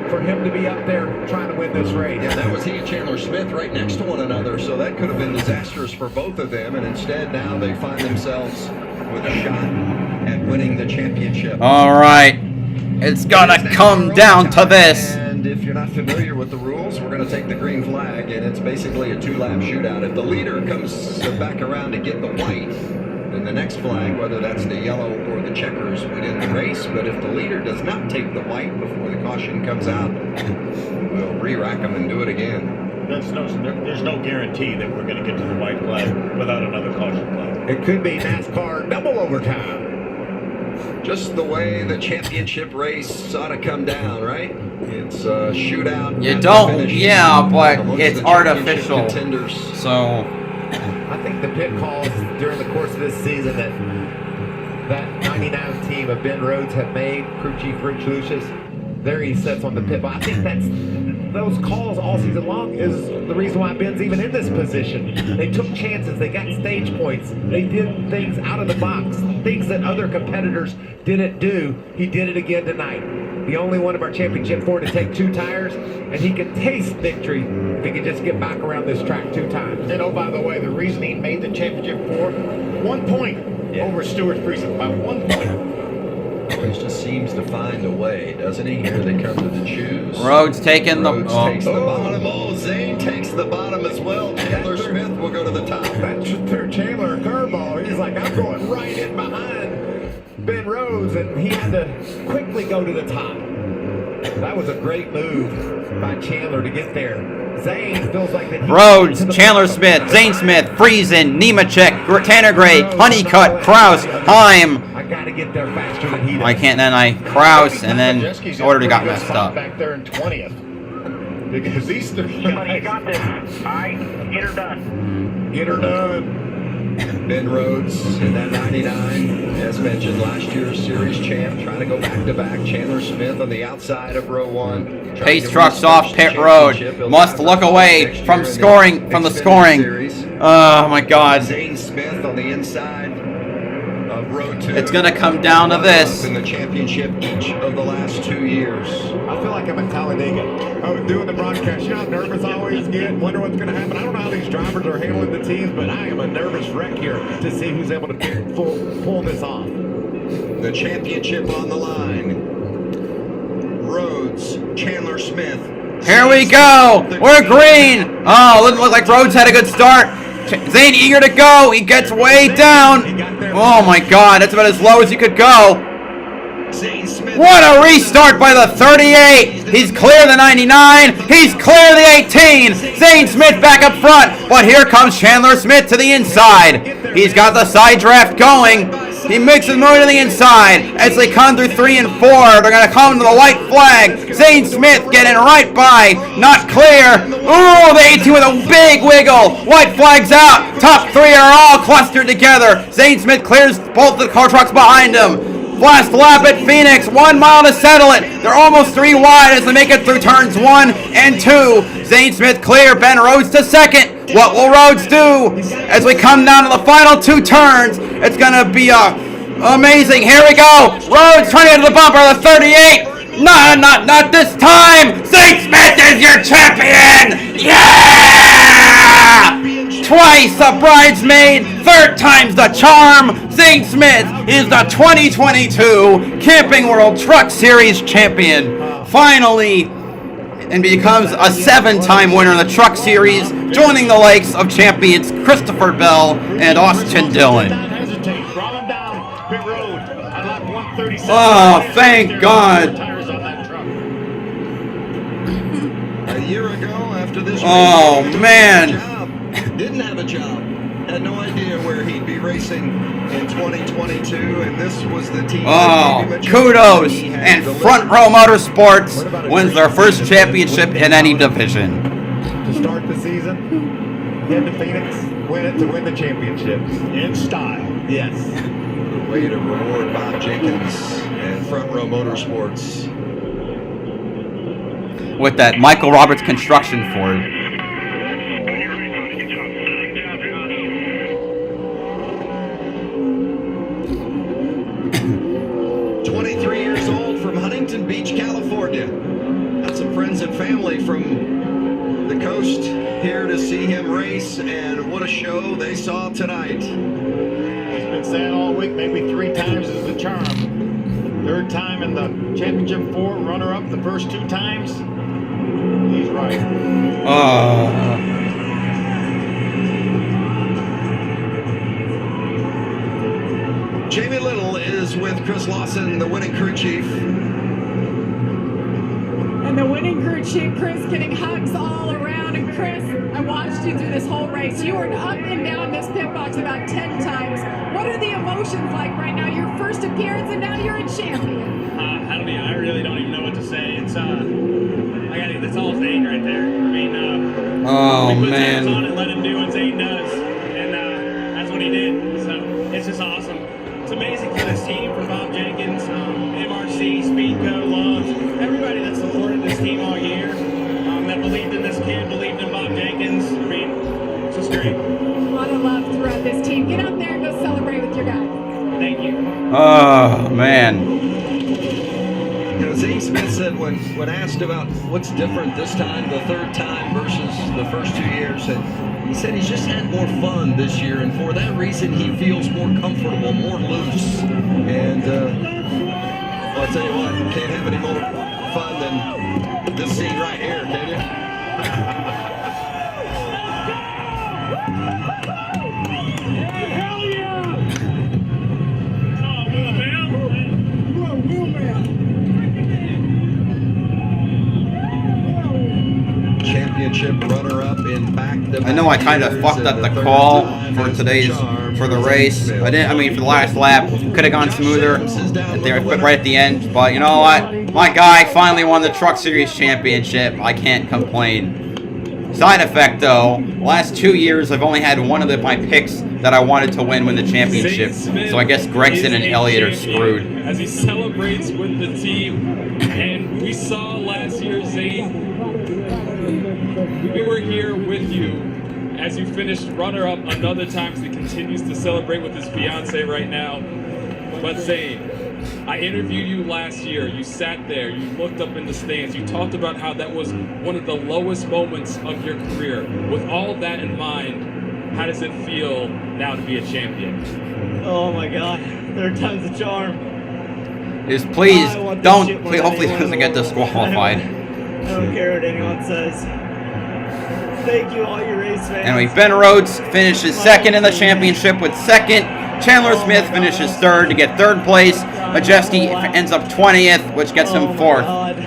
for him to be up there trying to win this race. Yeah, that was he and Chandler Smith right next to one another, so that could have been disastrous for both of them, and instead now they find themselves with a shot at winning the championship. All right. It's gonna come down to this. And if you're not familiar with the rules, we're going to take the green flag, and it's basically a 2-lap shootout. If the leader comes back around to get the white, then the next flag, whether that's the yellow or the checkers, would end the race. But if the leader does not take the white before the caution comes out, we'll re-rack them and do it again. There's no guarantee that we're going to get to the white flag without another caution flag. It could be NASCAR double overtime. Just the way the championship race ought to come down, right? It's a shootout. You don't, yeah, but it's the artificial. Contenders. So I think the pit calls during the course of this season that 99 team of Ben Rhodes have made, crew chief Rich Lucius, there he sits on the pit. But I think those calls all season long is the reason why Ben's even in this position. They took chances. They got stage points. They did things out of the box, things that other competitors didn't do. He did it again tonight. The only one of our championship 4 to take 2 tires, and he can taste victory if he can just get back around this track 2 times. And oh, by the way, the reason he made the championship 4, 1 point over Stewart's Precinct, by 1 point. He just seems to find a way, doesn't he? Here they come to the choose. Rhodes taking Rhodes takes the bottom. Oh, Zane takes the bottom as well. Chandler Smith will go to the top. That threw Chandler a curveball. He's like, I'm going right in behind Ben Rhodes, and he had to quickly go to the top. That was a great move by Chandler to get there. Zane feels like that. Rhodes, Chandler Smith, Zane Smith, Friesen, Nemechek, Tanner Gray, Honeycutt, Kraus, Heim. I gotta get there faster than he does. I can't, then I Kraus, and then the order got messed up. Back there in 20th. Because these three guys. You got this. All right, get her done. Get her done. Ben Rhodes in that 99, as mentioned, last year's series champ, trying to go back-to-back. Chandler Smith on the outside of row 1. Pace trucks off pit road. Must look away from scoring, from the scoring. Oh my God. Zane Smith on the inside of row 2. It's gonna come down to this. In the championship each of the last 2 years. I feel like I'm in Talladega. I was doing the broadcast. You know how nervous I always get? Wonder what's going to happen. I don't know how these drivers are handling the teams, but I am a nervous wreck here to see who's able to pull this off. The championship on the line. Rhodes, Chandler Smith. Here we go. We're green. Oh, doesn't look like Rhodes had a good start. Zane eager to go. He gets way down. Oh my God, that's about as low as you could go. What a restart by the 38. He's clear the 99. He's clear the 18. Zane Smith back up front. But here comes Chandler Smith to the inside. He's got the side draft going. He mixes more to the inside. As they come through 3 and 4, they're going to come to the white flag. Zane Smith getting right by. Not clear. Ooh, the 18 with a big wiggle. White flag's out. Top 3 are all clustered together. Zane Smith clears both the car trucks behind him. Last lap at Phoenix, 1 mile to settle it. They're almost 3 wide as they make it through turns 1 and 2. Zane Smith clear, Ben Rhodes to second. What will Rhodes do as we come down to the final 2 turns? It's gonna be amazing. Here we go. Rhodes trying to get to the bumper, the 38. Not this time. Zane Smith is your champion. Yeah! Twice a bridesmaid, 3rd time's the charm. Zane Smith is the 2022 Camping World Truck Series champion. Finally, and becomes a 7-time winner in the Truck Series, joining the likes of champions Christopher Bell and Austin Dillon. Oh, thank God. A year ago, after this oh, man. Didn't have a job. Had no idea where he'd be racing in 2022, and this was the team. Oh, kudos! And Front Row Motorsports wins their first championship in any division. To start the season, head to Phoenix, win it to win the championship. In style. Yes. What a way to reward Bob Jenkins and Front Row Motorsports. With that Michael Roberts construction Ford. 23 years old from Huntington Beach, California. That's a family from the coast here to see him race, and what a show they saw tonight. It's been said all week, maybe 3 times is the charm. 3rd time in the championship 4, runner-up the first 2 times. He's right. Jamie Little is with Chris Lawson, the winning crew chief. And the winning crew chief, Chris, getting hugs all around. And Chris, I watched you through this whole race. You were up and down this pit box about 10 times. What are the emotions like right now? Your first appearance, and now you're a champion. I really don't even know what to say. It's it's all Zane right there. I mean, oh we put Zane's on man. and let him do what Zane does, and that's what he did. So it's just awesome. It's amazing for this team, for Bob Jenkins, MRC, Speedco, Loves, everybody that supported this team all year, that believed in this kid, believed in Bob Jenkins. I mean, it's just great. A lot of love throughout this team. Get up there and go celebrate with your guys. Thank you. Oh man. You know, Zane Smith said when asked about what's different this time, the 3rd time versus the first 2 years, and he said he's just had more fun this year, and for that reason he feels more comfortable, more loose. And well, I'll tell you what, you can't have any more fun than this scene right here, can you? Hell yeah! Oh, Will Man! Whoa, Will Man! Championship runner-up in back-to-back I know I kind of years, fucked and up the 3rd call time for is today's charm for the Zane race. Smith. For the last lap. Could have gone smoother if they were quit right at the end. But you know what? My guy finally won the Truck Series Championship. I can't complain. Side effect though, last 2 years I've only had one of my picks that I wanted to win the championship. So I guess Gregson and Elliott are screwed. As he celebrates with the team, and we saw last year, Zane, we were here with you as you finished runner-up another time, as he continues to celebrate with his fiance right now. But Zane, I interviewed you last year. You sat there, you looked up in the stands, you talked about how that was one of the lowest moments of your career. With all of that in mind, how does it feel now to be a champion? Oh my God, 3rd time's the charm. Just please don't. Hopefully he doesn't get disqualified. I don't care what anyone says. Thank you, all your race fans. Anyway, Ben Rhodes finishes 2nd in the championship with 2nd. Chandler Smith finishes 3rd to get 3rd place. Majeski ends up 20th, which gets him 4th. God.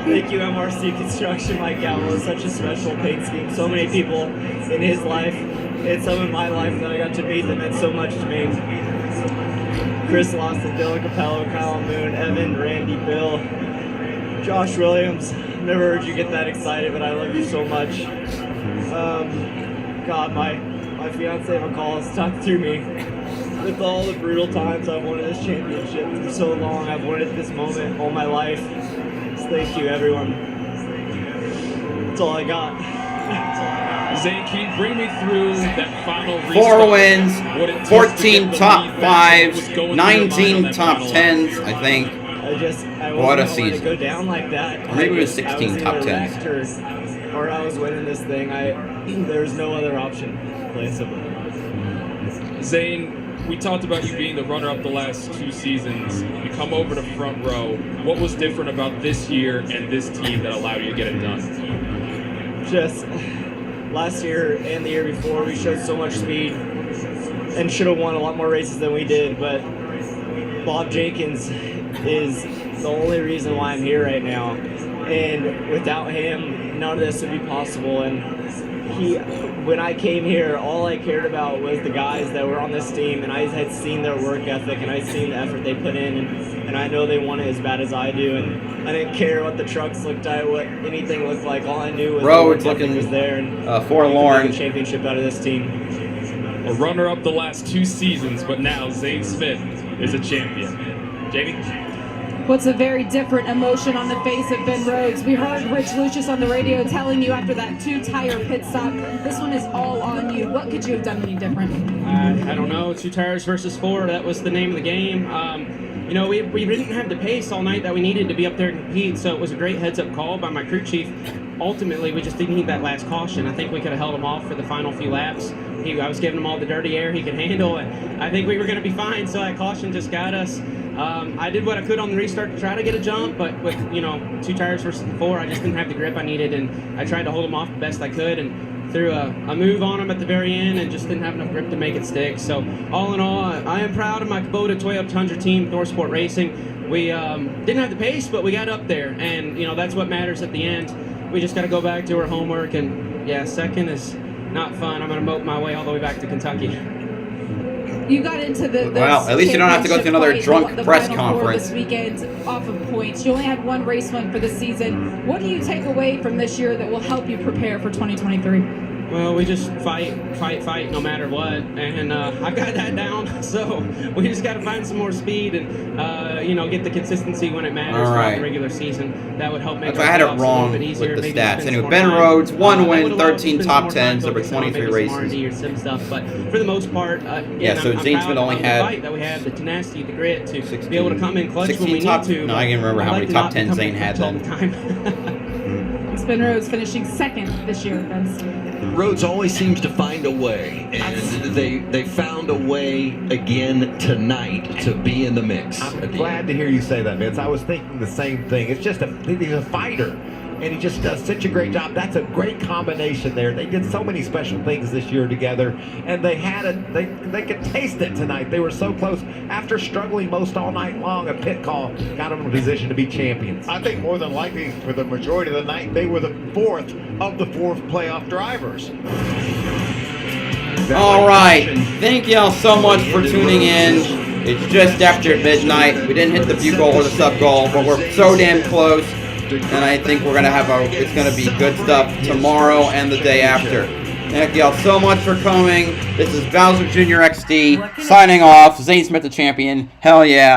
Thank you, MRC Construction. Mike Gallo is such a special paint scheme. So many people in his life and some in my life that I got to meet that meant so much to me. Chris Lawson, Dylan Capello, Kyle Moon, Evan, Randy, Bill, Josh Williams. Never heard you get that excited, but I love you so much. God, my fiance McCall has stuck through me with all the brutal times I've wanted this championship for so long. I've wanted this moment all my life. So thank you, everyone. That's all I got. Zane, can you bring me through that final restart? 4 wins, 14 top 5s, 19 top 10s, I think. I What a wasn't gonna let it season. go down like that. Or maybe it was I 16 was top either 10s. wrecked or I was winning this thing. There's no other option. Plain simple. Zane, we talked about you being the runner-up the last 2 seasons. You come over to front row. What was different about this year and this team that allowed you to get it done? Just last year and the year before, we showed so much speed and should have won a lot more races than we did. But Bob Jenkins is the only reason why I'm here right now. And without him, none of this would be possible. And when I came here, all I cared about was the guys that were on this team, and I had seen their work ethic, and I'd seen the effort they put in, and I know they want it as bad as I do, and I didn't care what the trucks looked like, what anything looked like. All I knew was the work ethic was there, and forlorn. I could make a championship out of this team. A runner-up the last 2 seasons, but now Zane Smith is a champion. Jamie? What's a very different emotion on the face of Ben Rhodes? We heard Rich Lucius on the radio telling you after that 2-tire pit stop, this one is all on you. What could you have done any different? I don't know. 2 tires versus 4. That was the name of the game. You know, we didn't have the pace all night that we needed to be up there and compete, so it was a great heads-up call by my crew chief. ultimately, we just didn't need that last caution. I think we could have held him off for the final few laps. I was giving him all the dirty air he could handle, and I think we were going to be fine, so that caution just got us. I did what I could on the restart to try to get a jump, but with, 2 tires versus 4, I just didn't have the grip I needed, and I tried to hold him off the best I could, and threw a move on him at the very end and just didn't have enough grip to make it stick. So all in all, I am proud of my Kubota Toyota Tundra team, Thorsport Racing. We didn't have the pace, but we got up there, and that's what matters at the end. We just got to go back to our homework, and yeah, second is not fun. I'm going to mope my way all the way back to Kentucky. You got into the well, at least you don't have to go to another drunk press conference this weekend off of points. You only had one race win for the season. What do you take away from this year that will help you prepare for 2023? Well, we just fight no matter what, and I got that down. So we just got to find some more speed and get the consistency when it matters throughout the regular season. That would help make. I had it wrong with the stats. Anyway, Ben Rhodes, 1 win, 13 top 10s over 23 races. Or some stuff, but for the most part, yeah. So Zane Smith only had that we have the tenacity, the grit to be able to come in clutch when we need to. No, I can't remember how many top 10s Zane had then. It's Ben Rhodes finishing second this year, Vince. Rhodes always seems to find a way, and they found a way again tonight to be in the mix. I'm glad to hear you say that, Vince. I was thinking the same thing. It's just he's a fighter, and he just does such a great job. That's a great combination there. They did so many special things this year together, and they could taste it tonight. They were so close. After struggling most all night long, a pit call got them in a position to be champions. I think more than likely for the majority of the night, they were the 4th of the 4 playoff drivers. All right. Thank y'all so much for tuning in. It's just after midnight. We didn't hit the view goal or the sub goal, but we're so damn close. And I think we're gonna have it's gonna be good stuff tomorrow and the day after. Thank y'all so much for coming. This is BowserJrXD signing off. Zane Smith the champion. Hell yeah.